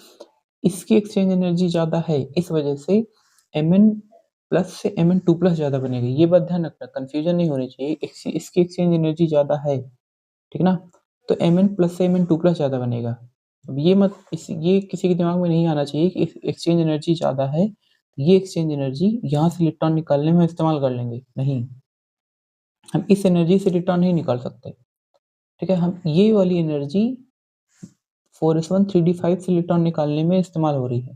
इसकी एक्सचेंज एनर्जी ज़्यादा है, इस वजह से Mn प्लस से Mn2+ ज़्यादा बनेगा। ये बात ध्यान रखना, कंफ्यूजन नहीं होनी चाहिए। इसकी एक्सचेंज एनर्जी ज़्यादा है, ठीक ना, तो Mn प्लस से Mn2+ ज़्यादा बनेगा। अब ये किसी के दिमाग में नहीं आना चाहिए कि एक्सचेंज एनर्जी ज़्यादा है, ये एक्सचेंज एनर्जी यहाँ से इलेक्ट्रॉन निकालने में इस्तेमाल कर लेंगे। नहीं, हम इस एनर्जी से इलेक्ट्रॉन नहीं निकाल सकते। ठीक है, हम ये वाली एनर्जी 4s1 3d5 से इलेक्ट्रॉन निकालने में इस्तेमाल हो रही है,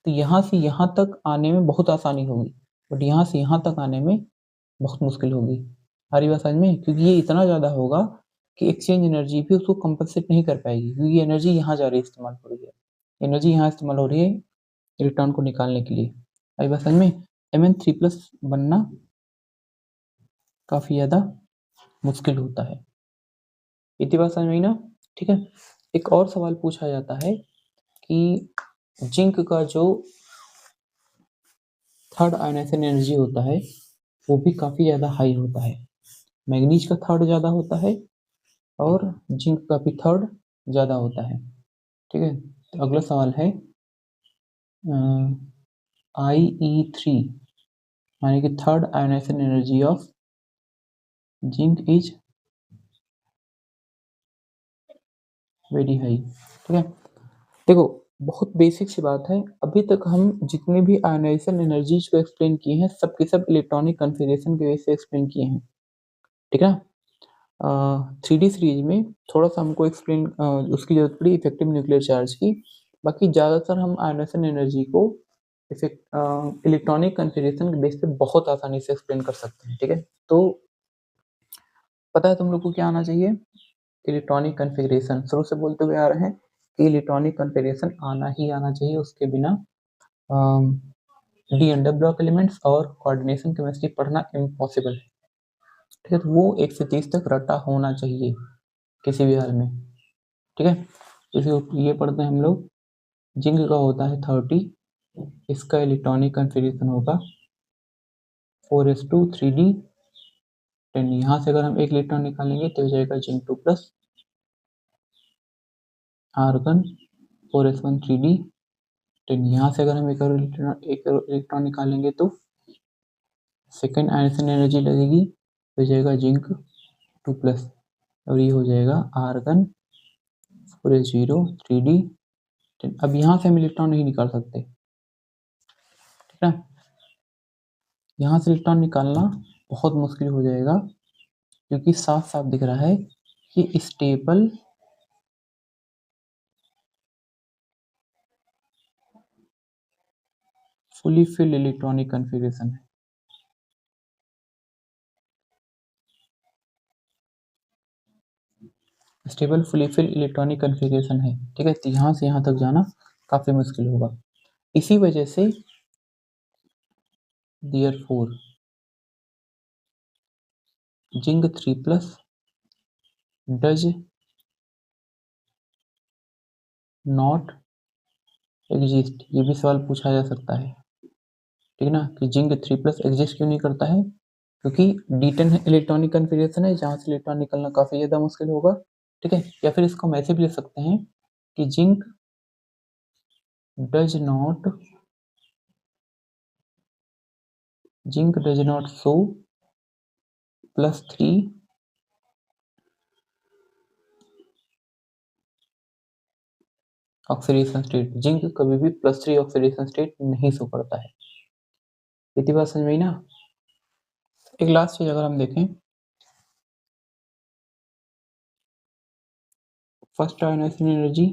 तो यहाँ से यहाँ तक आने में बहुत आसानी होगी, बट यहाँ से यहाँ तक आने में बहुत मुश्किल होगी। आ रही बात समझ में? क्योंकि ये इतना ज़्यादा होगा कि एक्सचेंज एनर्जी भी उसको कंपनसेट नहीं कर पाएगी, क्योंकि एनर्जी यहाँ जा रही है, इस्तेमाल हो रही है, एनर्जी यहाँ इस्तेमाल हो रही है इलेक्ट्रॉन को निकालने के लिए। आई बात समझ में? Mn3+ बनना काफ़ी ज़्यादा मुश्किल होता है। इतनी बात समझ में आई ना? ठीक है, एक और सवाल पूछा जाता है कि जिंक का जो थर्ड आयनाइजेशन एनर्जी होता है वो भी काफ़ी ज़्यादा हाई होता है। मैंगनीज का थर्ड ज़्यादा होता है और जिंक का भी थर्ड ज़्यादा होता है। ठीक है, तो अगला सवाल है IE3 यानी कि third ionization energy of zinc is very high. ठीक है, देखो बहुत बेसिक सी बात है, अभी तक हम जितने भी आयनाइजेशन एनर्जीज को एक्सप्लेन किए हैं सब के सब इलेक्ट्रॉनिक कॉन्फ़िगरेशन की वजह से एक्सप्लेन किए हैं। ठीक है, 3D सीरीज में थोड़ा सा हमको एक्सप्लेन उसकी जरूरत पड़ी इफेक्टिव न्यूक्लियर चार्ज की। बाकी ज़्यादातर हम आयनाइजेशन एनर्जी को इलेक्ट्रॉनिक कॉन्फ़िगरेशन के बेस पे बहुत आसानी से एक्सप्लेन कर सकते हैं। ठीक है, तो पता है तुम लोग को क्या आना चाहिए? Electronic configuration. शुरू से बोलते हुए आ रहे हैं कि इलेक्ट्रॉनिक कॉन्फ़िगरेशन आना ही आना चाहिए, उसके बिना डी एंड ब्लॉक एलिमेंट्स और कोऑर्डिनेशन केमिस्ट्री पढ़ना इम्पॉसिबल है। ठीक है, तो वो 1 से 30 तक रटा होना चाहिए किसी भी हाल में। ठीक है, जैसे ये पढ़ते हैं हम लोग, जिंक का होता है 30, इसका इलेक्ट्रॉनिक कॉन्फ़िगरेशन होगा 4s2 3d10। यहाँ से अगर हम एक इलेक्ट्रॉन निकालेंगे तो हो जाएगा जिंक 2+ आर्गन 4s1 3d10। यहाँ से अगर हम एक इलेक्ट्रॉन निकालेंगे तो सेकेंड आयनाइजेशन एनर्जी लगेगी, हो जाएगा जिंक 2+ और ये हो जाएगा आर्गन 4s0 3d10। अब यहाँ से हम इलेक्ट्रॉन नहीं निकाल सकते, ठीक है। यहाँ से इलेक्ट्रॉन निकालना बहुत मुश्किल हो जाएगा, क्योंकि साफ साफ दिख रहा है कि stable fully filled electronic configuration है। Stable fully filled electronic configuration है, ठीक है। तो यहाँ से यहाँ तक जाना काफी मुश्किल होगा। इसी वजह से therefore zinc 3+ does not exist, ये भी सवाल पूछा जा सकता है, ठीक है ना, कि जिंक 3+ एग्जिस्ट क्यों नहीं करता है, क्योंकि D10 इलेक्ट्रॉनिक कन्फिग्रेशन है, जहाँ से इलेक्ट्रॉन निकलना काफी ज्यादा मुश्किल होगा, ठीक है। या फिर इसको हम ऐसे भी लिख सकते हैं कि zinc does not show +3 oxidation state. Zinc कभी भी +3 ऑक्सीडेशन स्टेट नहीं शो करता है। इतनी बात समझ में आई ना। एक लास्ट चीज अगर हम देखें, first ionization energy,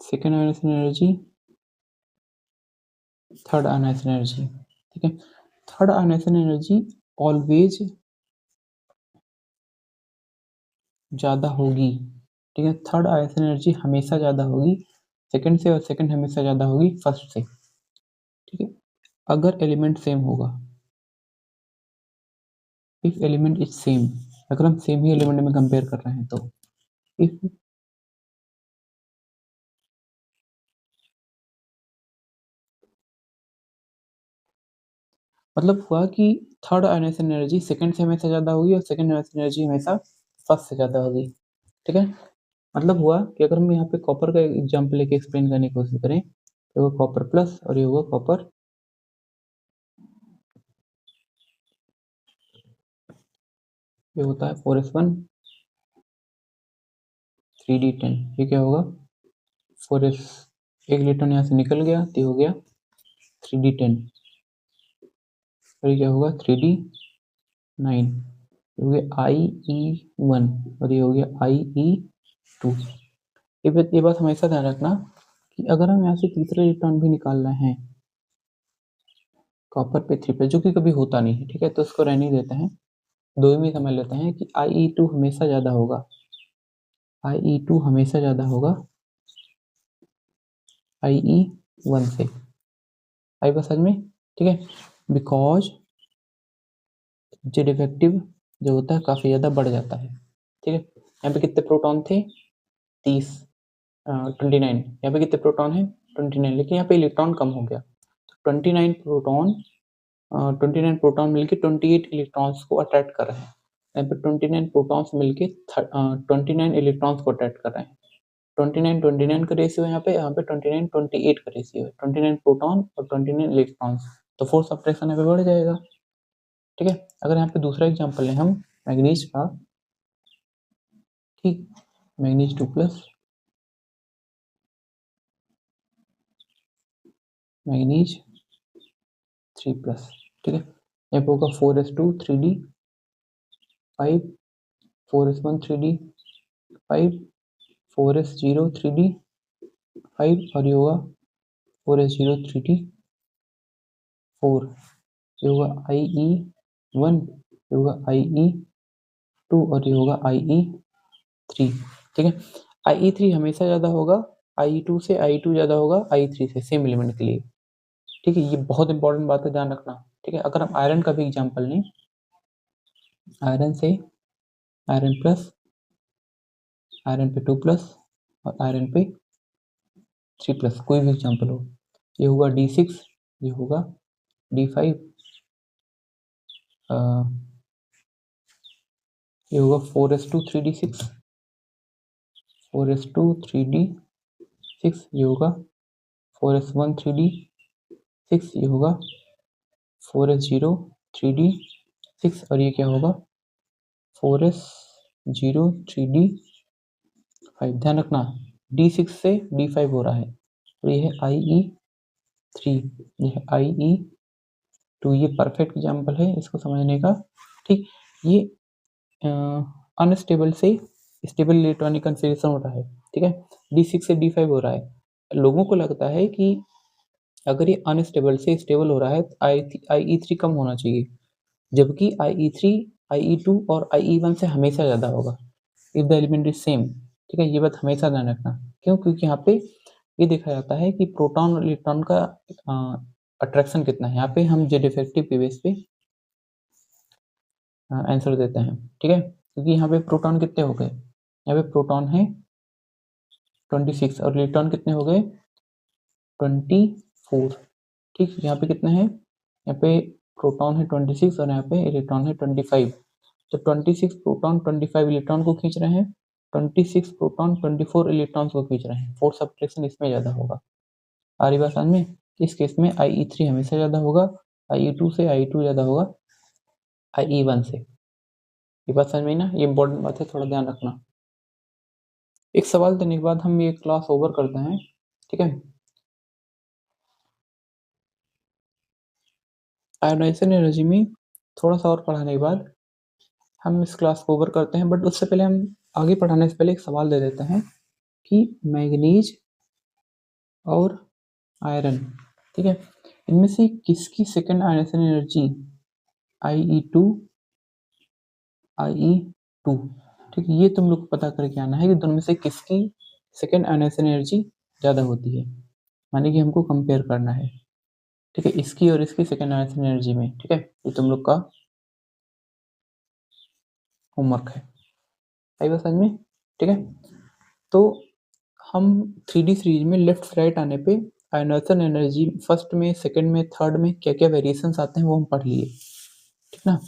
second ionization energy, third ionization energy, ठीक है। थर्ड आयोनाइजेशन एनर्जी ऑलवेज ज्यादा होगी, ठीक है। थर्ड आयोनाइजेशन एनर्जी हमेशा ज्यादा होगी सेकंड से, और सेकंड हमेशा ज्यादा होगी फर्स्ट से, ठीक है। अगर एलिमेंट सेम होगा, इफ एलिमेंट इज सेम, अगर हम सेम ही एलिमेंट में कंपेयर कर रहे हैं तो, इफ मतलब हुआ कि थर्ड आयोनाइजेशन एनर्जी सेकंड से हमेशा ज्यादा होगी, और सेकंड आयोनाइजेशन एनर्जी हमेशा फर्स्ट से ज्यादा होगी, ठीक है। मतलब हुआ कि अगर हम यहाँ पे कॉपर का एग्जाम्पल लेके एक्सप्लेन करने की कोशिश करें, तो कॉपर प्लस और ये होगा कॉपर, ये होता है 4s1 3d10, ये क्या होगा 4s, एक इलेक्ट्रॉन यहाँ से निकल गया तो ये हो गया 3d10, और ये क्या होगा 3d9, ये हो गया IE1, और ये हो गया IE2। ये बात हमेशा ध्यान रखना कि अगर हम यहाँ से तीसरा इलेक्ट्रॉन भी निकाल रहे हैं कॉपर पे 3 पे, जो कि कभी होता नहीं है, ठीक है, तो उसको रहने देते हैं, दो में समझ लेते हैं कि IE2 हमेशा ज्यादा होगा, IE2 हमेशा ज्यादा होगा IE1 से, आई बात समझ में, ठीक है। बिकॉज जेड इफेक्टिव जो होता है काफी ज्यादा बढ़ जाता है, ठीक है। यहाँ पे कितने प्रोटॉन थे 30, 29, यहाँ पे कितने प्रोटॉन है 29, लेकिन यहाँ पे इलेक्ट्रॉन कम हो गया, 29 प्रोटॉन, 29 प्रोटॉन मिलके 28 इलेक्ट्रॉन्स को अट्रैक्ट कर रहे हैं, यहाँ पे 29 प्रोटॉन्स मिलके 29 इलेक्ट्रॉन्स को अट्रैक्ट कर रहे हैं, 29 का रेशियो है, यहाँ पे 29 28 का रेशियो है, 29 प्रोटॉन और 29 इलेक्ट्रॉन्स, तो फोर्स ऑफ अट्रैक्शन यहाँ पे बढ़ जाएगा, ठीक है। अगर यहाँ पे दूसरा एग्जांपल लें हम मैग्नीज का, ठीक, मैग्नीज 2+, मैग्नीज 3+, ठीक है। यहाँ पे होगा 4s2 3d5, 4s1 3d5, 4s0 3d5, और ये होगा 4s0 3d4, ये होगा IE1, ये होगा IE2, और ये होगा IE3, ठीक है। IE3 हमेशा ज्यादा होगा IE2 से, IE2 ज्यादा होगा IE3 से, सेम एलिमेंट के लिए, ठीक है। ये बहुत इंपॉर्टेंट बात है, ध्यान रखना, ठीक है। अगर हम आयरन का भी एग्जांपल लें, आयरन से आयरन प्लस, आयरन पे 2+, और आयरन पे 3+, कोई भी एग्जांपल हो, ये होगा D6, ये होगा D5, ये होगा 4s2 3d6, 4s2 3d6, ये होगा 4s1 3d6, ये होगा 4s0 3d6, और ये क्या होगा 4s0 3d5। ध्यान रखना D6 से D5 हो रहा है, और ये है IE3, ये है IE2। ये परफेक्ट एग्जाम्पल है इसको समझने का। ठीक, ये अनस्टेबल से स्टेबल इलेक्ट्रॉनिक कन्फिगरेशन हो रहा है। ठीक है, D6 से D5 हो रहा है। लोगों को लगता है कि अगर ये अनस्टेबल से स्टेबल हो रहा है तो IE3 कम होना चाहिए, जबकि IE3 IE2 और IE1 से हमेशा ज़्यादा होगा if the element is same. ठीक है, ये बात हमेशा ध्यान रखना। क्यों? क्योंकि यहाँ पे ये देखा जाता है कि प्रोटॉन और इलेक्ट्रॉन का अट्रैक्शन कितना है। यहाँ पे हम जेड इफेक्टिव के बेस पे आंसर देते हैं। ठीक है, क्योंकि यहाँ पे प्रोटॉन कितने हो गए, यहाँ पे प्रोटॉन है 26 और इलेक्ट्रॉन कितने हो गए 24। ठीक, यहाँ पे कितना है, यहाँ पे प्रोटॉन है 26 और यहाँ पे इलेक्ट्रॉन है 25। तो 26 प्रोटॉन 25 इलेक्ट्रॉन को खींच रहे हैं, 26 प्रोटॉन 24 इलेक्ट्रॉन्स को खींच रहे हैं। फोर्स सब्ट्रैक्शन इसमें ज़्यादा होगा। आ रही बात समझ में? इस केस में IE3 हमेशा ज़्यादा होगा, IE2 से IE2 ज़्यादा होगा IE1 से। ये बात समझ में ना, ये इंपॉर्टेंट बात है, थोड़ा ध्यान रखना। एक सवाल देने के बाद हम ये क्लास ओवर करते हैं। ठीक है, आयोनाइजेशन एनर्जी में थोड़ा सा और पढ़ाने के बाद हम इस क्लास को ओवर करते हैं। बट उससे पहले हम आगे पढ़ाने से पहले एक सवाल दे देते हैं कि मैग्नीज और आयरन, ठीक है, इनमें से किसकी second ionization energy IE2 IE2। ठीक है, ये तुम लोग को पता करके आना है कि दोनों में से किसकी सेकेंड आयोनाइजेशन एनर्जी ज़्यादा होती है, माने कि हमको कंपेयर करना है। ठीक है, इसकी और इसकी सेकेंड आयोनाइजेशन एनर्जी में। ठीक है, ये तुम लोग का होमवर्क है। आई बात समझ में? ठीक है, तो हम 3D सीरीज में लेफ्ट राइट आने पे आयोनाइजेशन एनर्जी फर्स्ट में, सेकंड में, थर्ड में क्या क्या वेरिएशंस आते हैं वो हम पढ़ लिए। ठीक ना,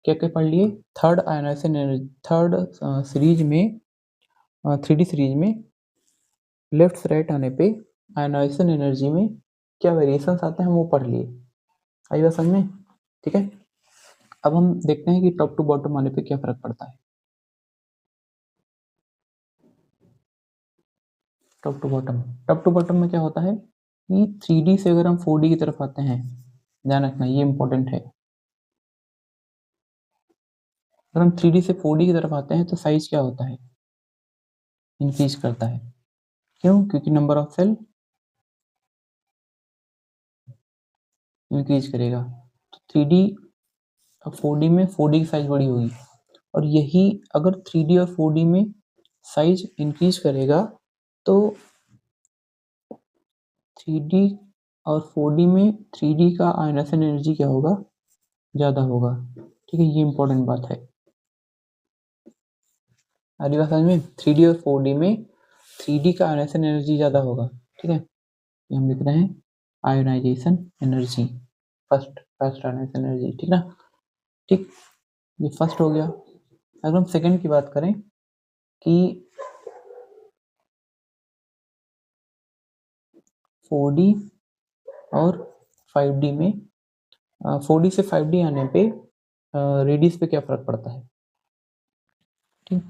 क्या क्या पढ़ लिए? Third ionization energy, third series में 3D सीरीज में लेफ्ट से राइट आने पे आयोनाइजेशन एनर्जी में क्या वेरिएशंस आते हैं हम वो पढ़ लिए। आई बात समझ में? ठीक है, अब हम देखते हैं कि टॉप टू बॉटम आने पे क्या फर्क पड़ता है। Top to bottom, top to bottom में क्या होता है कि 3D से अगर हम 4D की तरफ आते हैं, ध्यान रखना ये इंपॉर्टेंट है। अगर हम 3D से 4D की तरफ आते हैं तो साइज क्या होता है, इंक्रीज करता है। क्यों? क्योंकि नंबर ऑफ सेल इंक्रीज करेगा। तो 3D और 4D में 4D की साइज बड़ी होगी, और यही अगर 3D और 4D में साइज इंक्रीज करेगा तो 3D और 4D में 3D का आयोनाइजेशन एनर्जी क्या होगा, ज़्यादा होगा। ठीक है, ये इंपॉर्टेंट बात है। अगली बात समझ में, 3D और 4D में 3D का आयोनाइजेशन एनर्जी ज़्यादा होगा। ठीक है, ये हम लिख रहे हैं ionization energy, first ionization energy. ठीक ना, ठीक, ये फर्स्ट हो गया। अगर हम सेकंड की बात करें कि 4D और 5D में 4D से 5D आने पे रेडियस पे क्या फ़र्क पड़ता है। ठीक,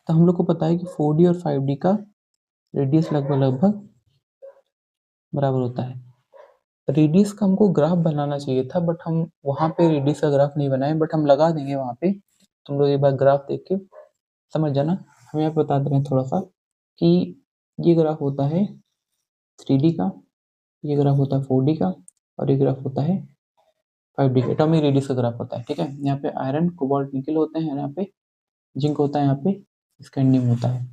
तो हम लोग को पता है कि 4D और 5D का रेडियस लगभग बराबर होता है। रेडियस का हमको ग्राफ बनाना चाहिए था, बट हम वहाँ पे रेडियस का ग्राफ नहीं बनाए, बट हम लगा देंगे वहाँ पे। तुम लोग एक बार ग्राफ देख के समझ जाना। हम यहाँ पे बता दे रहे हैं थोड़ा सा कि ये ग्राफ होता है 3D का, ये ग्राफ होता है 4D का, और ये ग्राफ होता है 5D का। एटॉमिक रेडियस का ग्राफ होता है। ठीक है, यहाँ पे आयरन कोबाल्ट निकल होते हैं, यहाँ पे जिंक होता है, यहाँ पे स्कैंडियम होता है।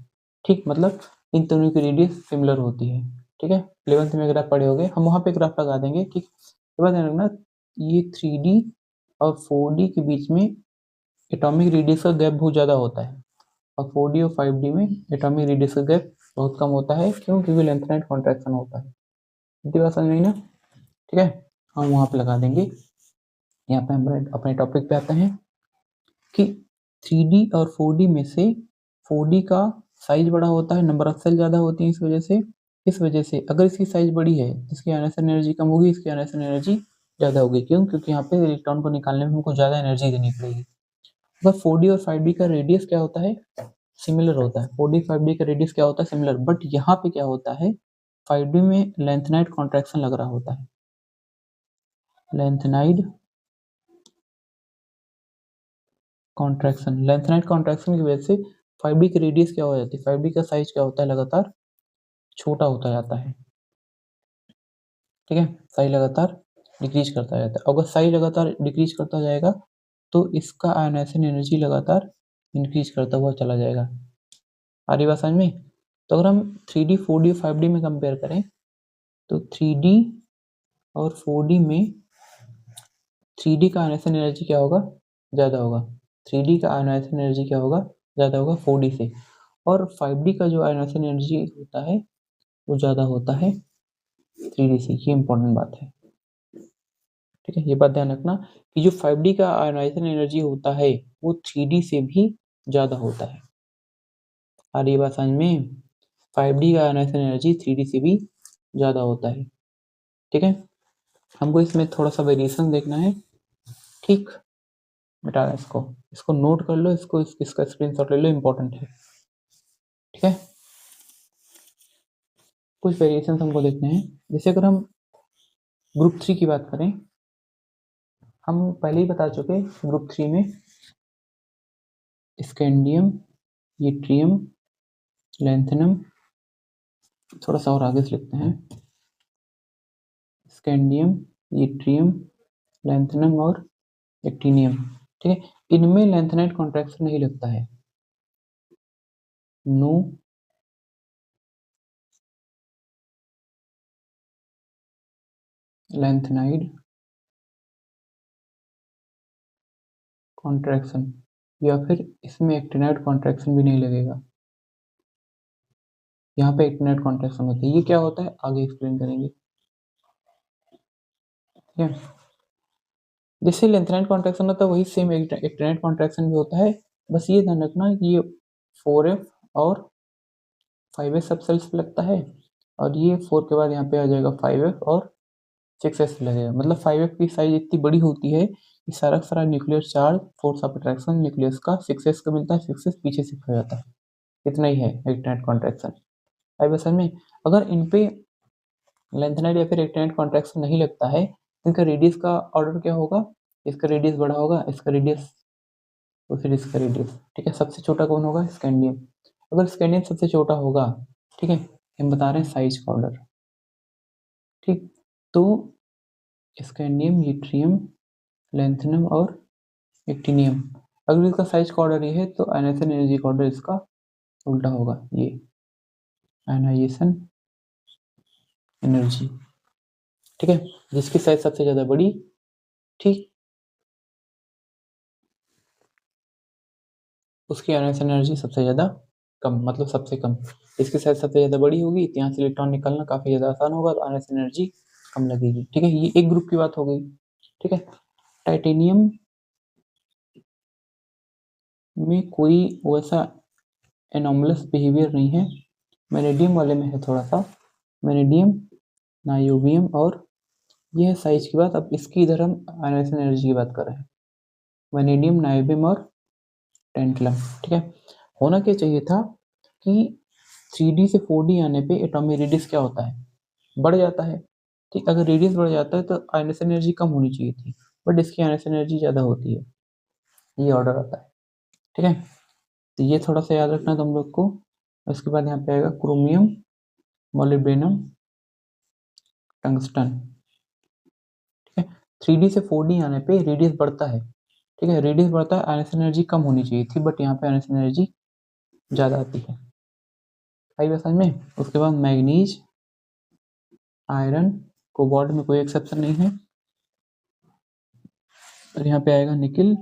ठीक, मतलब इन दोनों की रेडियस सिमिलर होती है। ठीक है, 11th में ग्राफ पढ़े होंगे, हम वहाँ पे ग्राफ लगा देंगे। ठीक, के बाद ध्यान रखना ये 3D और 4D के बीच में एटॉमिक रेडियस का गैप बहुत ज़्यादा होता है, और 4D और 5D में एटॉमिक रेडियस का गैप बहुत कम होता है। क्यों? क्योंकि लेंथनाइट कॉन्ट्रैक्शन होता है। इतनी बात समझ में आई ना? ठीक है, हम वहाँ पे लगा देंगे। यहाँ पे हम अपने टॉपिक पे आते हैं कि 3D और 4D में से 4D का साइज बड़ा होता है, नंबर ऑफ सेल ज़्यादा होती है। इस वजह से अगर इसकी साइज बड़ी है, इसकी आयोनाइजेशन एनर्जी कम होगी, इसकी आयोनाइजेशन एनर्जी ज़्यादा होगी। क्यों? क्योंकि यहाँ पे इलेक्ट्रॉन को निकालने में हमको ज़्यादा एनर्जी देनी पड़ेगी। अगर 4D और 5D का रेडियस क्या होता है, सिमिलर होता है। 4D 5D का रेडियस क्या होता है, सिमिलर। बट यहाँ पे क्या होता है, 5D में लेंथेनाइड कॉन्ट्रैक्शन लग रहा होता है, लेंथेनाइड कॉन्ट्रैक्शन की वजह से 5D की रेडियस क्या हो जाती है, 5D का साइज क्या होता है, लगातार छोटा होता जाता है, ठीक है, साइज लगातार डिक्रीज करता जाता है। अगर साइज लगातार डिक्रीज करता जाएगा तो इसका आयनाइजेशन एनर्जी लगातार इंक्रीज करता हुआ चला जाएगा। आ रही बात समझ में? तो अगर हम 3D 4D 5D में कंपेयर करें तो 3D और 4D में 3D का आयनाइजेशन एनर्जी क्या होगा, ज़्यादा होगा, 3D का आयनाइजेशन एनर्जी क्या होगा, ज़्यादा होगा 4D से, और 5D का जो आयनाइजेशन एनर्जी होता है वो ज़्यादा होता है 3D से। ये इंपॉर्टेंट बात है, ठीक है, ये बात ध्यान रखना कि जो 5D का आयनाइजेशन एनर्जी होता है वो 3D से भी ज़्यादा होता है। आ रही बात समझ में? 5D का आयनाइजेशन एनर्जी 3D से भी ज़्यादा होता है, ठीक है। हमको इसमें थोड़ा सा वेरिएशन देखना है, ठीक, बेटा इसको नोट कर लो, इसका स्क्रीनशॉट ले लो, इंपॉर्टेंट है, ठीक है। कुछ वेरिएशन हमको देखने हैं, जैसे अगर हम ग्रुप 3 की बात करें, हम पहले ही बता चुके ग्रुप 3 में स्कैंडियम, यट्रियम, लैंथेनम, थोड़ा सा और आगे से लिखते हैं, स्कैंडियम, यट्रियम, लैंथेनम और एक्टिनियम, ठीक है। इनमें लैंथेनाइड कॉन्ट्रैक्शन नहीं लगता है, नो लैंथेनाइड कॉन्ट्रैक्शन, या फिर इसमें एक्टिनाइड कॉन्ट्रैक्शन भी नहीं लगेगा। यहाँ पे एक्टिनाइड कॉन्ट्रैक्शन होती है, ये क्या होता है आगे एक्सप्लेन करेंगे, ठीक है। जैसे लेंथेनाइड कॉन्ट्रैक्शन होता है वही सेम एक्टिनाइड कॉन्ट्रैक्शन भी होता है, बस ये ध्यान रखना कि ये 4F और 5S सब सेल्स पे लगता है, और ये 4 के बाद यहाँ पे आ जाएगा 5F और 6S पे लगेगा। मतलब 5F की साइज इतनी बड़ी होती है कि सारा का सारा nuclear charge force of attraction nucleus का 6S का मिलता है, 6S पीछे शिफ्ट हो जाता है, इतना ही है एक्टिनाइड कॉन्ट्रैक्शन। आई बस में अगर इन पे लेंथेनाइड या फिर एक्टिनाइड कॉन्ट्रैक्शन नहीं लगता है, इनका रेडियस का ऑर्डर क्या होगा, इसका रेडियस बड़ा होगा, इसका रेडियस और फिर इसका रेडियस, ठीक है। सबसे छोटा कौन होगा, स्कैंडियम। अगर स्कैंडियम सबसे छोटा होगा, ठीक है, हम बता रहे हैं साइज का ऑर्डर, ठीक, तो स्कैंडियम, यूट्रियम, लैंथेनम और एक्टिनियम, अगर इसका साइज का ऑर्डर ये है तो आयनाइजेशन एनर्जी का ऑर्डर इसका उल्टा होगा, ये आयनाइजेशन एनर्जी, ठीक है, जिसकी साइज सबसे ज्यादा बड़ी, ठीक, उसकी आयनाइजेशन एनर्जी सबसे ज़्यादा कम, मतलब सबसे कम। इसकी साइज सबसे ज़्यादा बड़ी होगी तो यहाँ से इलेक्ट्रॉन निकलना काफ़ी ज़्यादा आसान होगा, तो आयनाइजेशन एनर्जी कम लगेगी, ठीक है। ये एक ग्रुप की बात हो गई, ठीक है। टाइटेनियम में कोई वैसा एनोमलस बिहेवियर नहीं है, वेनेडियम वाले में है थोड़ा सा, वेनेडियम, नायोबियम, और ये है साइज की बात। अब इसकी इधर हम आयनाइजेशन एनर्जी की बात कर रहे हैं, वेनेडियम, नायोबियम और टेंटलम, ठीक है। होना क्या चाहिए था कि 3D से 4D आने पे एटॉमिक रेडियस क्या होता है, बढ़ जाता है, ठीक। अगर रेडियस बढ़ जाता है तो आयनाइजेशन एनर्जी कम होनी चाहिए थी, बट इसकी आयनाइजेशन एनर्जी ज़्यादा होती है, ये ऑर्डर आता है, ठीक है। तो ये थोड़ा सा याद रखना तुम लोग को। उसके बाद यहाँ पे आएगा क्रोमियम, मोलिब्डेनम, टंगस्टन, ठीक है। 3D से 4D आने पे रेडियस बढ़ता है, ठीक है, रेडियस बढ़ता है, आयनाइजेशन एनर्जी कम होनी चाहिए थी, बट यहाँ पे आयनाइजेशन एनर्जी ज़्यादा आती है, आई बात समझ में। उसके बाद मैग्नीज, आयरन, कोबाल्ट में कोई एक्सेप्शन नहीं है, और यहाँ पे आएगा निकिल,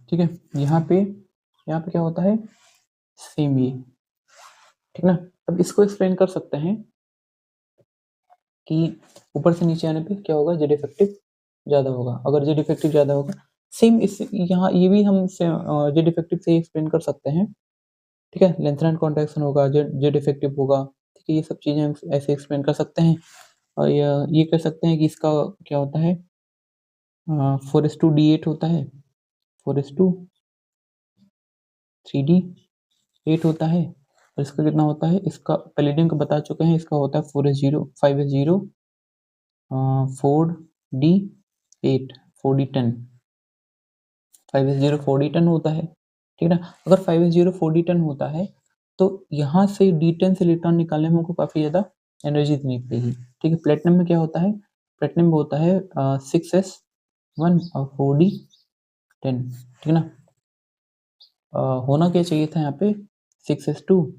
ठीक है। यहाँ पे क्या होता है, सेम ये, ठीक ना। अब इसको एक्सप्लेन कर सकते हैं कि ऊपर से नीचे आने पे क्या होगा, जेड इफेक्टिव ज़्यादा होगा। अगर जेड इफेक्टिव ज़्यादा होगा, सेम इस यहाँ ये भी हम जेड इफेक्टिव से एक्सप्लेन कर सकते हैं, ठीक है। लेंथेनाइड कॉन्ट्रैक्शन होगा, जेड इफेक्टिव होगा, ठीक है। ये सब चीज़ें हम ऐसे एक्सप्लेन कर सकते हैं, और ये कर सकते हैं कि इसका क्या होता है, 4:8 होता है, 4:3D, 8 होता है और इसका कितना होता है, इसका पैलेडियम का बता चुके हैं, इसका होता है 4s0 5s0 4d8 4d10 5s0 4d10 होता है, ठीक है ना। अगर 5s0 4d10 होता है तो यहाँ से d10 से इलेक्ट्रॉन निकालने में हमको काफ़ी ज़्यादा एनर्जी देनी पड़ेगी, ठीक है। प्लेटिनम में क्या होता है, प्लेटिनम में होता है 6s1 और 4d10, ठीक है ना। होना क्या चाहिए था यहाँ पे 6s2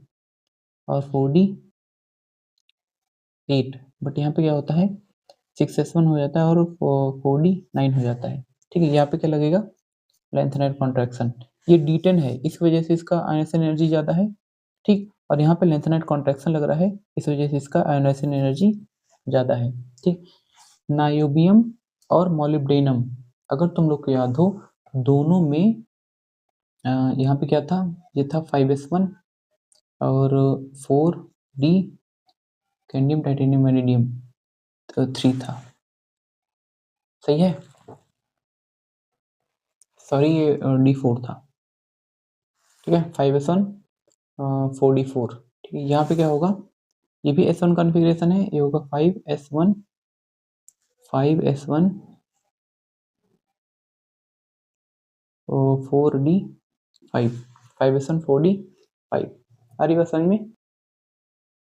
और 4d8, बट यहाँ पे क्या होता है 6s1 हो जाता है और 4d9 हो जाता है, ठीक है। यहाँ पे क्या लगेगा, लेंथेनाइट कॉन्ट्रैक्शन, ये d10 है, इस वजह से इसका आयनाइजेशन एनर्जी ज़्यादा है, ठीक। और यहाँ पे लेंथेनाइट कॉन्ट्रैक्शन लग रहा है, इस वजह से इसका आयनाइजेशन एनर्जी ज़्यादा है, ठीक। नायोबियम और मोलिब्डेनम, अगर तुम लोग को याद हो, दोनों में यहाँ पे क्या था, ये था 5s1 और 4d कैंडियम टाइटेनियम वैनेडियम तो 3 था, सही है। सॉरी ये d4 था, ठीक है। 5s1 4d4, ठीक है। यहाँ पे क्या होगा, ये भी s1 कॉन्फ़िगरेशन है, ये होगा 5s1 और 4d5 5s1 4d5, आ रही बात समझ में।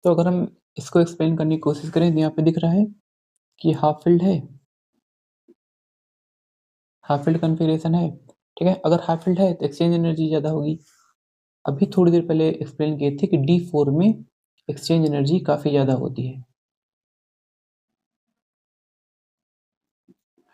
तो अगर हम इसको एक्सप्लेन करने की कोशिश करें तो यहाँ पे दिख रहा है कि हाफ फील्ड है, हाफ फील्ड कॉन्फ़िगरेशन है, ठीक है। अगर हाफ फील्ड है तो एक्सचेंज एनर्जी ज़्यादा होगी। अभी थोड़ी देर पहले एक्सप्लेन किए थे कि d4 में एक्सचेंज एनर्जी काफ़ी ज़्यादा होती है,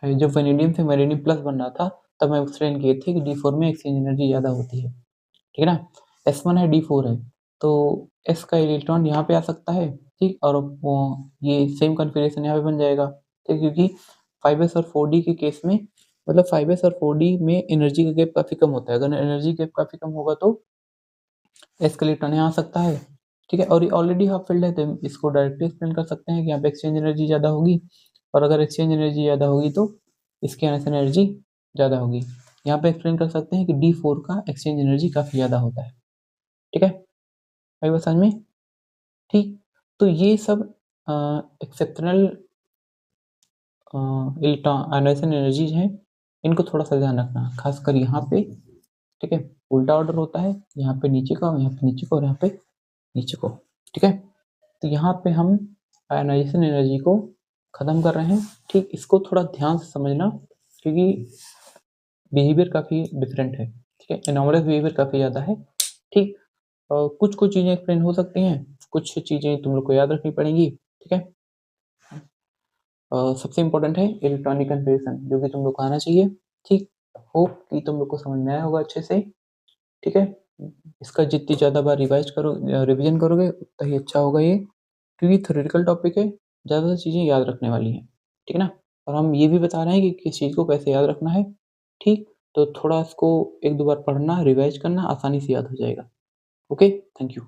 जब वेनेडियम से वेनेडियम प्लस बन रहा था तब मैं एक्सप्लेन किए थे कि d4 में एक्सचेंज एनर्जी ज़्यादा होती है, ठीक है ना। s1 है d4 है तो s का इलेक्ट्रॉन यहाँ पे आ सकता है, ठीक। और वो ये सेम कॉन्फ़िगरेशन यहाँ पे बन जाएगा, ठीक, क्योंकि 5s और 4d के केस में, मतलब 5s और 4d में एनर्जी का गैप काफ़ी कम होता है। अगर एनर्जी गैप काफ़ी कम होगा तो s का इलेक्ट्रॉन यहाँ आ सकता है, ठीक है। और ये ऑलरेडी हाफ फील्ड है तो हम इसको डायरेक्टली एक्सप्लेन कर सकते हैं कि यहाँ पे एक्सचेंज एनर्जी ज़्यादा होगी, और अगर एक्सचेंज एनर्जी ज़्यादा होगी तो इसकी आयनाइजेशन एनर्जी ज़्यादा होगी। यहाँ पे एक्सप्लेन कर सकते हैं कि d4 का एक्सचेंज एनर्जी काफ़ी ज़्यादा होता है, ठीक है। भाई बात समझ में, ठीक। तो ये सब एक्सेप्शनल इलेक्ट्रॉन आयनाइजेशन एनर्जीज हैं, इनको थोड़ा सा ध्यान रखना, खासकर यहाँ पे, ठीक है। उल्टा ऑर्डर होता है, यहाँ पे नीचे का, यहाँ पे नीचे का और यहाँ पे नीचे को, ठीक है। तो यहाँ पे हम आयनाइजेशन एनर्जी को ख़त्म कर रहे हैं, ठीक। इसको थोड़ा ध्यान से समझना क्योंकि बिहेवियर काफ़ी डिफरेंट है, ठीक है। एनोमलस बिहेवियर काफ़ी ज़्यादा है, ठीक। कुछ कुछ चीज़ें एक्सप्लेन हो सकती हैं, कुछ चीज़ें तुम लोग को याद रखनी पड़ेंगी, ठीक है। सबसे इम्पोर्टेंट है इलेक्ट्रॉनिक कन्फिगरेशन, जो कि तुम लोग को आना चाहिए, ठीक। होप कि तुम लोग को समझ में आया होगा अच्छे से, ठीक है। इसका जितनी ज़्यादा बार रिवीजन करोगे उतना ही अच्छा होगा ये, क्योंकि थ्योरेटिकल टॉपिक है, ज़्यादा चीज़ें याद रखने वाली हैं, ठीक है ना। और हम ये भी बता रहे हैं कि किस चीज़ को कैसे याद रखना है, ठीक। तो थोड़ा इसको 1-2 बार पढ़ना, रिवाइज करना, आसानी से याद हो जाएगा। Okay, thank you.